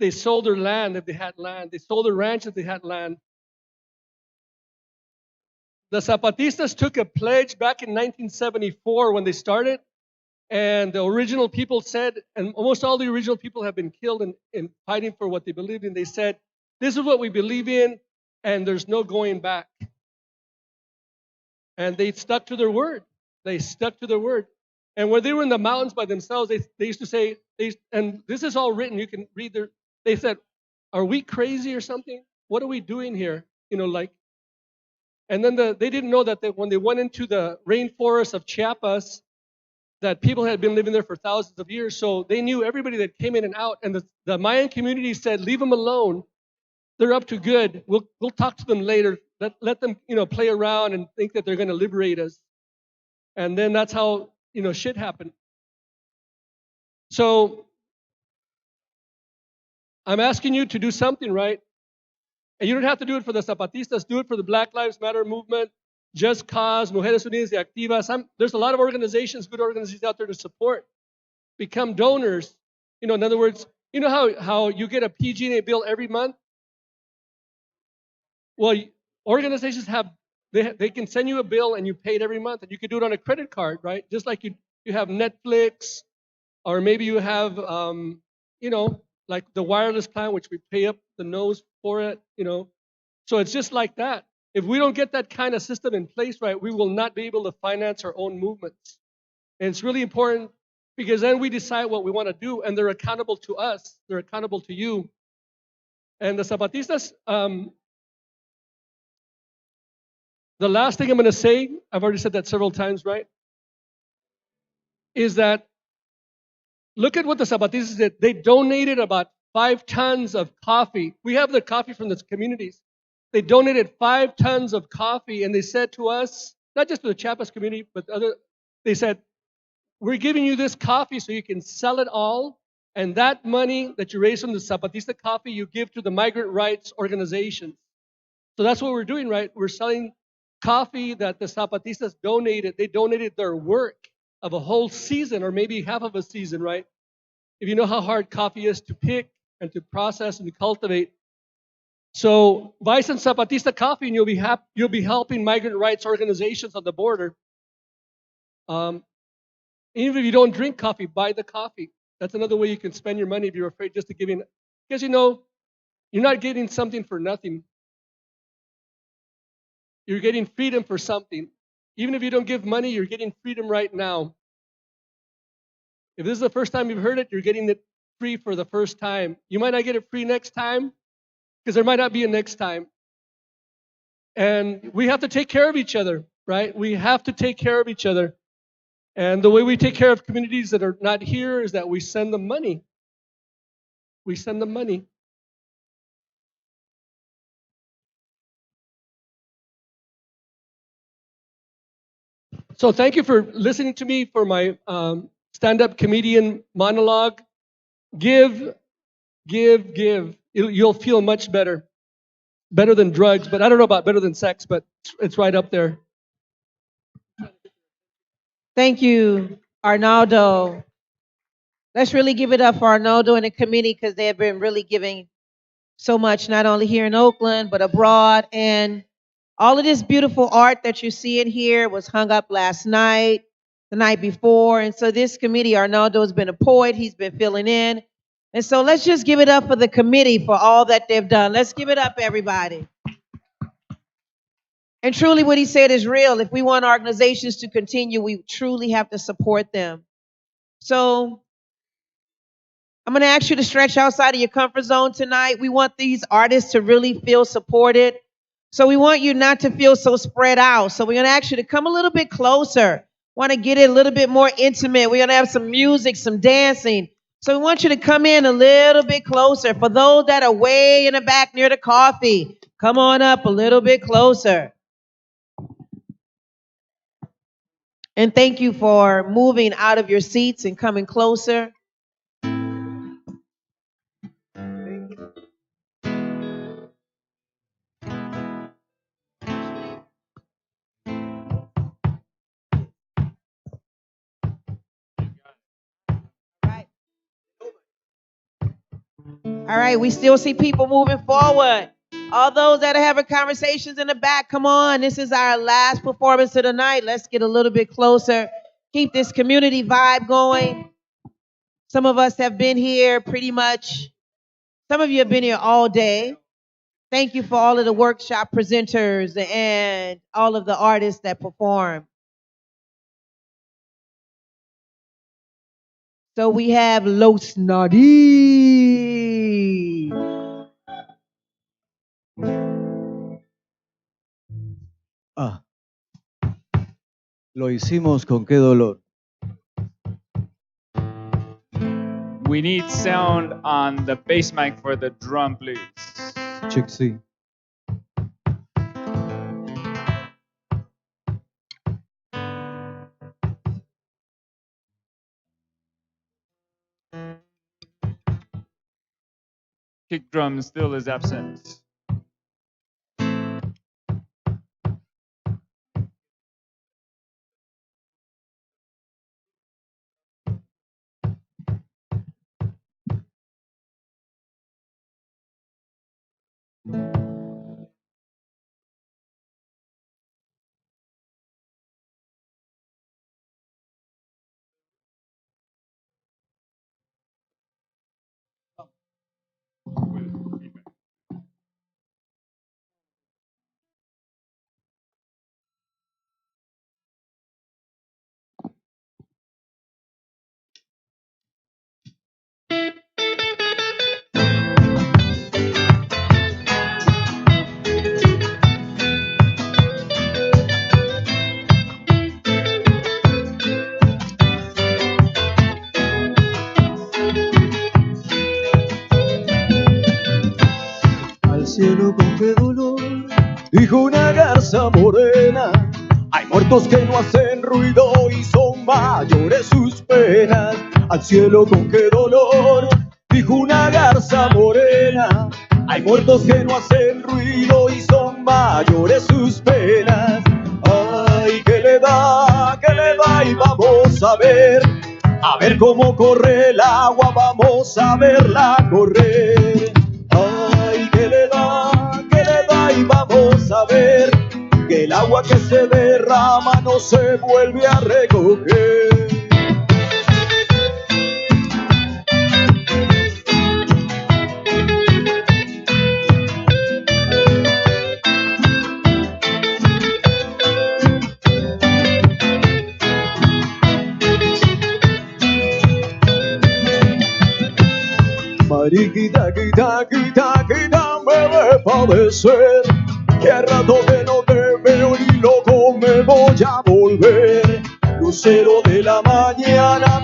They sold their land if they had land. They sold their ranch if they had land. The Zapatistas took a pledge back in 1974 when they started, and the original people said, and almost all the original people have been killed in fighting for what they believed in. They said, this is what we believe in, and there's no going back. And they stuck to their word. They stuck to their word. And when they were in the mountains by themselves, they used to say, and this is all written, you can read they said, are we crazy or something? What are we doing here? And then they didn't know that when they went into the rainforest of Chiapas, that people had been living there for thousands of years. So they knew everybody that came in and out. And the Mayan community said, leave them alone. They're up to good. We'll talk to them later. Let them play around and think that they're going to liberate us. And then that's how shit happened. So I'm asking you to do something, right? And you don't have to do it for the Zapatistas. Do it for the Black Lives Matter movement, Just Cause, Mujeres Unidas Activas. There's a lot of organizations, good organizations out there to support. Become donors. In other words, you know how you get a PG&A bill every month? Well, organizations they can send you a bill and you pay it every month, and you can do it on a credit card, right? Just like you have Netflix, or maybe you have like the wireless plan, which we pay up the nose for it, So it's just like that. If we don't get that kind of system in place, right, we will not be able to finance our own movements. And it's really important because then we decide what we want to do, and they're accountable to us. They're accountable to you. And the Zapatistas, the last thing I'm going to say, I've already said that several times, right, is that look at what the Zapatistas did. They donated about 5 tons of coffee. We have the coffee from the communities. They donated 5 tons of coffee, and they said to us, not just to the Chiapas community, but they said, we're giving you this coffee so you can sell it all, and that money that you raise from the Zapatista coffee, you give to the migrant rights organizations. So that's what we're doing, right? We're selling coffee that the Zapatistas donated. They donated their work of a whole season, or maybe half of a season, right? If you know how hard coffee is to pick and to process and to cultivate. So buy some Zapatista coffee and you'll be helping migrant rights organizations on the border. Even if you don't drink coffee, buy the coffee. That's another way you can spend your money if you're afraid just to give in. Because you're not getting something for nothing. You're getting freedom for something. Even if you don't give money, you're getting freedom right now. If this is the first time you've heard it, you're getting it free for the first time. You might not get it free next time, because there might not be a next time. And we have to take care of each other, right? We have to take care of each other. And the way we take care of communities that are not here is that we send them money. We send them money. So thank you for listening to me for my stand-up comedian monologue. Give. You'll feel much better. Better than drugs, but I don't know about better than sex, but it's right up there. Thank you, Arnaldo. Let's really give it up for Arnaldo and the committee because they have been really giving so much, not only here in Oakland, but abroad. And all of this beautiful art that you see in here was hung up last night, the night before. And so this committee, Arnaldo has been a poet. He's been filling in. And so let's just give it up for the committee for all that they've done. Let's give it up, everybody. And truly what he said is real. If we want organizations to continue, we truly have to support them. So I'm going to ask you to stretch outside of your comfort zone tonight. We want these artists to really feel supported. So we want you not to feel so spread out. So we're going to ask you to come a little bit closer. Want to get it a little bit more intimate. We're going to have some music, some dancing. So we want you to come in a little bit closer. For those that are way in the back near the coffee, come on up a little bit closer. And thank you for moving out of your seats and coming closer. All right, we still see people moving forward. All those that are having conversations in the back, come on. This is our last performance of the night. Let's get a little bit closer. Keep this community vibe going. Some of us have been here pretty much. Some of you have been here all day. Thank you for all of the workshop presenters and all of the artists that perform. So we have Los Nadi. Lo hicimos con qué dolor. We need sound on the bass mic for the drum, please. Check C. Kick drum still is absent. Cielo con qué dolor, dijo una garza morena. Hay muertos que no hacen ruido y son mayores sus penas. Al cielo con qué dolor, dijo una garza morena. Hay muertos que no hacen ruido y son mayores sus penas. Ay, ¿qué le da? ¿Qué le da? Y vamos a ver cómo corre el agua, vamos a verla correr. Ay, ¿qué le da? ¿Qué le da? Y vamos a ver que el agua que se derrama no se vuelve a recoger. Mariquita, quita, quita, quita, me de padecer. Que a rato que no te veo y loco me voy a volver. Lucero de la mañana,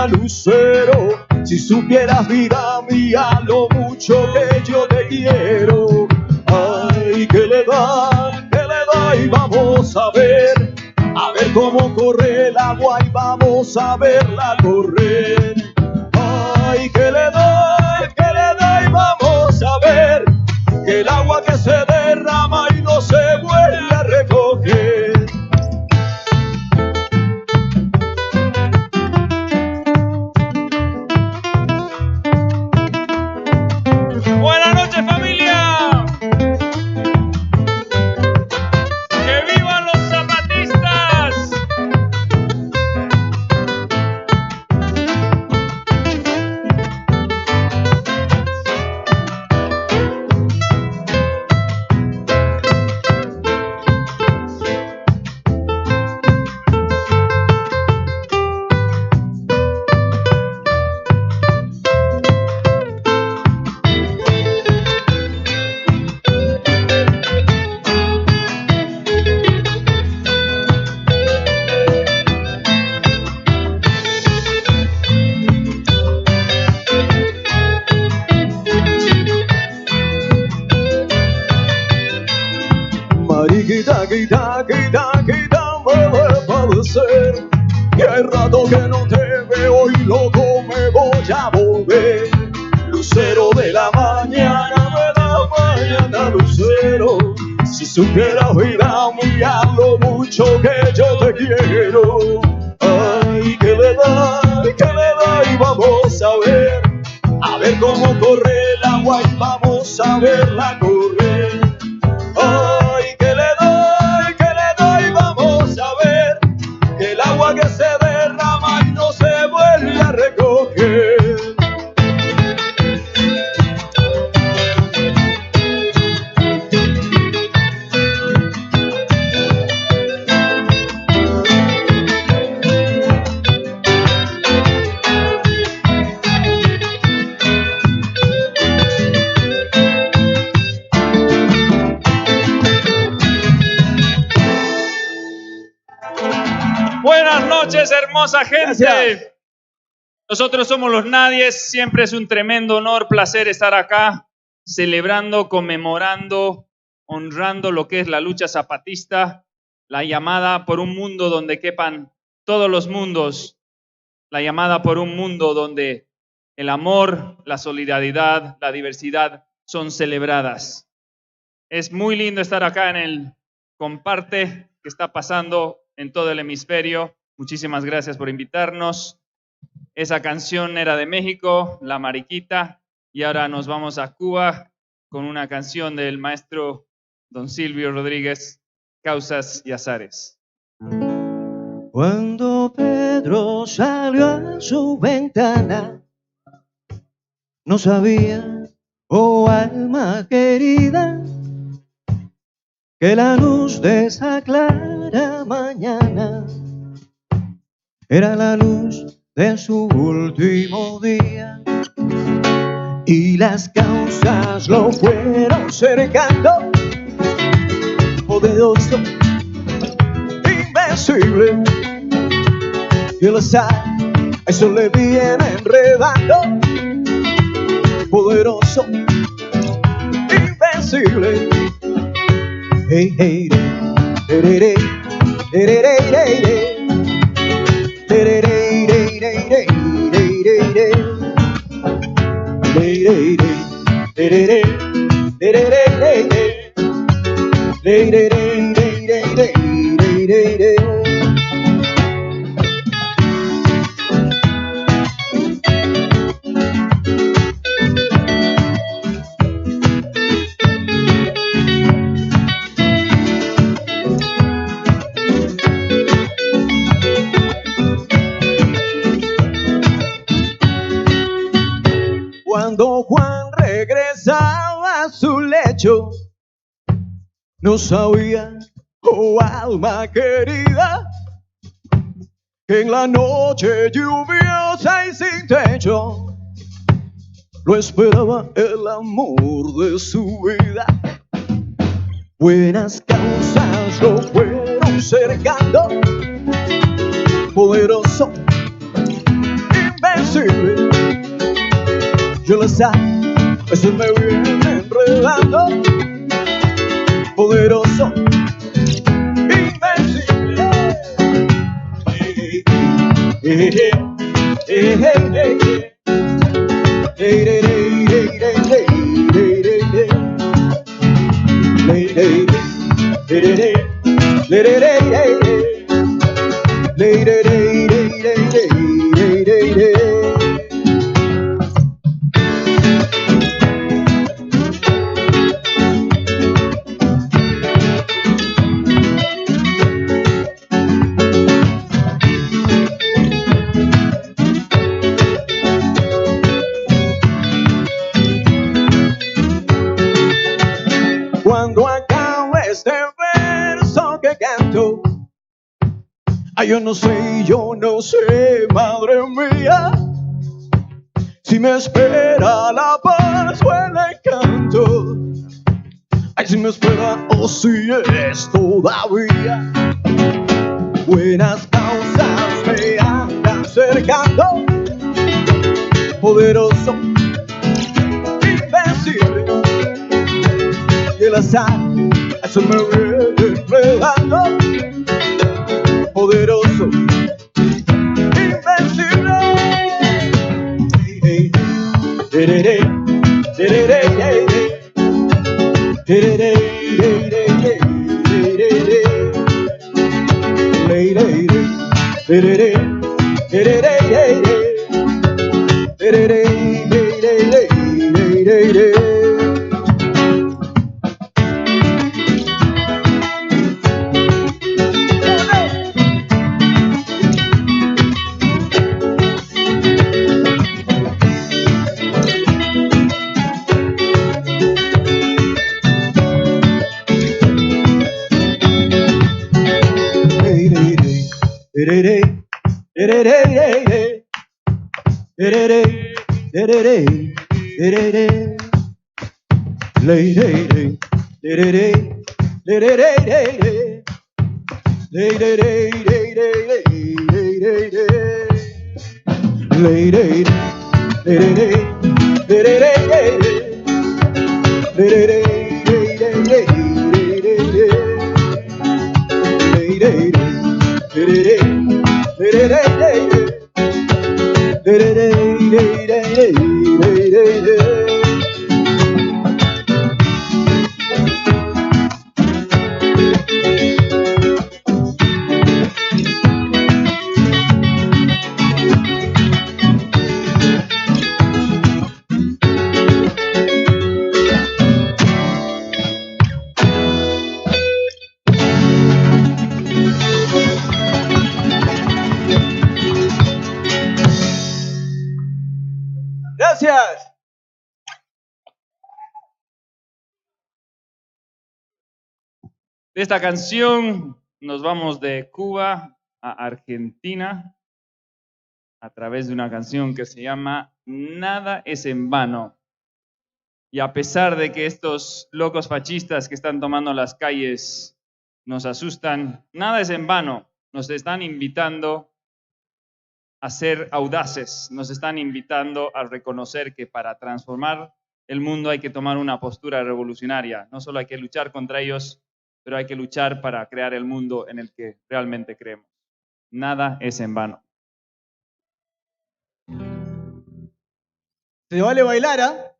lucero. Si supieras, vida mía, lo mucho que yo te quiero. Ay, ¿qué le da? ¿Qué le da? Y vamos a cómo corre el agua y vamos a verla correr. Ay, que le doy, vamos a ver que el agua que se derrama y no se vuelve a recoger. Buenas noches, familia. ¡Que vivan los zapatistas! Mariquita, quita, me debe padecer que hay rato que no te veo y loco me voy a volver. Lucero de la mañana, lucero. Si supiera vida mía lo mucho que yo te quiero. Ay, que le da y vamos a ver cómo corre el agua y vamos a verla correr. Ay, que le doy, vamos a ver que el agua que se derrama y no se vuelve a recoger. Buenas noches, hermosa gente. Gracias. Nosotros somos los Nadies. Siempre es un tremendo honor, placer estar acá, celebrando, conmemorando, honrando lo que es la lucha zapatista, la llamada por un mundo donde quepan todos los mundos, la llamada por un mundo donde el amor, la solidaridad, la diversidad son celebradas. Es muy lindo estar acá en el CompArte que está pasando en todo el hemisferio. Muchísimas gracias por invitarnos. Esa canción era de México, La Mariquita, y ahora nos vamos a Cuba con una canción del maestro Don Silvio Rodríguez, Causas y Azares. Cuando Pedro salió a su ventana, no sabía, oh alma querida, que la luz de esa clara mañana era la luz de su último día. Y las causas lo fueron cercando, poderoso, invencible. Y el azar, eso le viene enredando, poderoso, invencible. Hey, hey, hey, hey, hey, hey, hey, hey, hey, hey. Cuando Juan regresaba a su lecho, no sabía, oh alma querida, que en la noche lluviosa y sin techo lo esperaba el amor de su vida. Buenas causas lo fueron cercando, poderoso, invencible. Yo lo sé, eso me viene enredando, poderoso, invencible. Cuando acabe este verso que canto, ay, yo no sé, madre mía, si me espera la paz o el encanto. Ay, si me espera o si es todavía. Buenas causas me andan cercando, poderoso, invencible. Y el azar se me viene enredando, poderoso, invencible. Gracias. De esta canción nos vamos de Cuba a Argentina a través de una canción que se llama Nada es en vano. Y a pesar de que estos locos fascistas que están tomando las calles nos asustan, nada es en vano. Nos están invitando a ser audaces, nos están invitando a reconocer que para transformar el mundo hay que tomar una postura revolucionaria. No solo hay que luchar contra ellos, pero hay que luchar para crear el mundo en el que realmente creemos. Nada es en vano. Se vale bailar, ¿ah?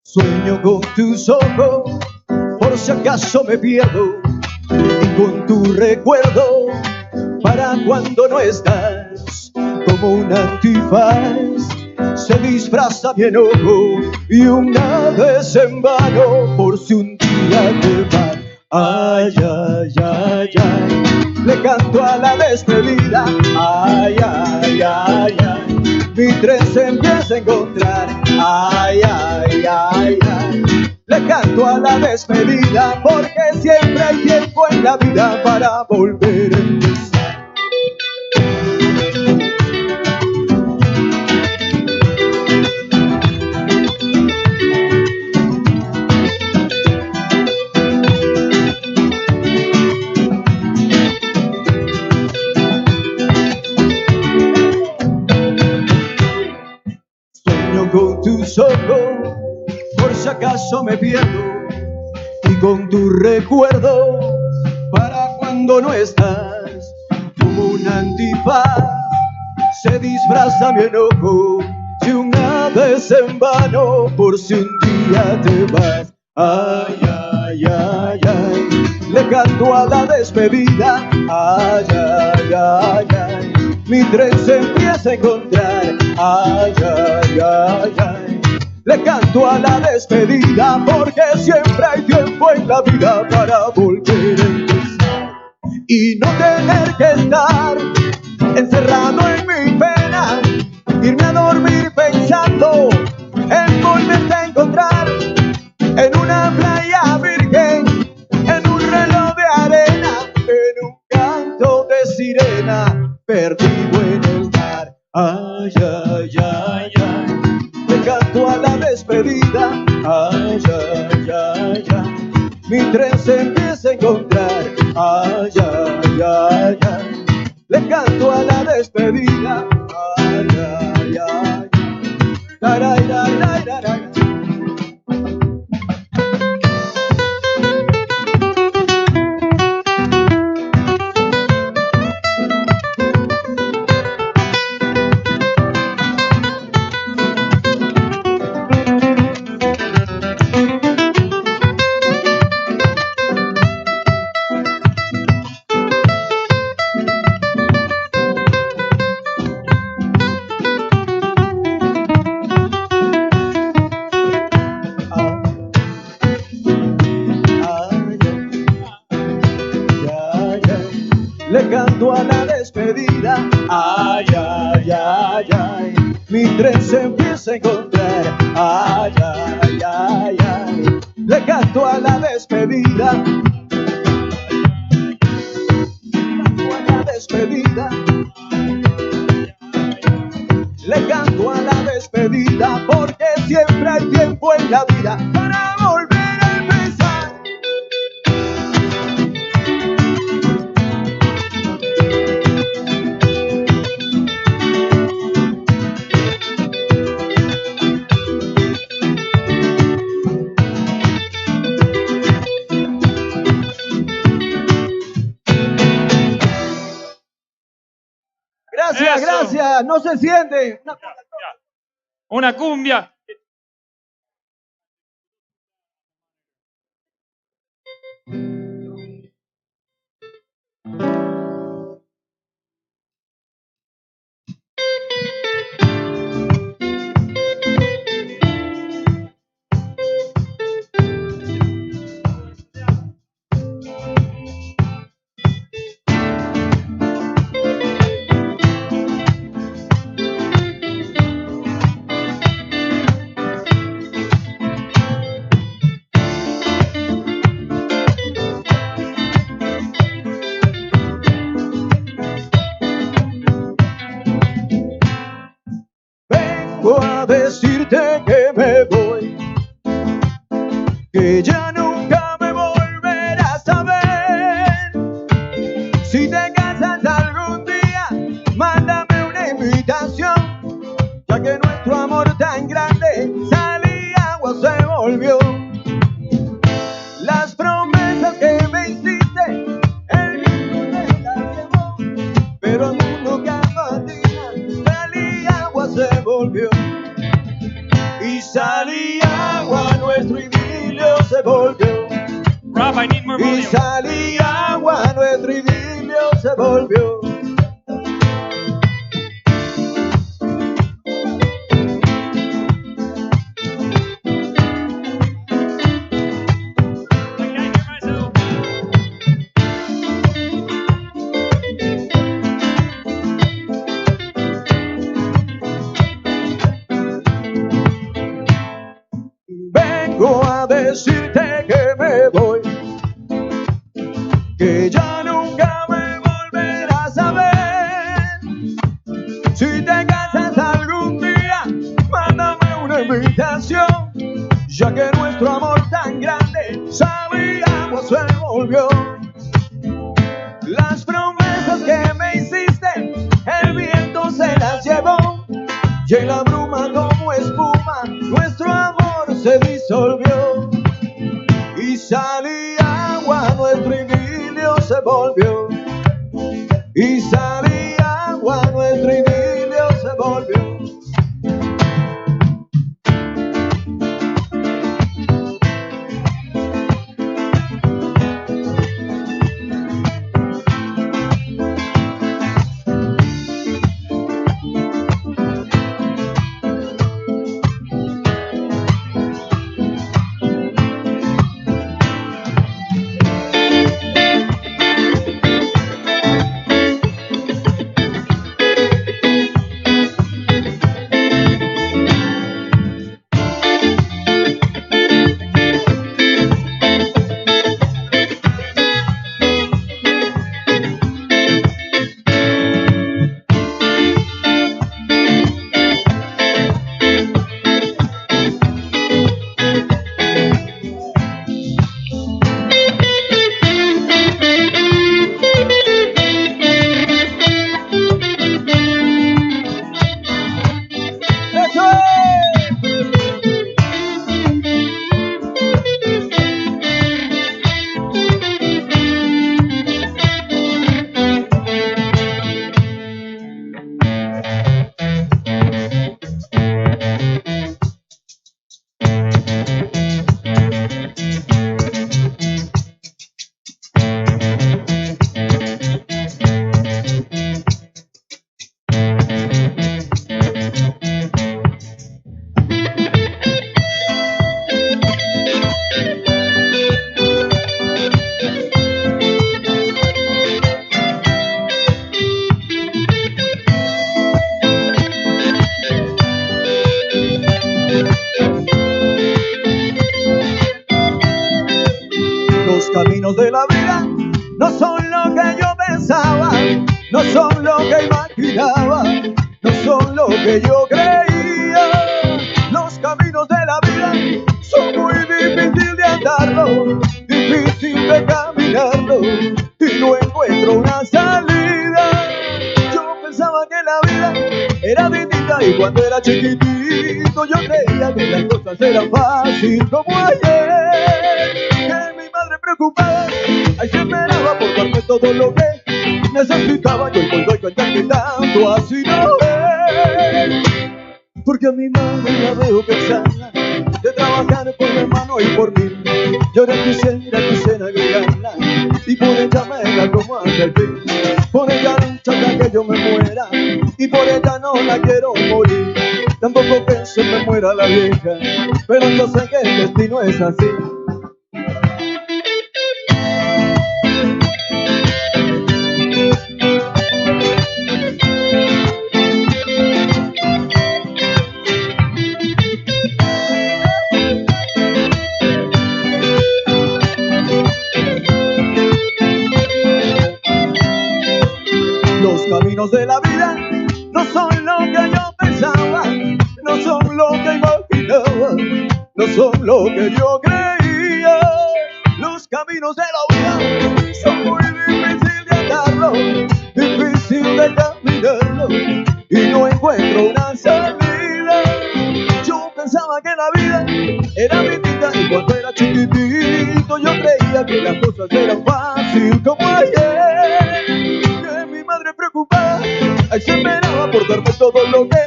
Sueño con tus ojos, por si acaso me pierdo, y con tu recuerdo, para cuando no estás, como un antifaz, se disfraza mi enojo, y una vez en vano, por si un día te vas. Ay, ay, ay, ay, le canto a la despedida, ay, ay, ay, ay, mi tren se empieza a encontrar, ay, ay, ay, ay, le canto a la despedida, porque siempre hay tiempo en la vida para volver a empezar. acaso me pierdo y con tu recuerdo para cuando no estás, como un antifaz se disfraza mi enojo. Si una vez en vano, por si un día te vas. Ay, ay, ay, ay, le canto a la despedida. Ay, ay, ay, ay, mi tren se empieza a encontrar. Ay, ay, ay, ay, le canto a la despedida, porque siempre hay tiempo en la vida para volver a empezar y no tener que estar encerrado en mi pena, irme a dormir pensando en volverte a encontrar en una playa virgen, en un reloj de arena, en un canto de sirena, perdido en el mar. Ay, ay, ay, ay, le canto a la despedida. Ay, ay, ay, ay, mi tren se empieza a encontrar. Ay, ay, ay, ay, le canto a la despedida. Ay, ay, ay, ay, ay, ay, ay, ay. Le canto a la despedida. Ay, ay, ay, ay, mi tren se empieza a encontrar. Ay, ay, ay, ay, le canto a la despedida. Le canto a la despedida. Le canto a la despedida, porque siempre hay tiempo en la vida para volver a empezar. Gracias, Eso. gracias, no se siente. Una cumbia. Vengo a decirte que me voy, que ya nunca me volverás a ver. Si te casas algún día, mándame una invitación, ya que nuestro amor tan grande sal y agua se volvió. Las promesas que me hiciste, el viento se las llevó, pero el mundo capatina, sal y agua se volvió. Y sal y agua, nuestro idilio se volvió. Rob, I need more Y volume. sal y agua, nuestro idilio se volvió. Vengo a decirte que me voy, que ya nunca me volverás a ver. Si te casas algún día, mándame una invitación, ya que nuestro amor tan grande sabíamos se volvió. Las promesas que me hiciste, el viento se las llevó, y en la bruma como espuma, nuestro amor se disolvió. volvió y salía agua, nuestro idilio se volvió y salía agua, nuestro idilio se volvió. Los caminos de la vida no son lo que yo pensaba, no son lo que imaginaba, no son lo que yo creía. Los caminos de la vida son muy difíciles de andarlo, difícil de caminarlo y no encuentro una salida. Yo pensaba que la vida era distinta y cuando era chiquitito yo creía que las cosas eran fáciles como ayer. Que mi madre preocupada ahí se esperaba por darme todo lo que necesitaba. Yo hoy doy cuenta que tanto así no es, porque a mi madre la veo cansada de trabajar por mi hermano y por mí. Yo ahora quisiera ayudarla y por ella me la como hasta el fin. Por ella lucha hasta que yo me muera y por ella no la quiero morir. Tampoco que se me muera la vieja, pero yo sé que el destino es así. Los caminos de la vida no son lo que yo pensaba, no son lo que imaginaba, no son lo que yo creía. Los caminos de la vida son muy difíciles de andarlo, difícil de caminarlo y no encuentro una salida. Yo pensaba que la vida era distinta y cuando era chiquitito yo creía que las cosas eran fáciles como ayer. Que mi madre preocupada ahí se esperaba por darme todo lo que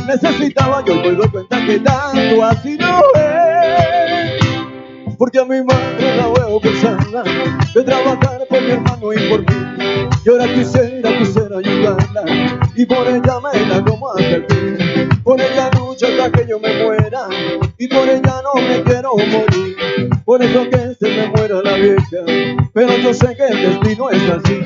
necesitaba. Yo hoy me doy cuenta que tanto así no es, porque a mi madre la veo cansada de trabajar por mi hermano y por mí. Y ahora quisiera ayudarla y por ella me la como hasta el fin. Por ella lucha hasta que yo me muera y por ella no me quiero morir. Por eso que se me muera la vieja, pero yo sé que el destino es así.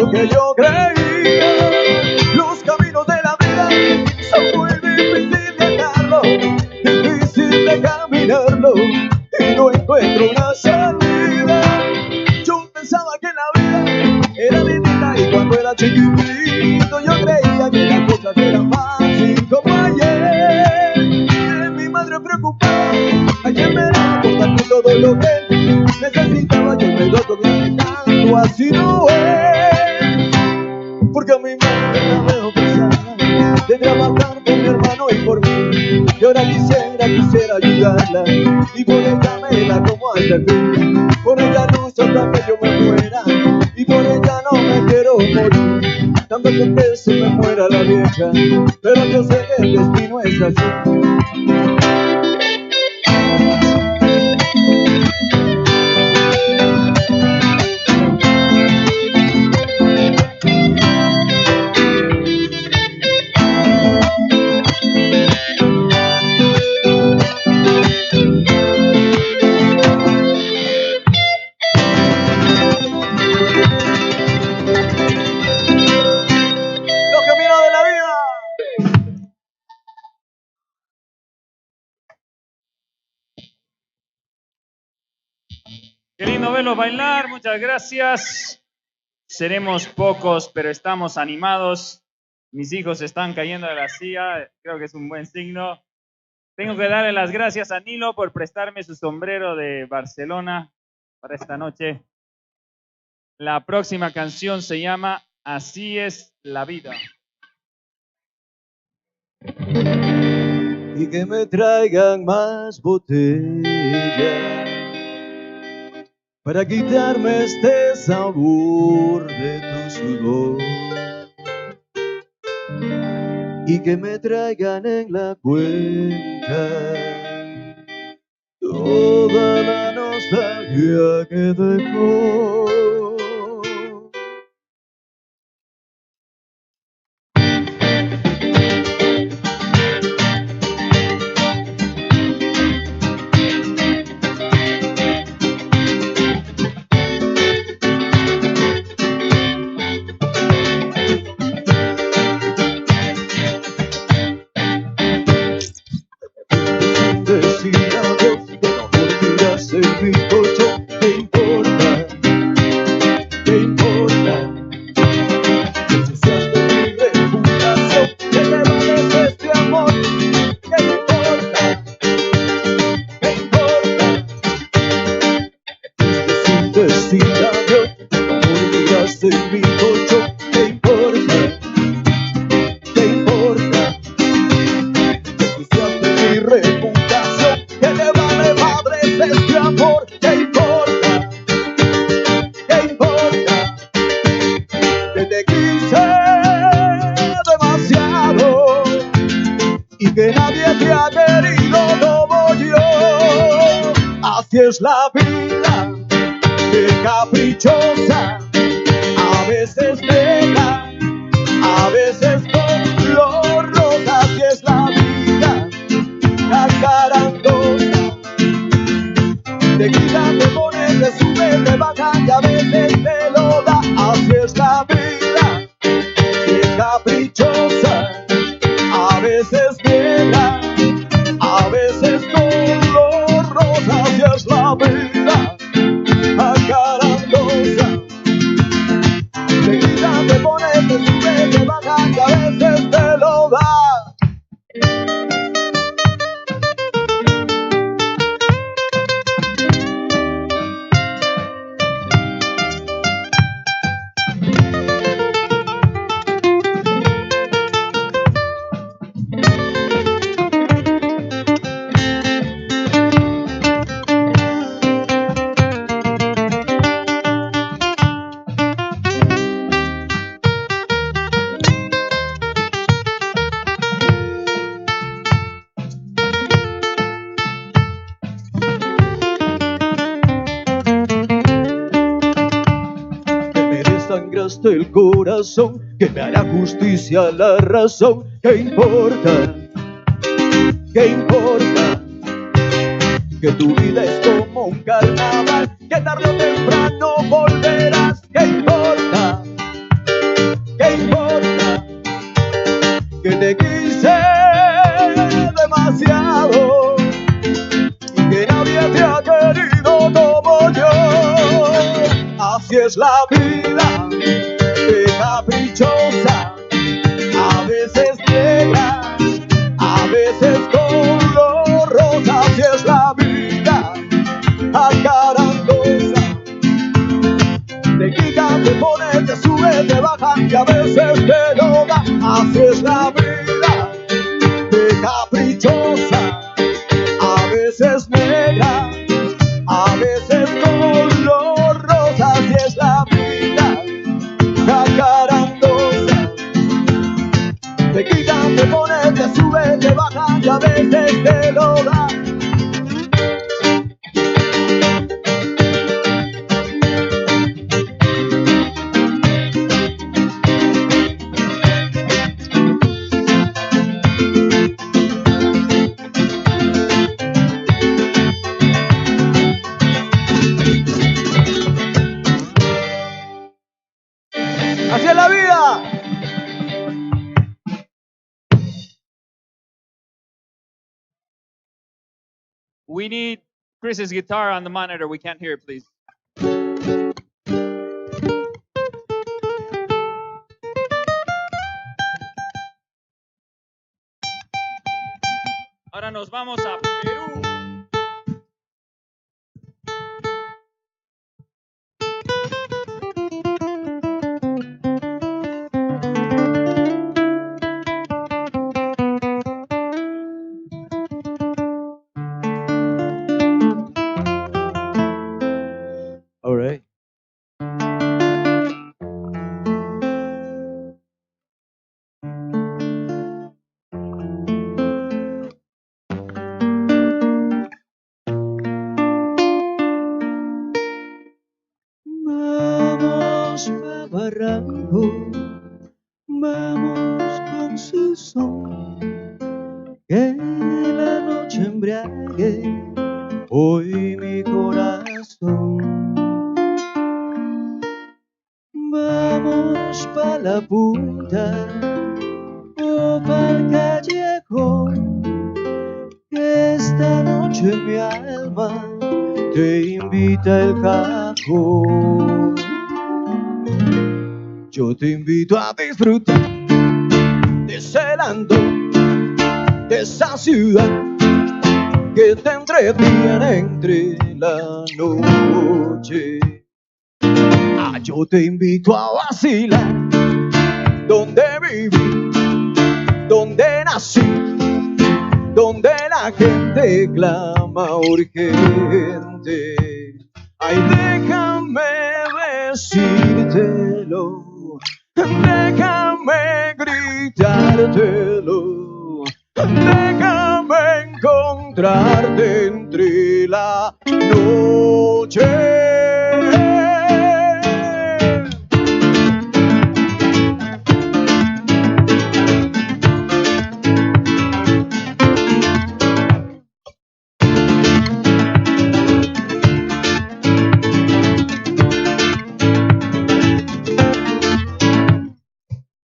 lo que yo creía. Los caminos de la vida son muy difíciles de andarlo, difícil de caminarlo, y no encuentro una salida. Yo pensaba que la vida era lindita, y cuando era chiquitito yo creía que las cosas eran fáciles como ayer. Y mi madre preocupada, ayer me daba por darme todo lo que necesitaba. Yo me doy con el tanto, así no es, porque a mi madre la veo pesada de trabajar por mi hermano y por mí. Y ahora quisiera ayudarla, y por ella me la como hasta el fin. Por ella lucho hasta que yo me muera, y por ella no me quiero morir. Tampoco que se me muera la vieja, pero yo sé que el destino es así. Qué lindo verlos bailar, muchas gracias. Seremos pocos, pero estamos animados. Mis hijos están cayendo de la silla, creo que es un buen signo. Tengo que darle las gracias a Nilo por prestarme su sombrero de Barcelona para esta noche. La próxima canción se llama Así es la vida. Y que me traigan más botellas para quitarme este sabor de tu sudor, y que me traigan en la cuenta toda la nostalgia que dejó. Es la vida, que caprichosa, a veces negra, a veces color rosa. Así es la vida, cacarandosa. Te quita, te pone, te sube, te baja y a veces te lo da. Así es la vida, que caprichosa, a veces negra, a veces color rosa. Así es la vida, acarandosa. Te quita, te pone, te sube, te baja y a veces te lo da. El corazón, que me hará justicia la razón. ¿Qué importa? ¿Qué importa? Que tu vida es como un carnaval, que tarde o temprano volverás. ¿Qué importa? despreciado y que nadie te ha querido como yo. Así es la vida, de caprichosa, a veces negra, a veces color rosa. Así es la vida, acarandosa, te quitan, te ponen, te suben, te bajan y a veces te lo dan. Así es la vida, de caprichosa, a veces negra, a veces color rosa. Así es la vida, acarandosa, te quitan, te ponen, te suben, te bajan y a veces te lo dan. Así es la vida. We need Chris's guitar on the monitor. We can't hear it, please. Ahora nos vamos a Perú. All right. Vamos pa' Barranco, vamos con su son, que la noche embriague hoy mi corazón. Vamos pa' la punta o pa'l callejón, que esta noche mi alma te invita el cajón. Yo te invito a disfrutar descelando de esa ciudad que te entretiene entre la noche. Yo te invito a vacilar donde viví, donde nací, donde la gente clama urgente. Ay, déjame decírtelo, déjame gritártelo, déjame encontrarte entre la noche.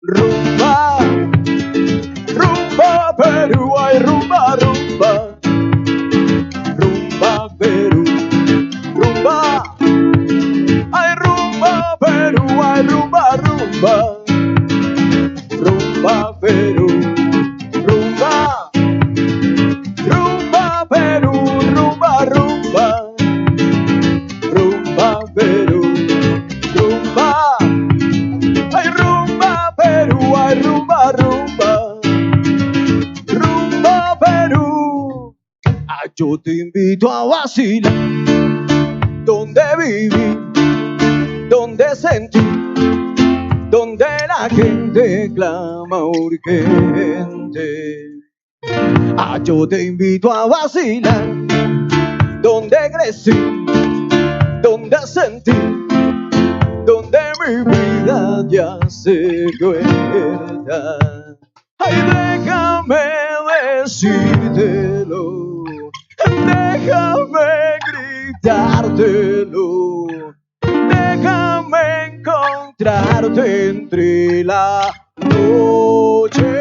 Rumba, rumba Perú, ay rumba, rumba, rumba Perú, rumba, ay rumba Perú, ay rumba, rumba, rumba Perú, rumba, rumba Perú, rumba, rumba, rumba Perú, rumba. Ay rumba Perú, ay rumba, rumba, rumba Perú. Yo te invito a vacilar donde viví, donde sentí, donde la gente clama urgente. Yo te invito a vacilar donde crecí, donde sentí, donde mi vida ya se cuenta. Ay, déjame decírtelo, déjame gritártelo, déjame encontrarte entre la noche.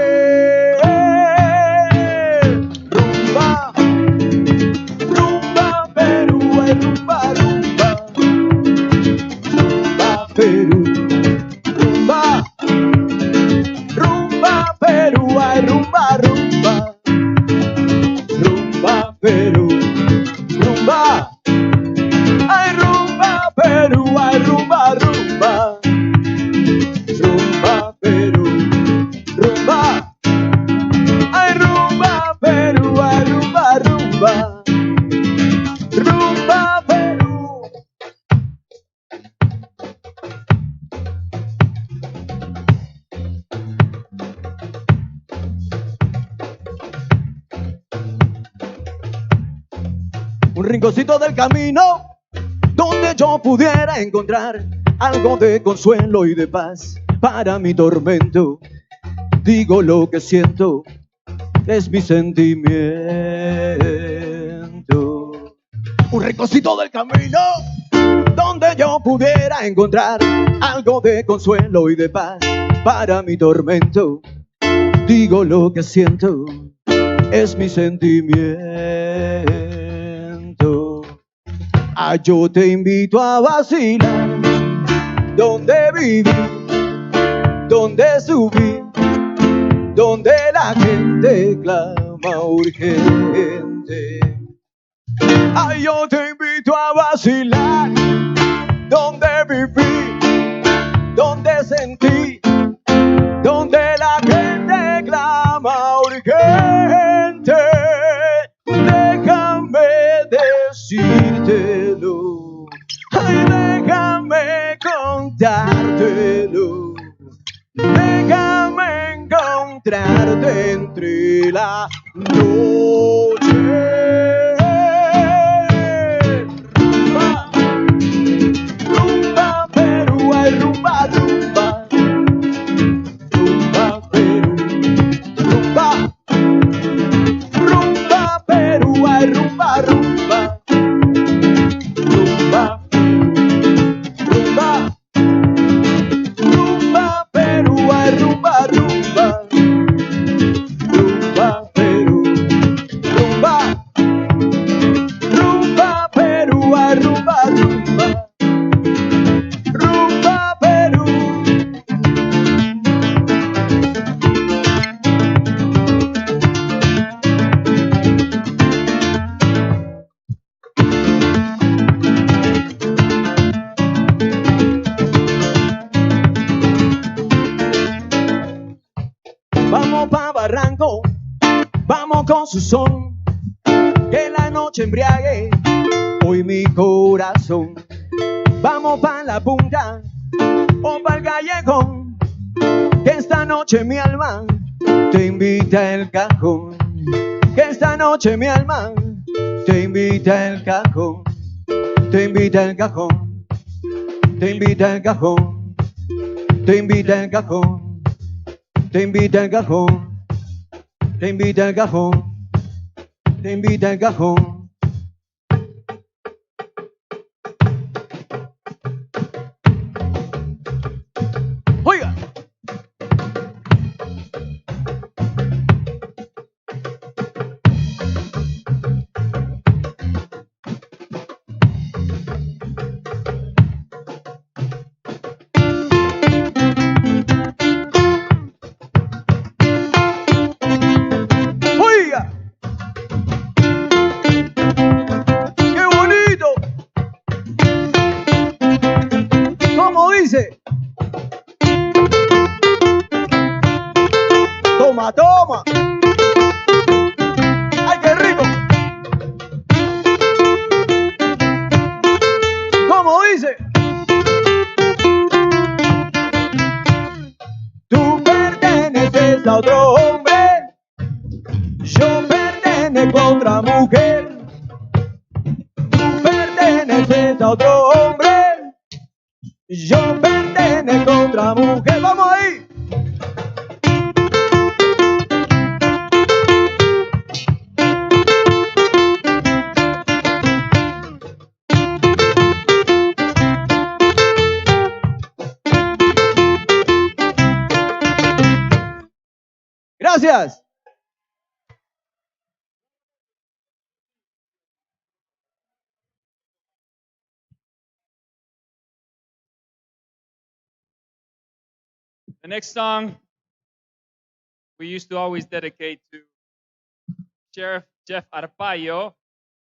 rincocito del camino donde yo pudiera encontrar algo de consuelo y de paz para mi tormento. Digo lo que siento, es mi sentimiento. Un rincocito del camino donde yo pudiera encontrar algo de consuelo y de paz para mi tormento. Digo lo que siento, es mi sentimiento. Ah, yo te invito a vacilar, donde viví, donde subí, donde la gente clama urgente. Ay, yo te invito a vacilar, donde viví, donde sentí, donde la gente clama urgente. Déjame decírtelo, ay, déjame contártelo, déjame encontrarte entre la noche. Rumba, Perú, ay, rumba, rumba. Rumba, Perú, rumba. Rumba, Perú, ay, rumba, rumba. Rumba, rumba. Rumba, Perú, ay, rumba, rumba. Rumba, Perú, rumba. Rumba, Perú, ay, rumba, rumba. Rumba, Perú. Vamos pa' Barranco, vamos con su son, que la noche embriague hoy mi corazón. Vamos pa' la punta o pa'l callejón, que esta noche mi alma te invita el cajón. Que esta noche mi alma te invita el cajón, te invita el cajón, te invita el cajón, te invita el cajón, te invita el cajón, te invita el cajón, te invita el cajón. Oiga. Oiga. ¡Qué bonito! ¿Cómo dice? Toma, toma. ¡Ay, qué rico! ¿Cómo dice? Tú perteneces a otro hombre, yo pertenezco a otra mujer. Tú perteneces a otro hombre, yo pertenezco a otra mujer. ¡Vamos ahí! Gracias. The next song we used to always dedicate to Sheriff Jeff Arpaio,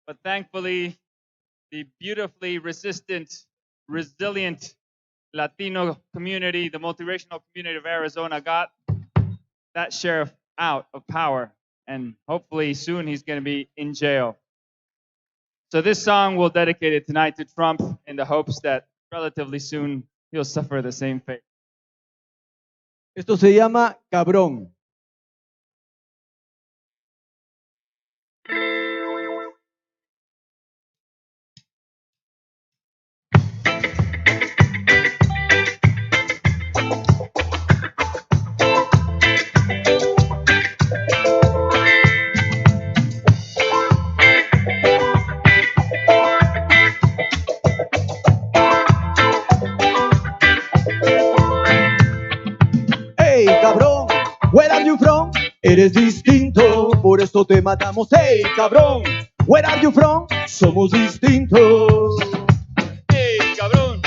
but thankfully the beautifully resistant, resilient Latino community, the multiracial community of Arizona, got that sheriff out of power, and hopefully soon he's going to be in jail. So this song we'll dedicate it tonight to Trump in the hopes that relatively soon he'll suffer the same fate. Esto se llama Cabrón. Where are you from? Eres distinto, por eso te matamos. Hey, cabrón. Where are you from? Somos distintos. Hey, cabrón.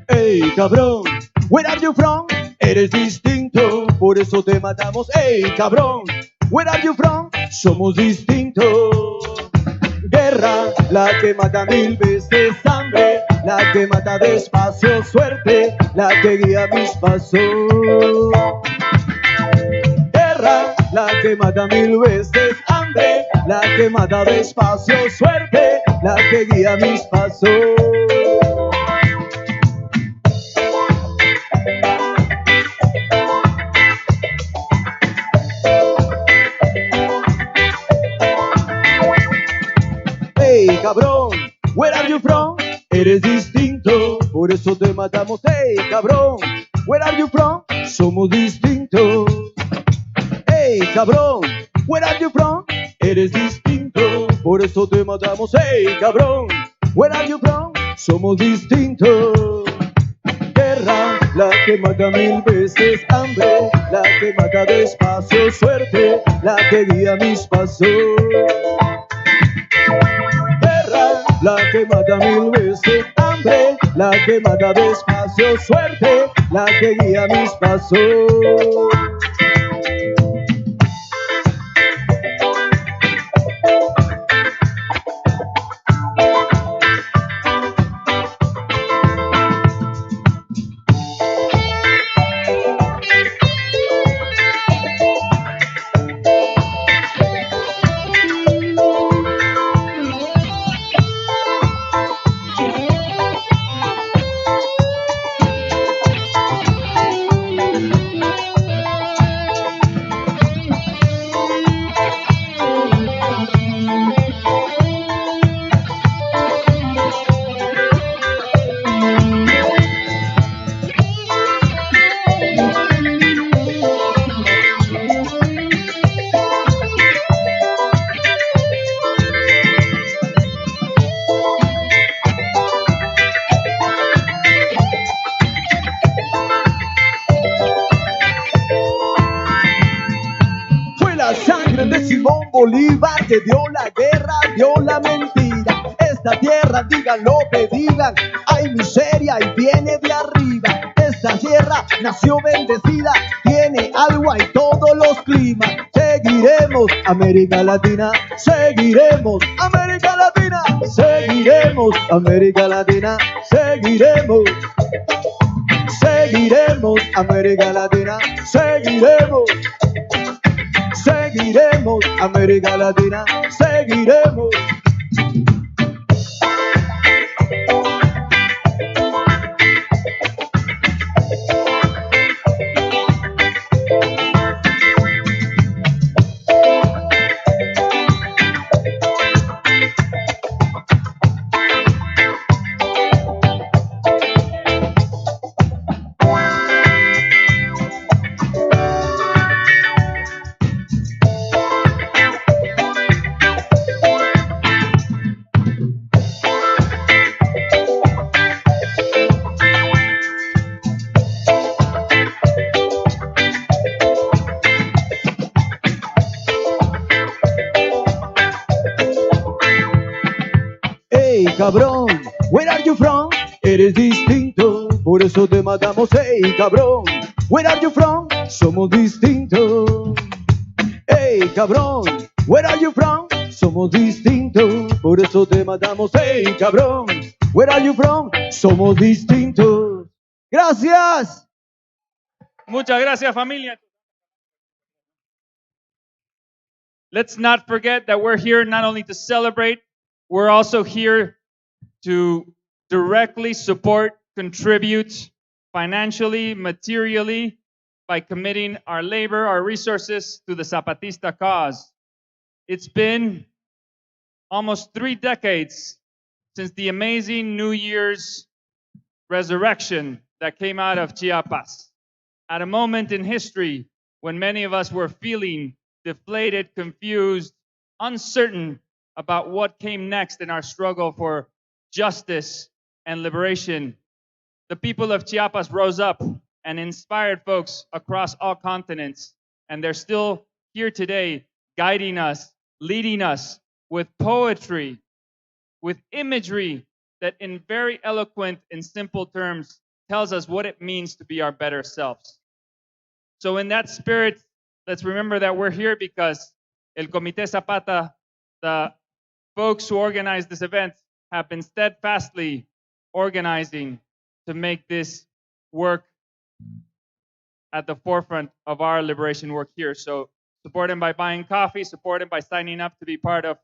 Hey, cabrón. Where are you from? Eres distinto, por eso te matamos. Hey, cabrón. Where are you from? Somos distintos. Guerra, la que mata 1000 veces. Hambre, la que mata despacio. Suerte, la que guía mis pasos. Guerra, la que mata 1000 veces. Hambre, la que mata despacio. Suerte, la que guía mis pasos. Hey, cabrón, where are you from? Eres distinto, por eso te matamos. Hey, cabrón, where are you from? Somos distintos. Hey, cabrón, where are you from? Eres distinto, por eso te matamos. Hey, cabrón, where are you from? Somos distintos. Guerra, la que mata 1000 veces. Hambre, la que mata despacio. Suerte, la que guía mis pasos. Guerra, la que mata 1000 veces. Hambre, la que mata despacio. Suerte, la que guía mis pasos. Fue la sangre de Simón Bolívar que dio la guerra, dio la mentira. Esta tierra, digan lo que digan, hay miseria y viene de arriba. Esta tierra nació bendecida, tiene agua y todos los climas. Seguiremos América Latina, seguiremos América Latina, seguiremos América Latina, seguiremos. Seguiremos América Latina, seguiremos. Seguiremos América Latina, seguiremos. Hey, cabrón, where are you from? Eres distinto, por eso te matamos. Hey, cabrón, where are you from? Somos distintos. Hey, cabrón, where are you from? Somos distintos, por eso te matamos. Hey, cabrón, where are you from? Somos distintos. Gracias. Muchas gracias, familia. Let's not forget that we're here not only to celebrate, we're also here to directly support, contribute financially, materially, by committing our labor, our resources to the Zapatista cause. It's been almost 3 decades since the amazing New Year's resurrection that came out of Chiapas. At a moment in history when many of us were feeling deflated, confused, uncertain about what came next in our struggle for justice and liberation, the people of Chiapas rose up and inspired folks across all continents, and they're still here today, guiding us, leading us with poetry, with imagery that in very eloquent and simple terms tells us what it means to be our better selves. So in that spirit, let's remember that we're here because El Comité Zapata, the folks who organized this event, have been steadfastly organizing to make this work at the forefront of our liberation work here. So support them by buying coffee, support them by signing up to be part of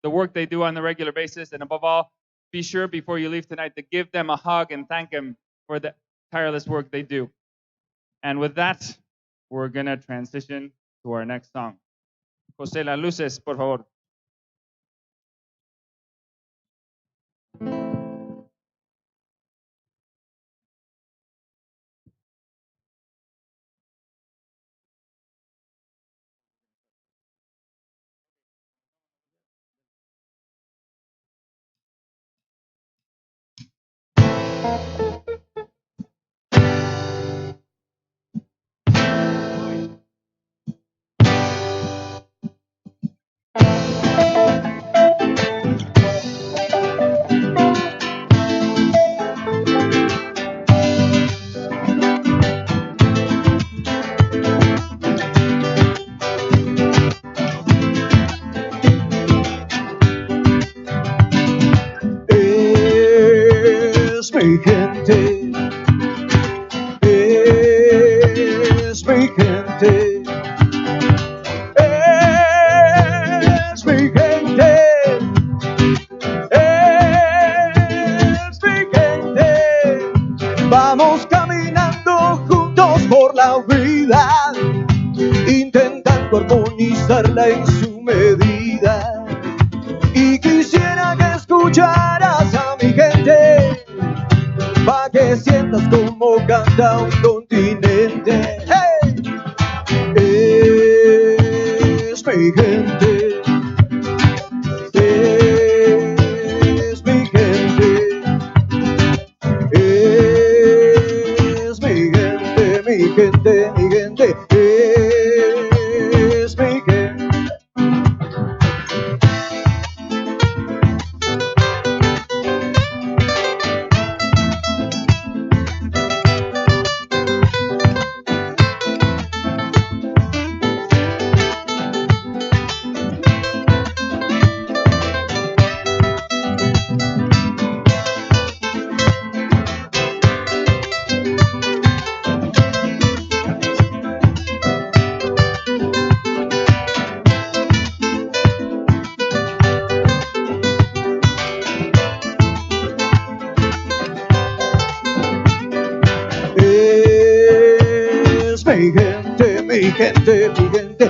the work they do on a regular basis, and above all, be sure before you leave tonight to give them a hug and thank them for the tireless work they do. And with that, we're gonna transition to our next song. José, las luces, por favor. Es mi gente, es mi gente, es mi gente, es mi gente. Vamos caminando juntos por la vida, intentando armonizarla en su medida. Y quisiera que escucharas a mi gente, pa' que sientas como canta un continente. ¡Hey! Es mi gente, es mi gente, es mi gente, mi gente, mi gente, es mi gente. Mi gente, mi gente, mi gente,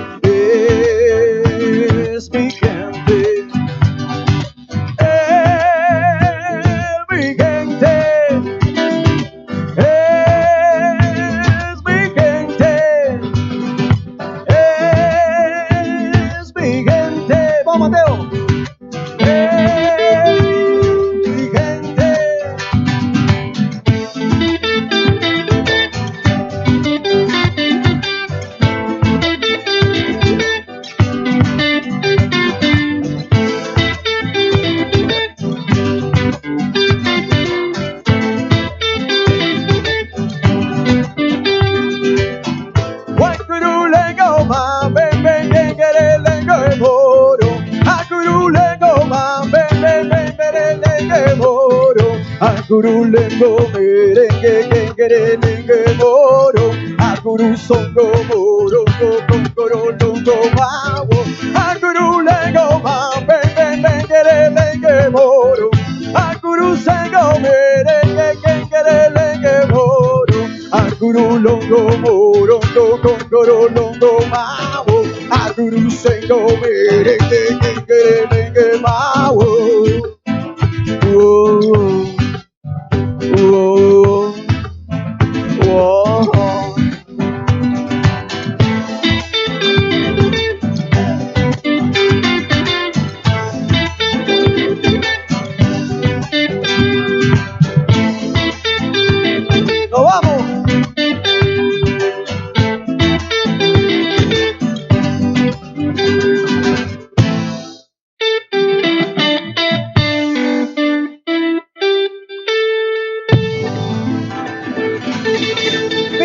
es mi gente, mi gente, es mi gente, es mi gente. Vamos, Mateo. Mi gente. Agurulengo merengue gengerelenge moro, aguru songo moro konkorolongo mawo, agurulengo ma gengerelenge moro, aguru songo merengue gengerelenge moro, agurulongo moro konkorolongo mawo, aguru songo merengue gengerelenge mawo. Oh,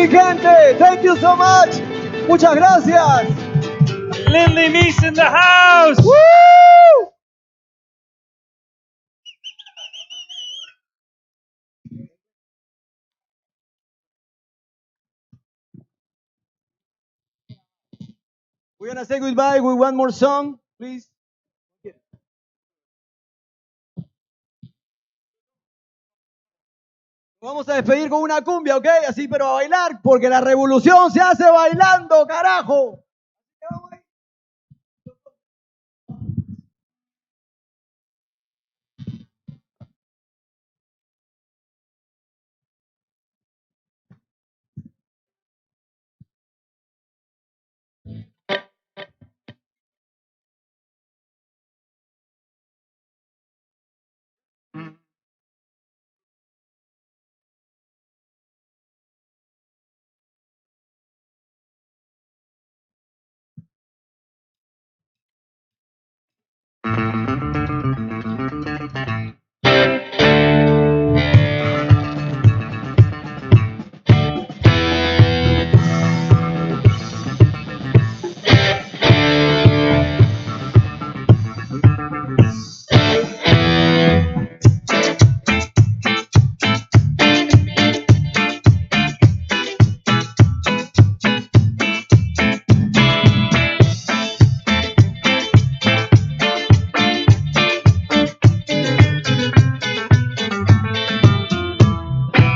mi gente. Thank you so much. Muchas gracias. Lindley Meese in the house. Woo! We're gonna say goodbye with one more song, please. Nos vamos a despedir con una cumbia, ¿ok? Así, pero a bailar, porque la revolución se hace bailando, carajo.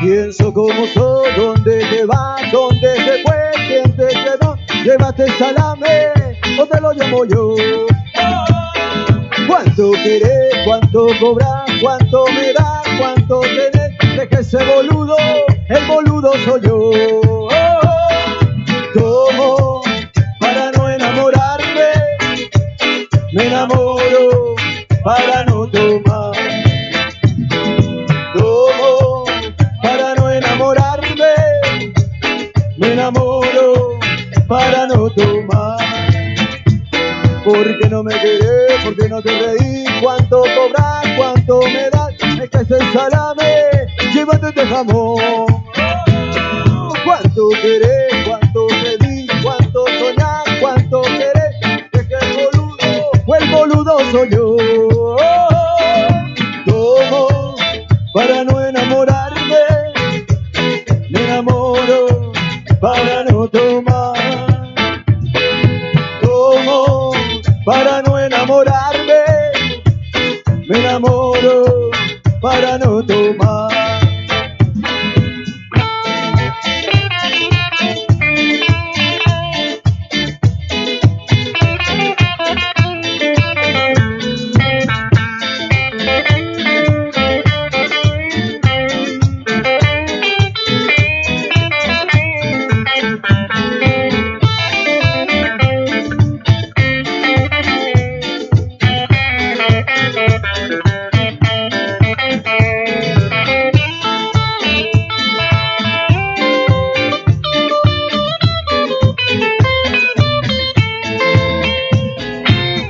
Pienso como soy, ¿dónde te vas? ¿Dónde se fue? ¿Quién te quedó? Llévate el salame o te lo llamo yo. ¿Cuánto querés? ¿Cuánto cobras? ¿Cuánto me das? ¿Cuánto tenés? Deja ese boludo, el boludo soy yo. ¿Cómo? Para no enamorarme, me enamoro para no tomar. ¿Cómo? Para no enamorarme, me enamoro para no tomar. ¿Por qué no me querés? ¿Por qué no te reís? ¿Cuánto cobras? ¿Cuánto me das? Es que es el salame, llévate este jamón. ¿Cuánto querés? ¿Cuánto pedís? ¿Cuánto soñás? ¿Cuánto querés? Es que el boludo, o el boludo soy yo. ¿Cómo? Para no enamorarme, me enamoro para no tomar. ¿Cómo? Para no enamorarme, me enamoro para no tomar.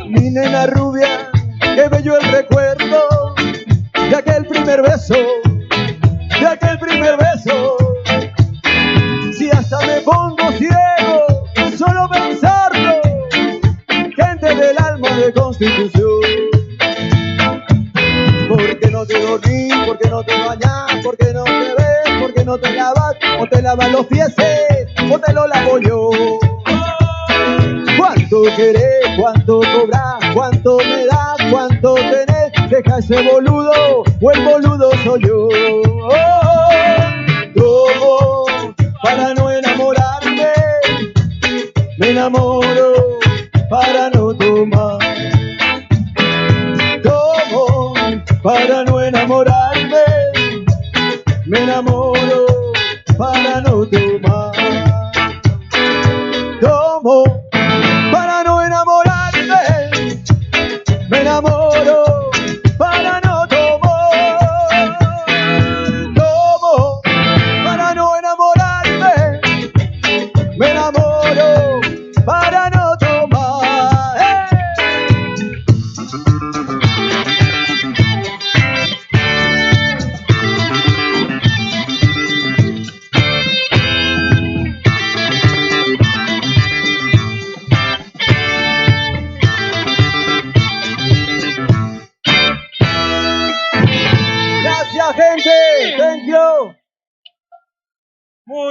Mi nena rubia, qué bello el recuerdo de aquel primer beso, de aquel primer beso. Si hasta me pongo ciego de solo pensarlo, gente del alma de Constitución. ¿Por qué no te dormís? ¿Por qué no te bañás? ¿Por qué no te ves? ¿Por qué no te lavas? ¿O te lavas los pies? ¿O te lo lavo yo? ¿Cuánto querés? ¿Cuánto cobras? ¿Cuánto me das? ¿Cuánto tenés? Deja ese boludo, o el boludo soy yo. ¿Cómo? Para no enamorarme, me enamoro para no tomar. ¿Cómo? Para no enamorarme, me enamoro para no tomar. ¿Cómo? Para no enamorarme, me enamoro para no tomar. ¿Cómo? Para no enamorarme, me enamoro para no tomar.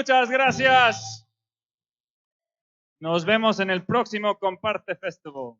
Muchas gracias. Nos vemos en el próximo CompArte Festival.